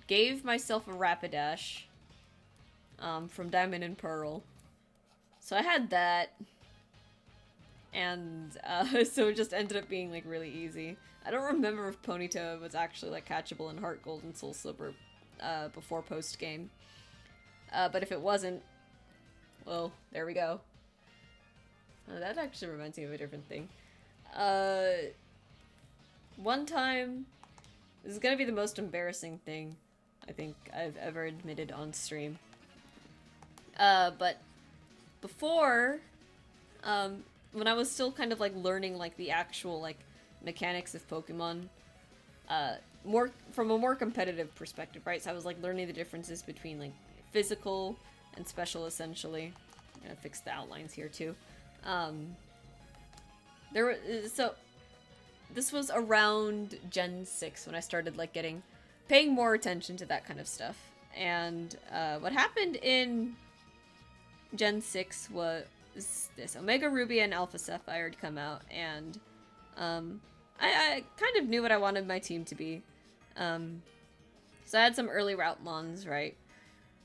gave myself a Rapidash, from Diamond and Pearl. So I had that, and, so it just ended up being, like, really easy. I don't remember if Ponyta was actually, like, catchable in Heart Gold and Soul Silver, before post-game. But if it wasn't, well, there we go. That actually reminds me of a different thing. One time, this is gonna be the most embarrassing thing I think I've ever admitted on stream. But before, when I was still kind of like learning like the actual like mechanics of Pokemon, more from a more competitive perspective, right? So I was like learning the differences between like physical and special, essentially. I'm gonna fix the outlines here too. So this was around Gen 6 when I started like paying more attention to that kind of stuff. And what happened in Gen 6 was this: Omega Ruby and Alpha Sapphire had come out, and I kind of knew what I wanted my team to be. So I had some early route mons, right?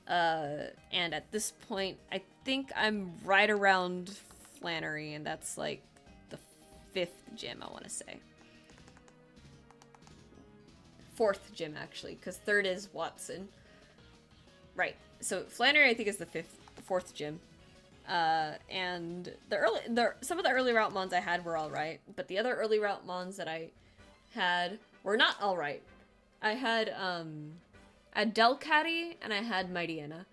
And at this point, I think I'm right around Flannery, and that's like the 5th gym, I want to say. 4th gym, actually, because 3rd is Watson. Right, so Flannery, I think, is the 4th gym. And some of the early route mons I had were alright, but the other early route mons that I had were not alright. I had Delcatty and I had Mightyena,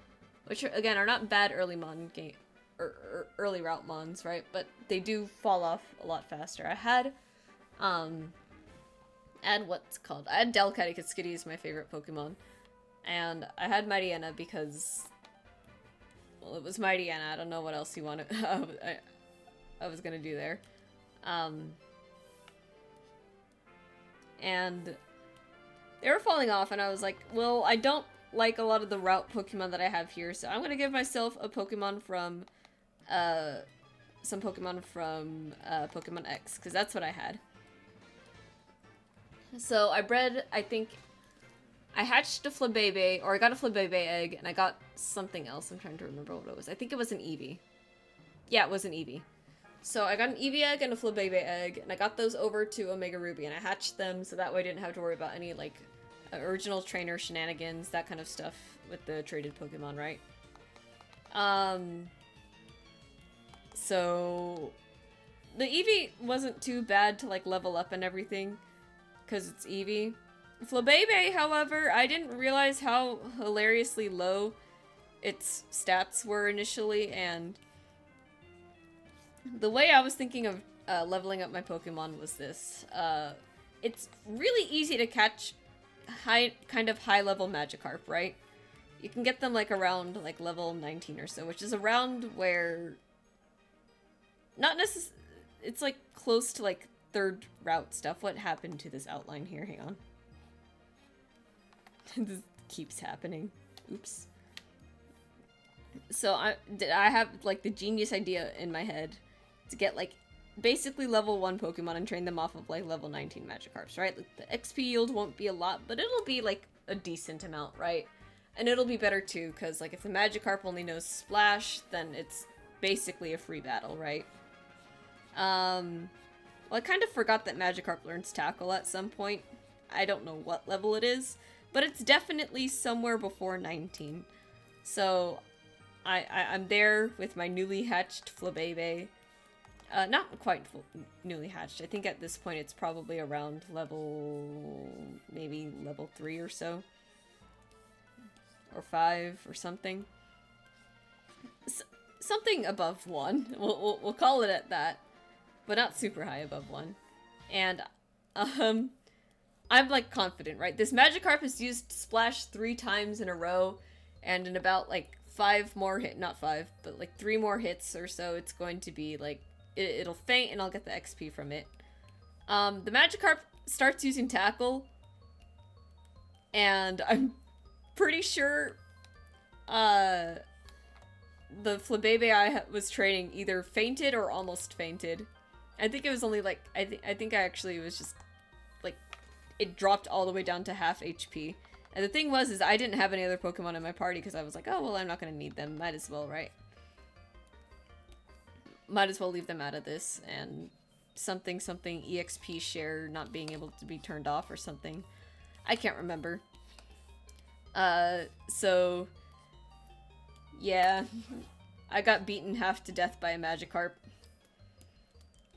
which are, again, are not bad early mon game or early route mons, right? But they do fall off a lot faster. I had I had Delcatty because Skitty is my favorite Pokemon, and I had Mightyena because, well, it was Mightyena. I don't know what else you wanted. I was gonna do there, and they were falling off, and I was like, well, I don't like a lot of the route Pokemon that I have here, so I'm gonna give myself a Pokemon from, some Pokemon from, Pokemon X, because that's what I had. So I bred, I think, I hatched a Flabebe, or I got a Flabebe egg, and I got something else. I'm trying to remember what it was. I think it was an Eevee. Yeah, it was an Eevee. So I got an Eevee egg and a Flabebe egg, and I got those over to Omega Ruby, and I hatched them, so that way I didn't have to worry about any, like, original trainer shenanigans, that kind of stuff with the traded Pokemon, right? So the Eevee wasn't too bad to, like, level up and everything, because it's Eevee. Flabebe, however, I didn't realize how hilariously low its stats were initially, and the way I was thinking of leveling up my Pokemon was this. It's really easy to catch kind of high-level Magikarp, right? You can get them, like, around, like, level 19 or so, which is around where... Not necessarily... It's, like, close to, like, third route stuff. What happened to this outline here? Hang on. This keeps happening. Oops. So I have, like, the genius idea in my head to get, like, basically level 1 Pokemon and train them off of, like, level 19 Magikarps, right? Like, the XP yield won't be a lot, but it'll be, like, a decent amount, right? And it'll be better, too, because, like, if the Magikarp only knows Splash, then it's basically a free battle, right? Well, I kind of forgot that Magikarp learns Tackle at some point. I don't know what level it is, but it's definitely somewhere before 19. So, I'm there with my newly hatched Flabebe. Not quite newly hatched. I think at this point it's probably around maybe level 3 or so. Or 5 or something. Something above 1. We'll call it at that. But not super high above 1. And, I'm, like, confident, right? This Magikarp has used Splash 3 times in a row, and in about, like, 5 more not 5, but, like, 3 more hits or so, it's going to be, like, it'll faint, and I'll get the XP from it. The Magikarp starts using Tackle, and I'm pretty sure, the Flabebe I was training either fainted or almost fainted. I think it was only, like, I think I actually was just, like, it dropped all the way down to half HP. And the thing was, is I didn't have any other Pokemon in my party because I was like, oh, well, I'm not gonna need them. Might as well, right? Might as well leave them out of this, and something EXP share not being able to be turned off or something. I can't remember. So, yeah. I got beaten half to death by a Magikarp.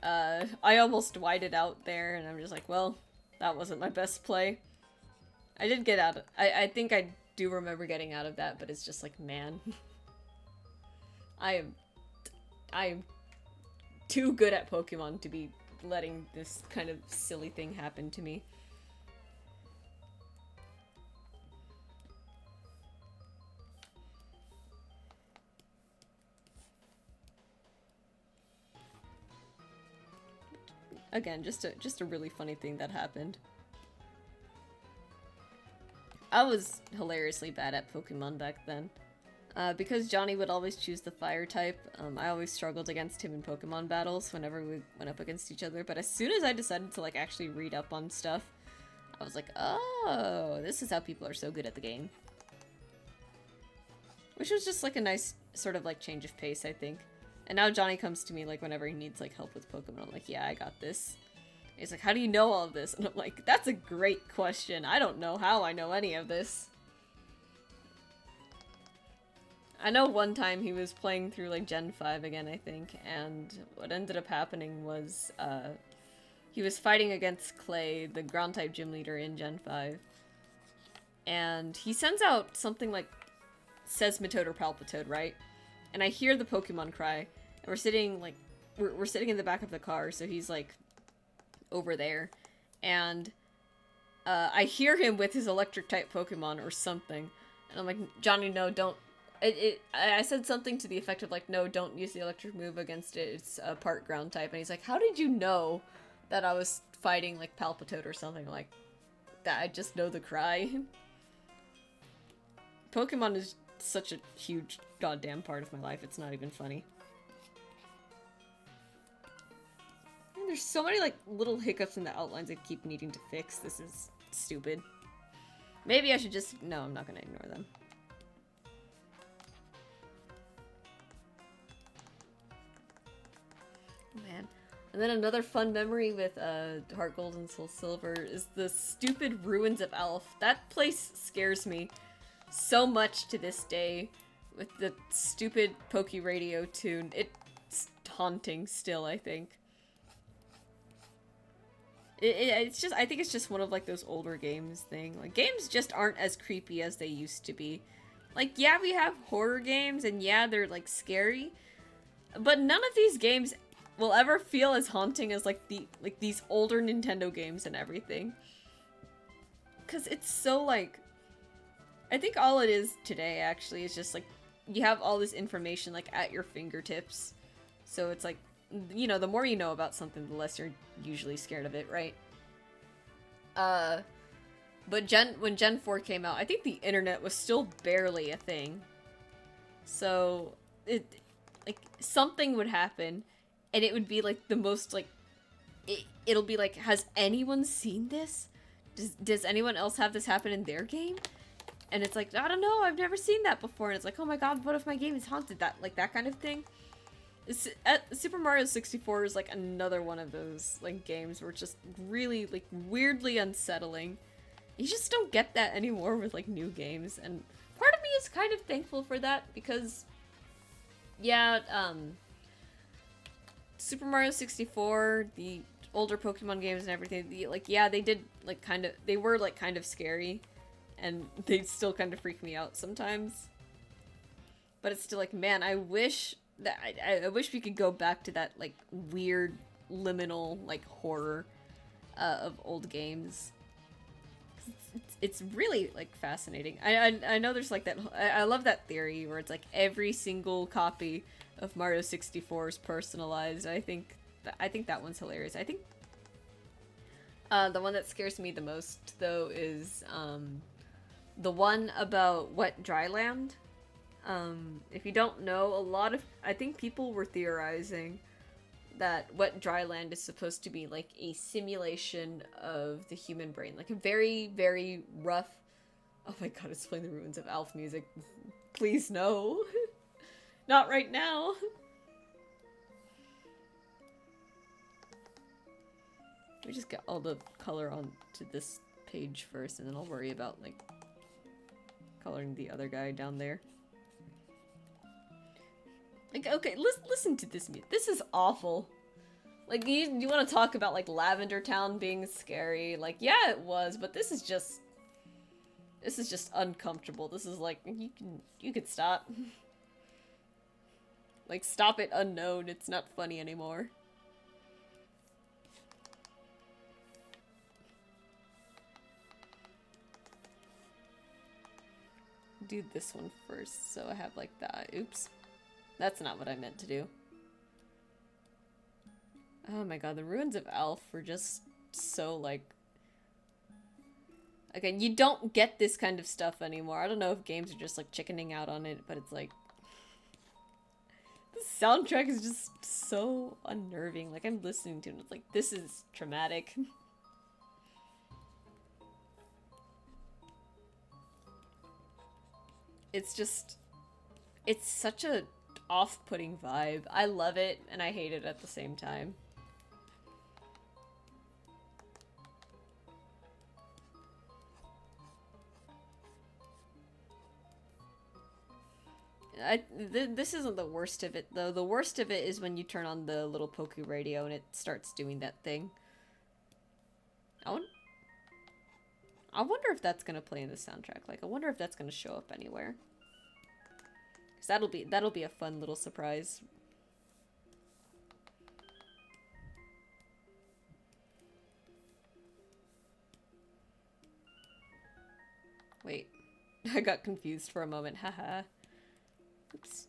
I almost whited out there, and I'm just like, well, that wasn't my best play. I did get out of... I think I do remember getting out of that, but it's just like, man. I am too good at Pokemon to be letting this kind of silly thing happen to me. Again, just a really funny thing that happened. I was hilariously bad at Pokemon back then. Because Johnny would always choose the fire type, I always struggled against him in Pokemon battles whenever we went up against each other, but as soon as I decided to, like, actually read up on stuff, I was like, oh, this is how people are so good at the game. Which was just, like, a nice sort of, like, change of pace, I think. And now Johnny comes to me, like, whenever he needs, like, help with Pokemon. I'm like, yeah, I got this. He's like, how do you know all of this? And I'm like, that's a great question. I don't know how I know any of this. I know one time he was playing through like Gen 5 again, I think, and what ended up happening was he was fighting against Clay, the ground type gym leader in Gen 5. And he sends out something like Seismitoad or Palpitoad, right? And I hear the Pokemon cry, and we're sitting like we're sitting in the back of the car, so he's like over there, and I hear him with his electric type Pokemon or something, and I'm like, Johnny, no, don't. I said something to the effect of like, no, don't use the electric move against it. It's a part ground type, and he's like, how did you know that I was fighting like Palpitoad or something like that? I just know the cry. Pokemon is such a huge goddamn part of my life. It's not even funny. And there's so many like little hiccups in the outlines I keep needing to fix. This is stupid. Maybe I should just... No, I'm not gonna ignore them. Man. And then another fun memory with Heart Gold and Soul Silver is the stupid Ruins of Alph. That place scares me so much to this day with the stupid Poke Radio tune. It's haunting still, I think. It's just, I think it's just one of like those older games thing. Like, games just aren't as creepy as they used to be. Like, yeah, we have horror games, and yeah, they're like scary, but none of these games will ever feel as haunting as like these older Nintendo games and everything. Cause it's so like, I think all it is today actually is just like, you have all this information like at your fingertips. So it's like, you know, the more you know about something, the less you're usually scared of it, right? But when Gen 4 came out, I think the internet was still barely a thing. So, like, something would happen, and it would be, like, the most, like, it'll be like, has anyone seen this? Does anyone else have this happen in their game? And it's like, I don't know, I've never seen that before. And it's like, oh my god, what if my game is haunted? That kind of thing. Super Mario 64 is, like, another one of those, like, games where it's just really, like, weirdly unsettling. You just don't get that anymore with, like, new games. And part of me is kind of thankful for that, because, yeah, Super Mario 64, the older Pokemon games and everything, like, yeah, they did, like, they were, like, kind of scary, and they still kind of freak me out sometimes. But it's still like, man, I wish that, I wish we could go back to that, like, weird, liminal, like, horror, of old games. It's really, like, fascinating. I know there's, like, that, I love that theory where it's, like, every single copy of Mario 64 is personalized. I think that one's hilarious. I think the one that scares me the most, though, is the one about Wet Dryland. If you don't know, I think people were theorizing that Wet Dryland is supposed to be like a simulation of the human brain, like a very, very rough... Oh my god, it's playing the Ruins of Alph music. Please no. Not right now. Let me just get all the color onto this page first, and then I'll worry about, like, coloring the other guy down there. Like, okay, listen to this music. This is awful. Like, you want to talk about, like, Lavender Town being scary. Like, yeah, it was, but this is just uncomfortable. This is like, you could stop. Like, stop it, Unknown. It's not funny anymore. Do this one first, so I have, like, that. Oops. That's not what I meant to do. Oh my god, the Ruins of Alph were just so, like... Again, you don't get this kind of stuff anymore. I don't know if games are just, like, chickening out on it, but it's like... The soundtrack is just so unnerving. Like, I'm listening to it, and it's like, this is traumatic. It's just... It's such a off-putting vibe. I love it, and I hate it at the same time. this isn't the worst of it, though. The worst of it is when you turn on the little Poku radio and it starts doing that thing. I wonder if that's gonna play in the soundtrack. Like, I wonder if that's gonna show up anywhere. Cause that'll be a fun little surprise. Wait, I got confused for a moment. Haha. Oops.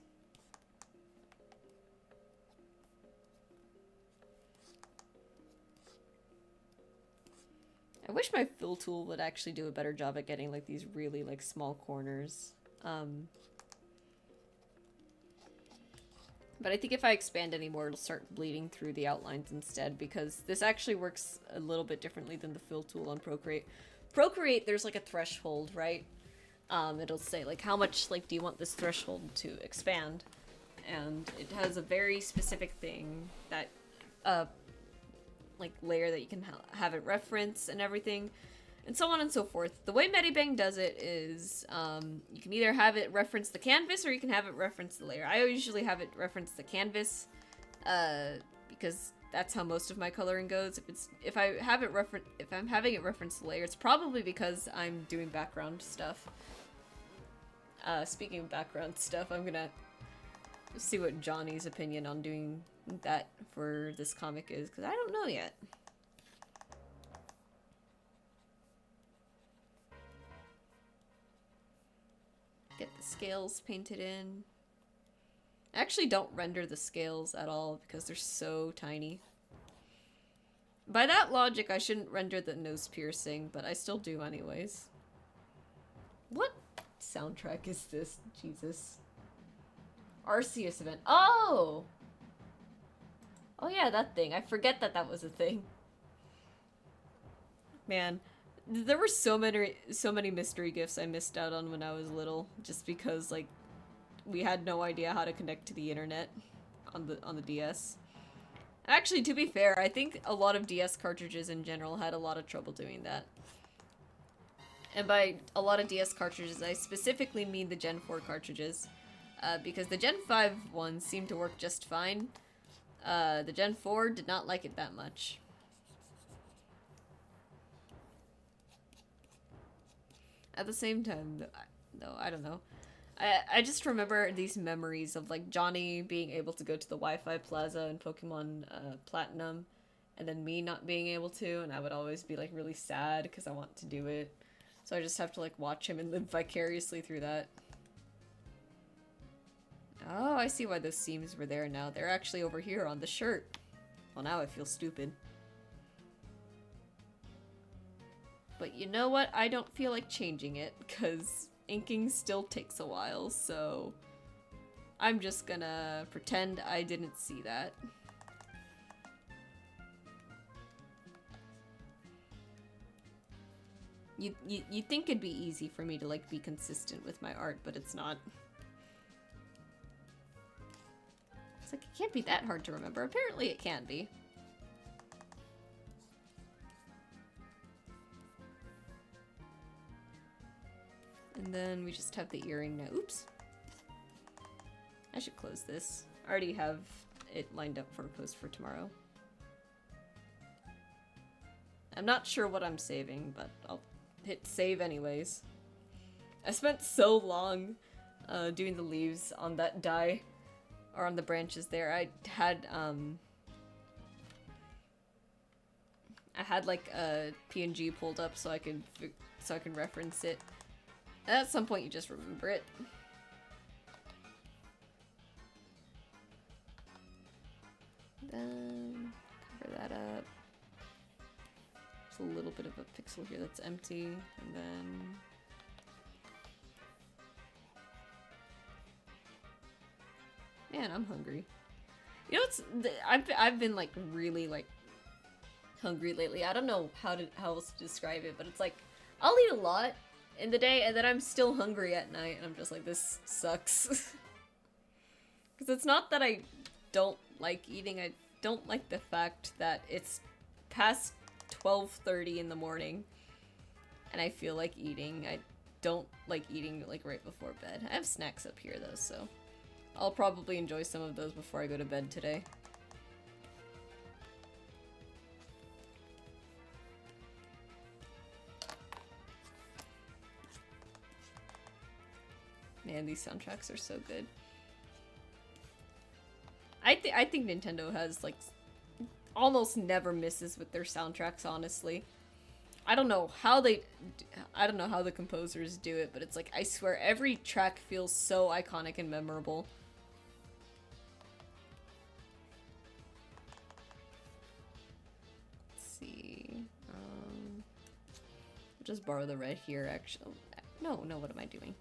I wish my fill tool would actually do a better job at getting like these really like small corners. But I think if I expand anymore, it'll start bleeding through the outlines instead, because this actually works a little bit differently than the fill tool on Procreate. Procreate, there's like a threshold, right? It'll say like how much like do you want this threshold to expand, and it has a very specific thing that like layer that you can have it reference and everything, and so on and so forth. The way Medibang does it is you can either have it reference the canvas or you can have it reference the layer. I usually have it reference the canvas because that's how most of my coloring goes. If I'm having it reference the layer, it's probably because I'm doing background stuff. Speaking of background stuff, I'm gonna see what Johnny's opinion on doing that for this comic is, because I don't know yet. Get the scales painted in. I actually don't render the scales at all because they're so tiny. By that logic, I shouldn't render the nose piercing, but I still do anyways. What soundtrack is this? Jesus. Arceus event. Oh! Oh yeah, that thing. I forget that that was a thing. Man, there were so many mystery gifts I missed out on when I was little, just because like we had no idea how to connect to the internet on the DS. Actually, to be fair, I think a lot of DS cartridges in general had a lot of trouble doing that. And by a lot of DS cartridges, I specifically mean the Gen 4 cartridges. Because the Gen 5 ones seemed to work just fine. The Gen 4 did not like it that much. At the same time, though, I don't know. I just remember these memories of like Johnny being able to go to the Wi-Fi Plaza in Pokemon Platinum, and then me not being able to, and I would always be like really sad because I want to do it. So I just have to like watch him and live vicariously through that. Oh, I see why those seams were there now. They're actually over here on the shirt. Well, now I feel stupid. But you know what? I don't feel like changing it, because inking still takes a while, so I'm just gonna pretend I didn't see that. You'd think it'd be easy for me to like be consistent with my art, but it's not. It's like, it can't be that hard to remember. Apparently it can be. And then we just have the earring now. Oops. I should close this. I already have it lined up for a post for tomorrow. I'm not sure what I'm saving, but I'll hit save anyways. I spent so long doing the leaves on that die, or on the branches there. I had like a PNG pulled up so I can reference it. At some point you just remember it. Then cover that up. There's a little bit of a pixel here that's empty, and then man, I'm hungry. You know, I've been like really like hungry lately. I don't know how else to describe it, but it's like I'll eat a lot in the day and then I'm still hungry at night, and I'm just like, this sucks. Because it's not that I don't like eating. I don't like the fact that it's past 12:30 in the morning and I feel like eating. I don't like eating like right before bed. I have snacks up here though, so I'll probably enjoy some of those before I go to bed today. Man, these soundtracks are so good. I think Nintendo has, like, almost never misses with their soundtracks, honestly. I don't know how the composers do it, but it's like, I swear, every track feels so iconic and memorable. Let's see. I'll just borrow the red here, actually. No, what am I doing?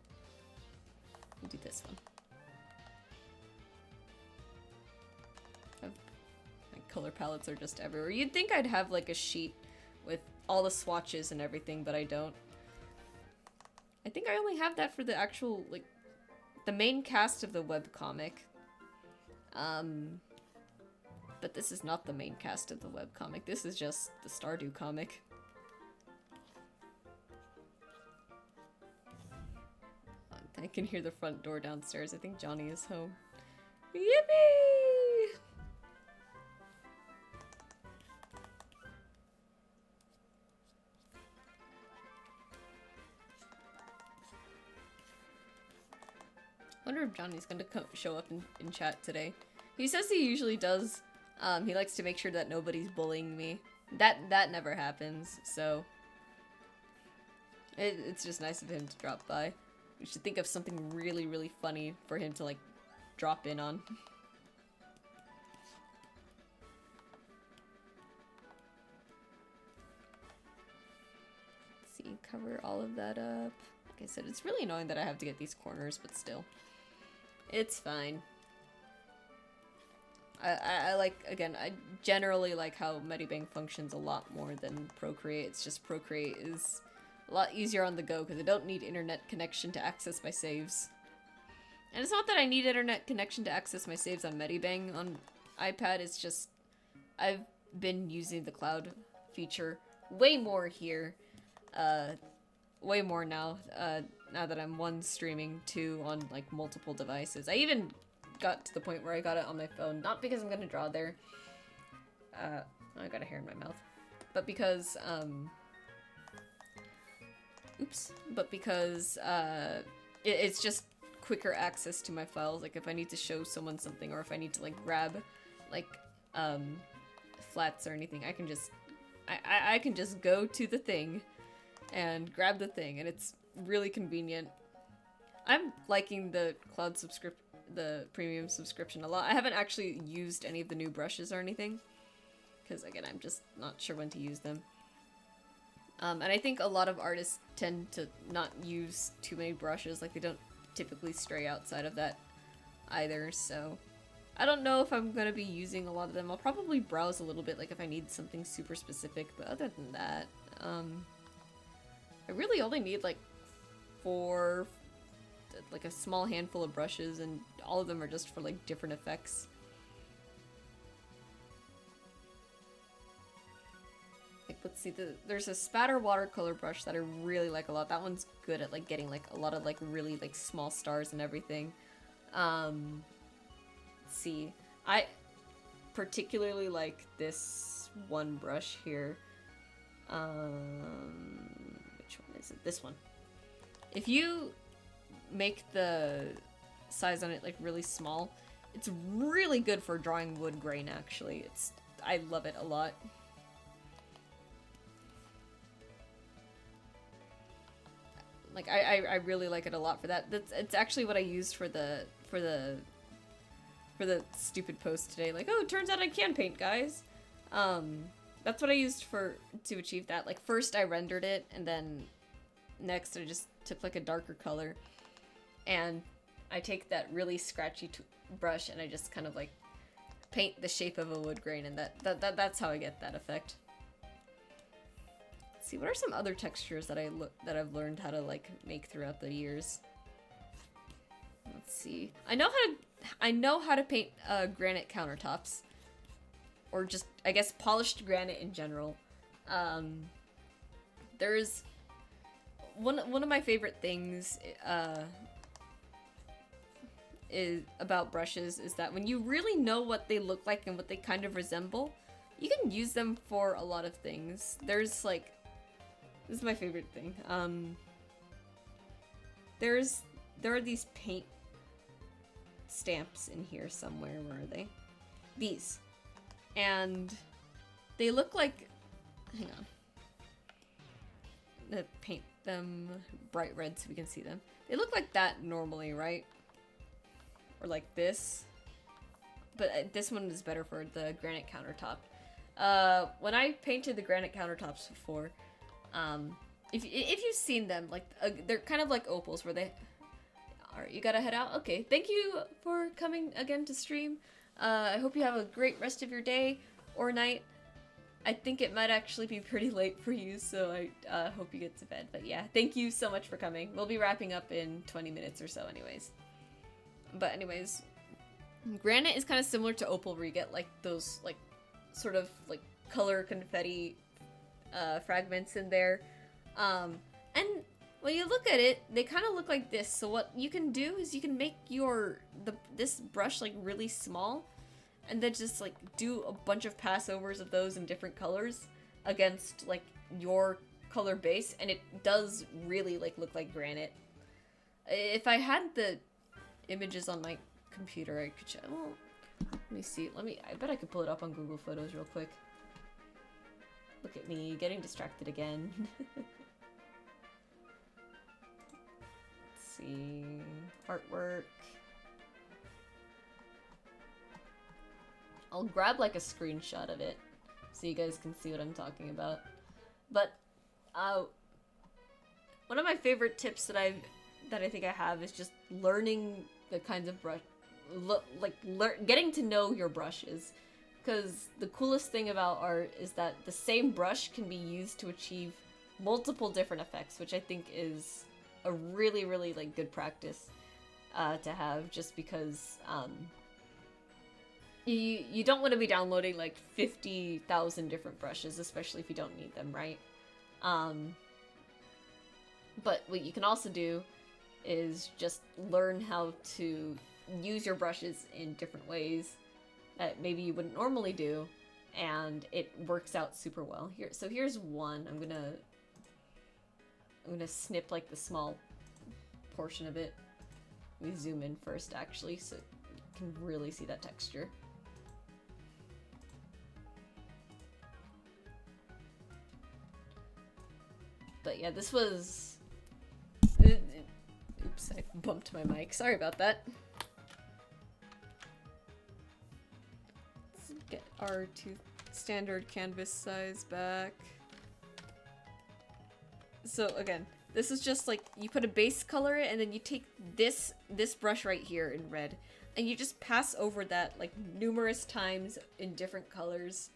I'll do this one. My color palettes are just everywhere. You'd think I'd have, like, a sheet with all the swatches and everything, but I don't. I think I only have that for the actual, like, the main cast of the webcomic. But this is not the main cast of the webcomic. This is just the Stardew comic. I can hear the front door downstairs. I think Johnny is home. Yippee! Wonder if Johnny's gonna show up in chat today. He says he usually does. He likes to make sure that nobody's bullying me. That never happens, so it's just nice of him to drop by. We should think of something really, really funny for him to, like, drop in on. Let's see, cover all of that up. Like I said, it's really annoying that I have to get these corners, but still. It's fine. I like, again, I generally like how Medibang functions a lot more than Procreate. It's just Procreate is a lot easier on the go because I don't need internet connection to access my saves. And it's not that I need internet connection to access my saves on Medibang on iPad, it's just I've been using the cloud feature way more here. Way more now, now that I'm one streaming, two on, like, multiple devices. I even got to the point where I got it on my phone, not because I'm gonna draw there. I got a hair in my mouth. But because, oops. But because, it's just quicker access to my files. Like, if I need to show someone something, or if I need to, like, grab, like, flats or anything, I can just, I can just go to the thing and grab the thing, and it's really convenient. I'm liking the cloud the premium subscription a lot. I haven't actually used any of the new brushes or anything, because again, I'm just not sure when to use them. And I think a lot of artists tend to not use too many brushes, like they don't typically stray outside of that either, so I don't know if I'm gonna be using a lot of them. I'll probably browse a little bit, like if I need something super specific, but other than that, I really only need like like a small handful of brushes, and all of them are just for like different effects. Like, let's see, there's a spatter watercolor brush that I really like a lot. That one's good at like getting like a lot of like really like small stars and everything. Let's see, I particularly like this one brush here. Which one is it? This one. If you make the size on it like really small, it's really good for drawing wood grain, actually. I love it a lot. Like, I really like it a lot for that. It's actually what I used for the stupid post today. Like, oh, it turns out I can paint, guys. That's what I used to achieve that. Like, first I rendered it, and then next I just took like a darker color, and I take that really scratchy brush and I just kind of like paint the shape of a wood grain, and that's how I get that effect. Let's see, what are some other textures that I've learned how to like make throughout the years? Let's see. I know how to paint granite countertops, or just, I guess, polished granite in general. There's one of my favorite things is about brushes is that when you really know what they look like and what they kind of resemble, you can use them for a lot of things. There's like, this is my favorite thing. There are these paint stamps in here somewhere. Where are they? These. And they look like, hang on. I'm gonna paint them bright red so we can see them. They look like that normally, right? Or like this. But this one is better for the granite countertop. When I painted the granite countertops before, if you've seen them, like, they're kind of like opals where they... Alright, you gotta head out? Okay, thank you for coming again to stream. I hope you have a great rest of your day or night. I think it might actually be pretty late for you, so I hope you get to bed. But yeah, thank you so much for coming. We'll be wrapping up in 20 minutes or so anyways. But anyways, granite is kind of similar to opal where you get like those like sort of like color confetti fragments in there. And when you look at it, they kind of look like this. So what you can do is you can make this brush like really small, and then just like do a bunch of passovers of those in different colors against like your color base, and it does really like look like granite. If I had the images on my computer, I could show. Well, let me see. I bet I could pull it up on Google Photos real quick. Look at me getting distracted again. Let's see. Artwork. I'll grab like a screenshot of it so you guys can see what I'm talking about. But one of my favorite tips that I think I have is just learning the kinds of brush, getting to know your brushes, because the coolest thing about art is that the same brush can be used to achieve multiple different effects, which I think is a really, really like good practice to have, just because you don't want to be downloading like 50,000 different brushes, especially if you don't need them, right? But what you can also do is just learn how to use your brushes in different ways that maybe you wouldn't normally do, and it works out super well. So here's one. I'm gonna snip like the small portion of it. Let me zoom in first, actually, so you can really see that texture. But yeah, this was... Oops, I bumped my mic. Sorry about that. Let's get our standard canvas size back. So again, this is just like, you put a base color and then you take this brush right here in red, and you just pass over that like numerous times in different colors.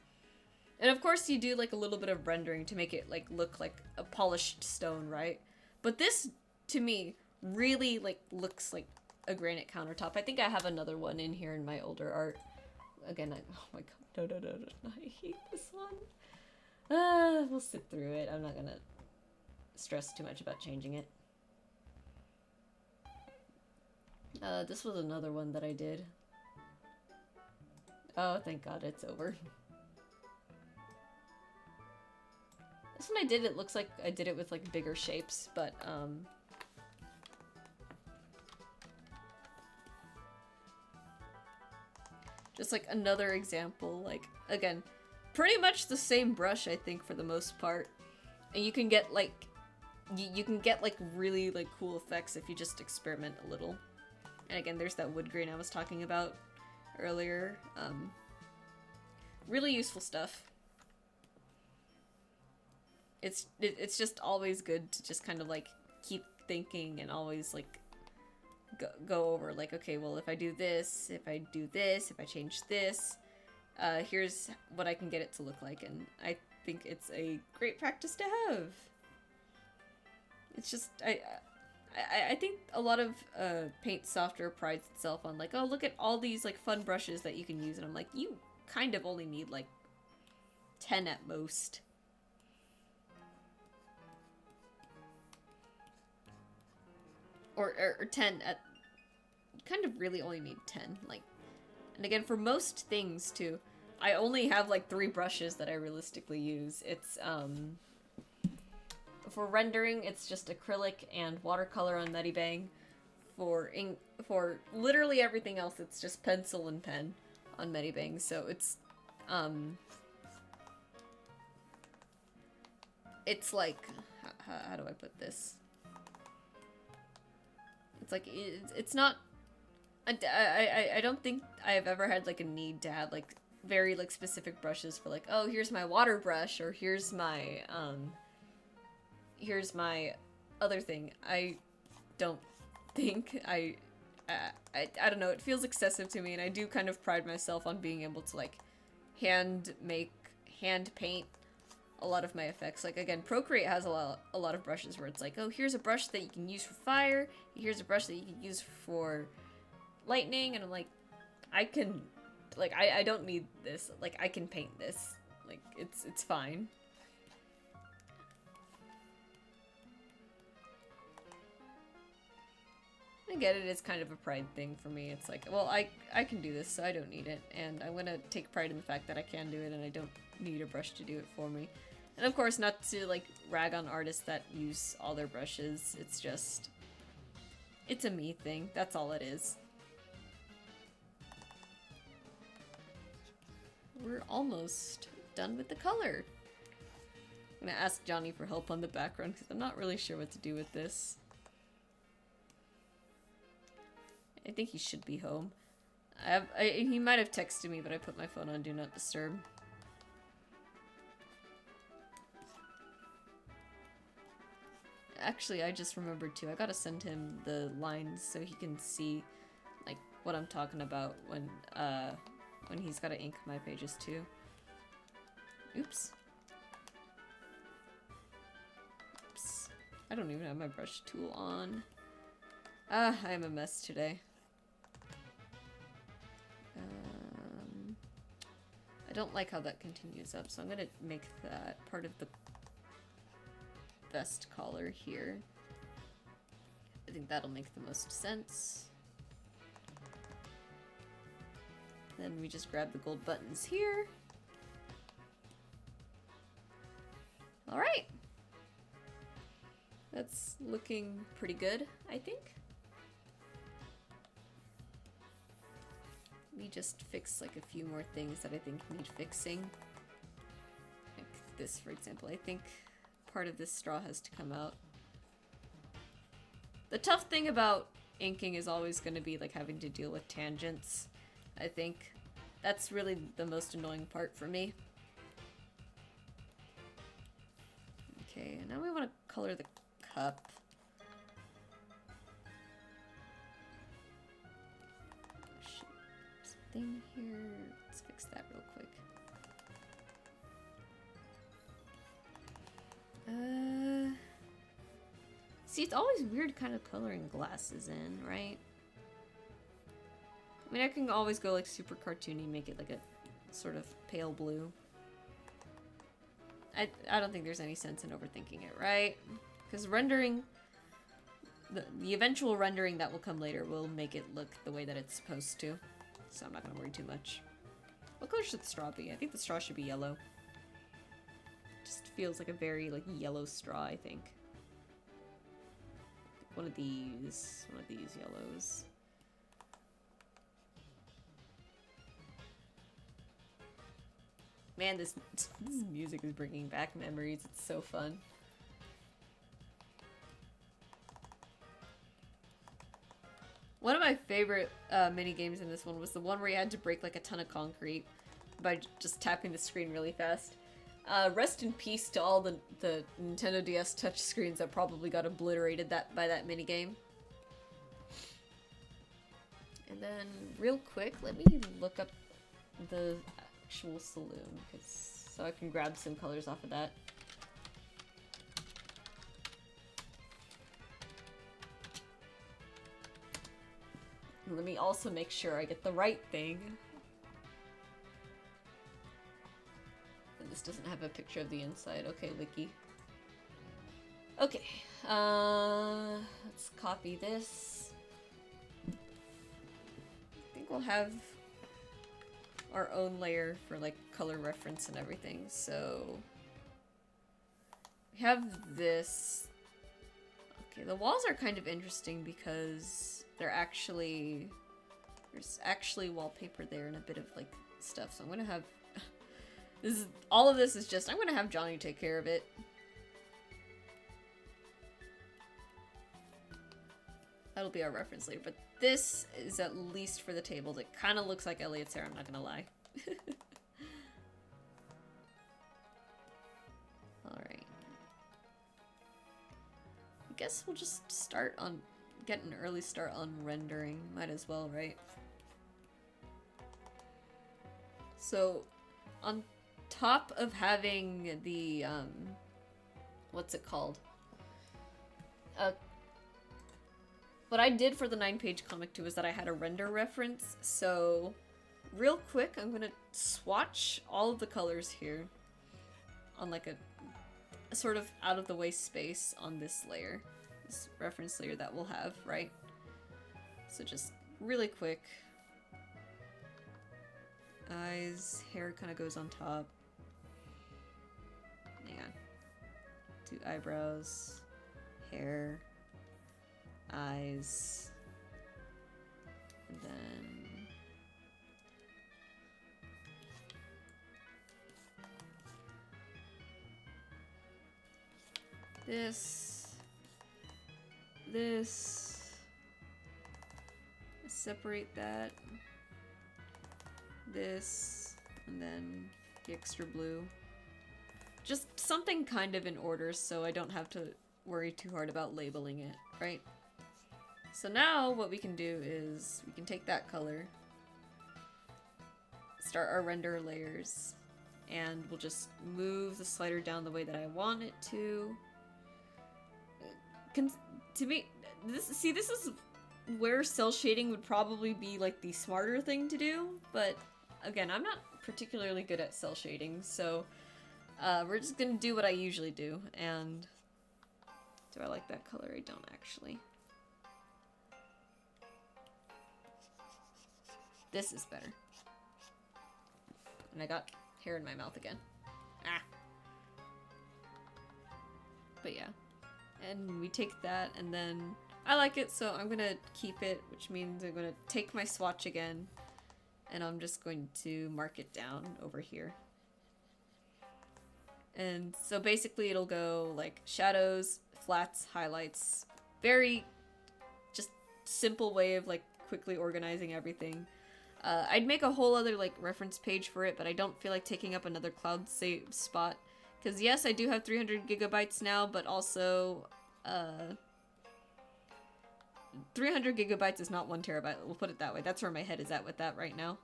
And of course you do like a little bit of rendering to make it like look like a polished stone, right? But this, to me, really like looks like a granite countertop. I think I have another one in here in my older art. Again, oh my god, no, I hate this one. We'll sit through it. I'm not gonna stress too much about changing it. This was another one that I did. Oh, thank god it's over. This one I did, it looks like I did it with like bigger shapes, but just like another example, like, again, pretty much the same brush, I think, for the most part. And you can get like, you can get like really like cool effects if you just experiment a little. And again, there's that wood grain I was talking about earlier. Really useful stuff. It's just always good to just kind of like keep thinking and always like go over like, okay, well, if I do this, if I do this, if I change this, here's what I can get it to look like. And I think it's a great practice to have. It's just, I think a lot of paint software prides itself on like, oh, look at all these like fun brushes that you can use, and I'm like, you kind of only need like 10 at most. Or 10 at kind of really only need 10. Like, and again, for most things, too, I only have, like, 3 brushes that I realistically use. It's, for rendering, it's just acrylic and watercolor on Medibang. For literally everything else, it's just pencil and pen on Medibang. So it's like, how do I put this? It's like, it's not, I don't think I've ever had, like, a need to have, like, very, like, specific brushes for, like, oh, here's my water brush, or here's my other thing. I don't think I don't know, it feels excessive to me, and I do kind of pride myself on being able to, like, hand paint a lot of my effects. Like, again, Procreate has a lot of brushes where it's like, oh, here's a brush that you can use for fire, here's a brush that you can use for lightning, and I'm like, I can, like, I don't need this. Like, I can paint this. Like, it's fine. I get it, it's kind of a pride thing for me. It's like, well, I can do this, so I don't need it, and I'm gonna take pride in the fact that I can do it, and I don't need a brush to do it for me. And of course, not to, like, rag on artists that use all their brushes, it's just, it's a me thing, that's all it is. We're almost done with the color. I'm gonna ask Johnny for help on the background, because I'm not really sure what to do with this. I think he should be home. He might have texted me, but I put my phone on Do Not Disturb. Actually, I just remembered too. I gotta send him the lines so he can see, like, what I'm talking about when he's gotta ink my pages too. Oops. Oops. I don't even have my brush tool on. Ah, I am a mess today. I don't like how that continues up, so I'm gonna make that part of the vest collar here. I think that'll make the most sense. Then we just grab the gold buttons here. Alright! That's looking pretty good, I think. Let me just fix, like, a few more things that I think need fixing. Like this, for example. I think part of this straw has to come out. The tough thing about inking is always going to be, like, having to deal with tangents, I think. That's really the most annoying part for me. Okay, now we want to color the cup. Thing here. Let's fix that real quick. See, it's always weird kind of coloring glasses in, right? I mean, I can always go, like, super cartoony, make it like a sort of pale blue. I don't think there's any sense in overthinking it, right? Because rendering, the eventual rendering that will come later will make it look the way that it's supposed to. So I'm not gonna worry too much. What color should the straw be? I think the straw should be yellow. Just feels like a very, like, yellow straw, I think. One of these yellows. Man, this music is bringing back memories. It's so fun. One of my favorite mini games in this one was the one where you had to break, like, a ton of concrete by just tapping the screen really fast. Rest in peace to all the Nintendo DS touchscreens that probably got obliterated by that mini game. And then, real quick, let me look up the actual saloon, so I can grab some colors off of that. Let me also make sure I get the right thing. And this doesn't have a picture of the inside. Okay, Wiki. Okay, let's copy this. we'll have our own layer for like color reference and everything. So we have this. Okay, the walls are kind of interesting because they're actually, there's actually wallpaper there and a bit of like stuff. So I'm gonna have this is, all of this is just, I'm gonna have Johnny take care of it. That'll be our reference later, but this is at least for the table. It kind of looks like Elliot's hair, I'm not gonna lie. Alright. I guess we'll just start on, get an early start on rendering. Might as well, right? So, on top of having the, what's it called? What I did for the 9-page comic too is that I had a render reference, so real quick I'm gonna swatch all of the colors here on like a sort of out of the way space on this layer, this reference layer that we'll have, right? So just really quick. Eyes, hair kind of goes on top. Hang on. Do eyebrows, hair, eyes, and then this, separate that, this, and then the extra blue. Just something kind of in order so I don't have to worry too hard about labeling it, right? So now what we can do is we can take that color, start our render layers, and we'll just move the slider down the way that I want it to. To me, this is where cell shading would probably be like the smarter thing to do, but again, I'm not particularly good at cell shading, so we're just gonna do what I usually do. And do I like that color? I don't actually. This is better. And I got hair in my mouth again. Ah. But yeah. And we take that, and then I like it, so I'm gonna keep it, which means I'm gonna take my swatch again, and I'm just going to mark it down over here. And so basically it'll go like shadows, flats, highlights, very just simple way of like quickly organizing everything. I'd make a whole other like reference page for it, but I don't feel like taking up another cloud save spot. Because yes, I do have 300 gigabytes now, but also 300 gigabytes is not 1 terabyte. We'll put it that way. That's where my head is at with that right now.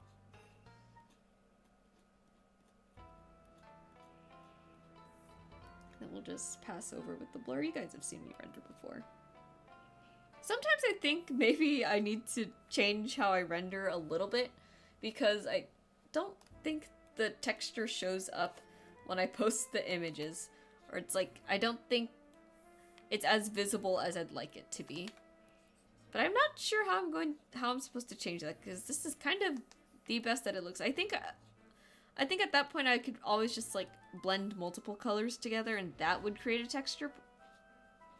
Then we'll just pass over with the blur. You guys have seen me render before. Sometimes I think maybe I need to change how I render a little bit, because I don't think the texture shows up when I post the images, or it's like I don't think it's as visible as I'd like it to be. But I'm not sure how I'm supposed to change that, because this is kind of the best that it looks. I think at that point I could always just like blend multiple colors together, and that would create a texture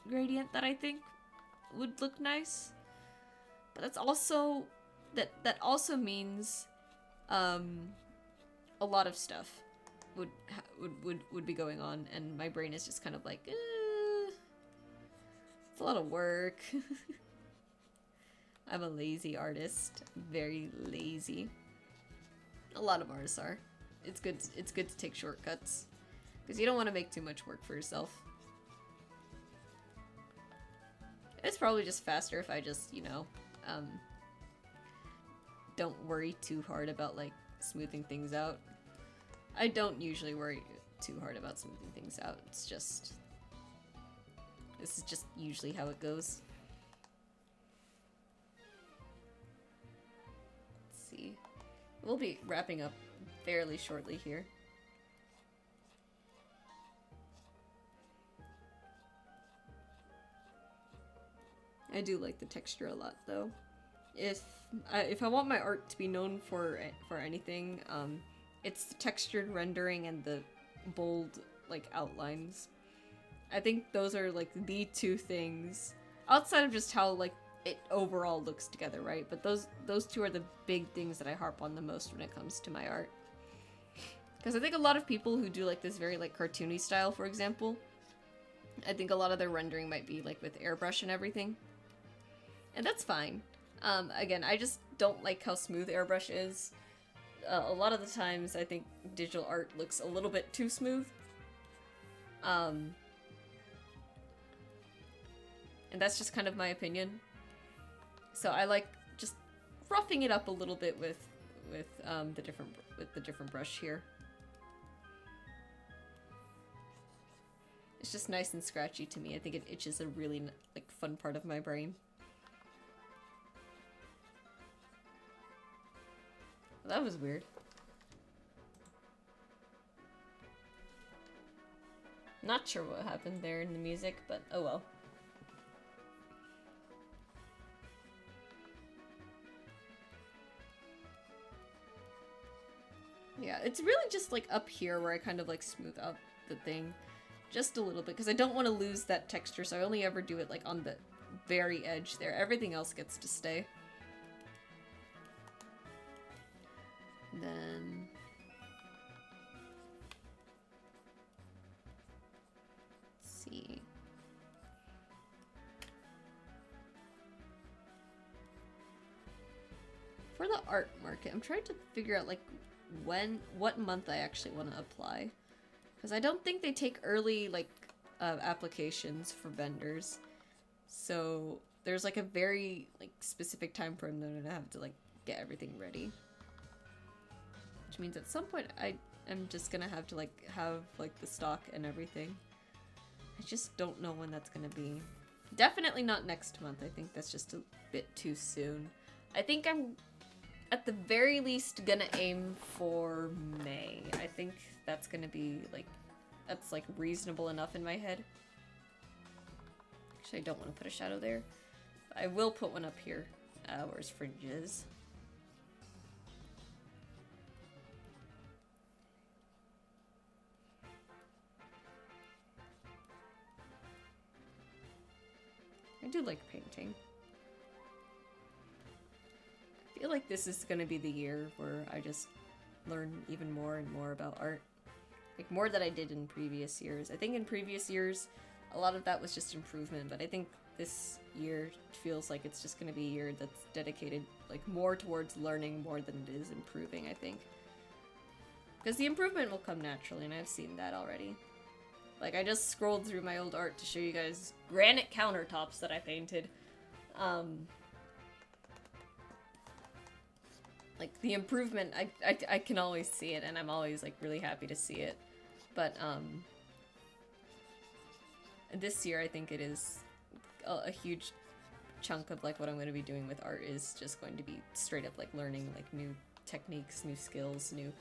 gradient that I think would look nice. But that's also that also means a lot of stuff would be going on, and my brain is just kind of like it's a lot of work. I'm a lazy artist, very lazy. A lot of artists are. It's good to take shortcuts, because you don't want to make too much work for yourself. It's probably just faster if I just, you know, don't worry too hard about, like, smoothing things out. I don't usually worry too hard about smoothing things out. It's just... this is just usually how it goes. Let's see. We'll be wrapping up fairly shortly here. I do like the texture a lot, though. if I want my art to be known for anything, it's the textured rendering and the bold like outlines. I think those are like the two things outside of just how like it overall looks together, right? But those two are the big things that I harp on the most when it comes to my art. Because I think a lot of people who do like this very like cartoony style, for example, I think a lot of their rendering might be like with airbrush and everything. And that's fine. Again, I just don't like how smooth airbrush is. A lot of the times I think digital art looks a little bit too smooth. And that's just kind of my opinion. So I like just roughing it up a little bit with the different brush here. It's just nice and scratchy to me. I think it itches a really like fun part of my brain. That was weird. Not sure what happened there in the music, but oh well. Yeah, it's really just like up here where I kind of like smooth out the thing just a little bit because I don't want to lose that texture, so I only ever do it like on the very edge there. Everything else gets to stay. Then let's see. For the art market, I'm trying to figure out like what month I actually want to apply. Because I don't think they take early, like, applications for vendors. So, there's, like, a very, like, specific time frame that I'm gonna have to, like, get everything ready. Which means at some point I am just gonna have to, like, have, like, the stock and everything. I just don't know when that's gonna be. Definitely not next month. I think that's just a bit too soon. I think I'm, at the very least, gonna aim for May. I think that's gonna be, like, that's, like, reasonable enough in my head. Actually, I don't want to put a shadow there. I will put one up here. Where's fringes? I do like painting. I feel like this is gonna be the year where I just learn even more and more about art. Like, more than I did in previous years. I think in previous years, a lot of that was just improvement, but I think this year feels like it's just gonna be a year that's dedicated, like, more towards learning more than it is improving, I think. Because the improvement will come naturally, and I've seen that already. Like, I just scrolled through my old art to show you guys granite countertops that I painted. Like, the improvement, I can always see it, and I'm always, like, really happy to see it. But, this year I think it is a huge chunk of, like, what I'm going to be doing with art is just going to be straight up, like, learning, like, new techniques, new skills, new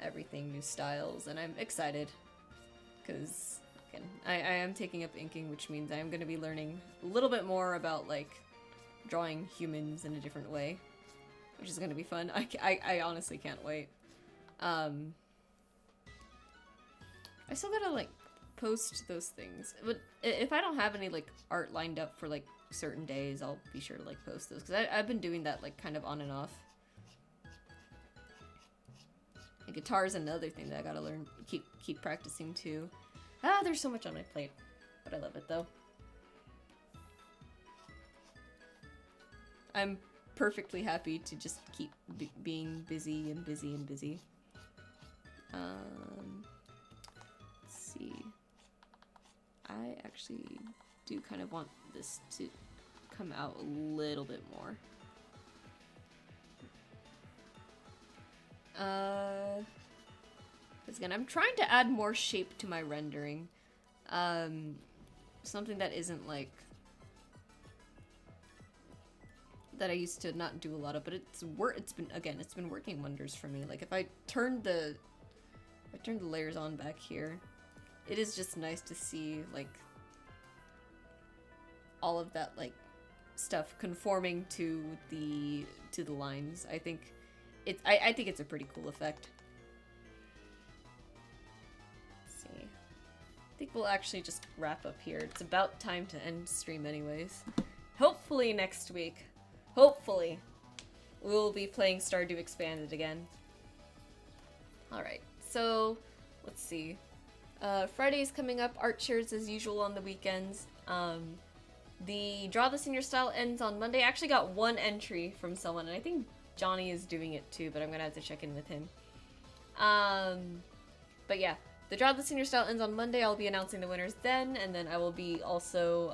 everything, new styles, and I'm excited. Because, again, I am taking up inking, which means I am going to be learning a little bit more about, like, drawing humans in a different way. Which is gonna be fun. I honestly can't wait. I still gotta, like, post those things. But if I don't have any, like, art lined up for, like, certain days, I'll be sure to, like, post those. Because I've been doing that, like, kind of on and off. And guitar is another thing that I gotta learn, keep practicing, too. There's so much on my plate. But I love it, though. I'm perfectly happy to just keep being busy and busy and busy. Let's see. I actually do kind of want this to come out a little bit more. Because again, I'm trying to add more shape to my rendering. Something that isn't like that I used to not do a lot of, but it's been working wonders for me. Like, if I turn the layers on back here, it is just nice to see, like, all of that, like, stuff conforming to the lines. I think I think it's a pretty cool effect. Let's see. I think we'll actually just wrap up here. It's about time to end stream anyways. Hopefully next week. Hopefully. We'll be playing Stardew Expanded again. Alright, so let's see. Friday's coming up, art shares as usual on the weekends. The Draw This in Your Style ends on Monday. I actually got one entry from someone, and I think Johnny is doing it too, but I'm gonna have to check in with him. But yeah, the Draw This in Your Style ends on Monday. I'll be announcing the winners then, and then I will be also,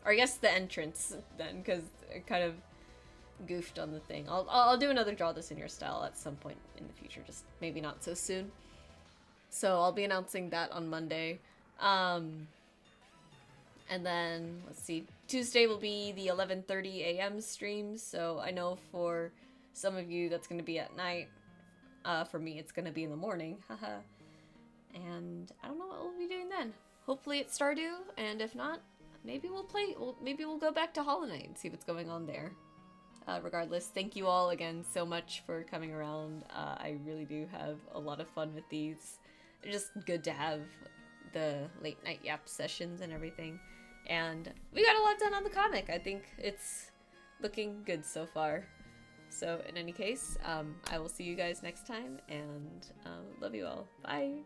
or I guess the entrance then, because I kind of goofed on the thing. I'll do another Draw This in Your Style at some point in the future, just maybe not so soon. So I'll be announcing that on Monday. And then, let's see, Tuesday will be the 11:30 a.m. stream, so I know for some of you that's going to be at night. For me, it's going to be in the morning, haha. And I don't know what we'll be doing then. Hopefully it's Stardew, and if not, maybe maybe we'll go back to Hollow Knight and see what's going on there. Regardless, thank you all again so much for coming around. I really do have a lot of fun with these. It's just good to have the late night yap sessions and everything. And we got a lot done on the comic. I think it's looking good so far. So in any case, I will see you guys next time, and love you all. Bye!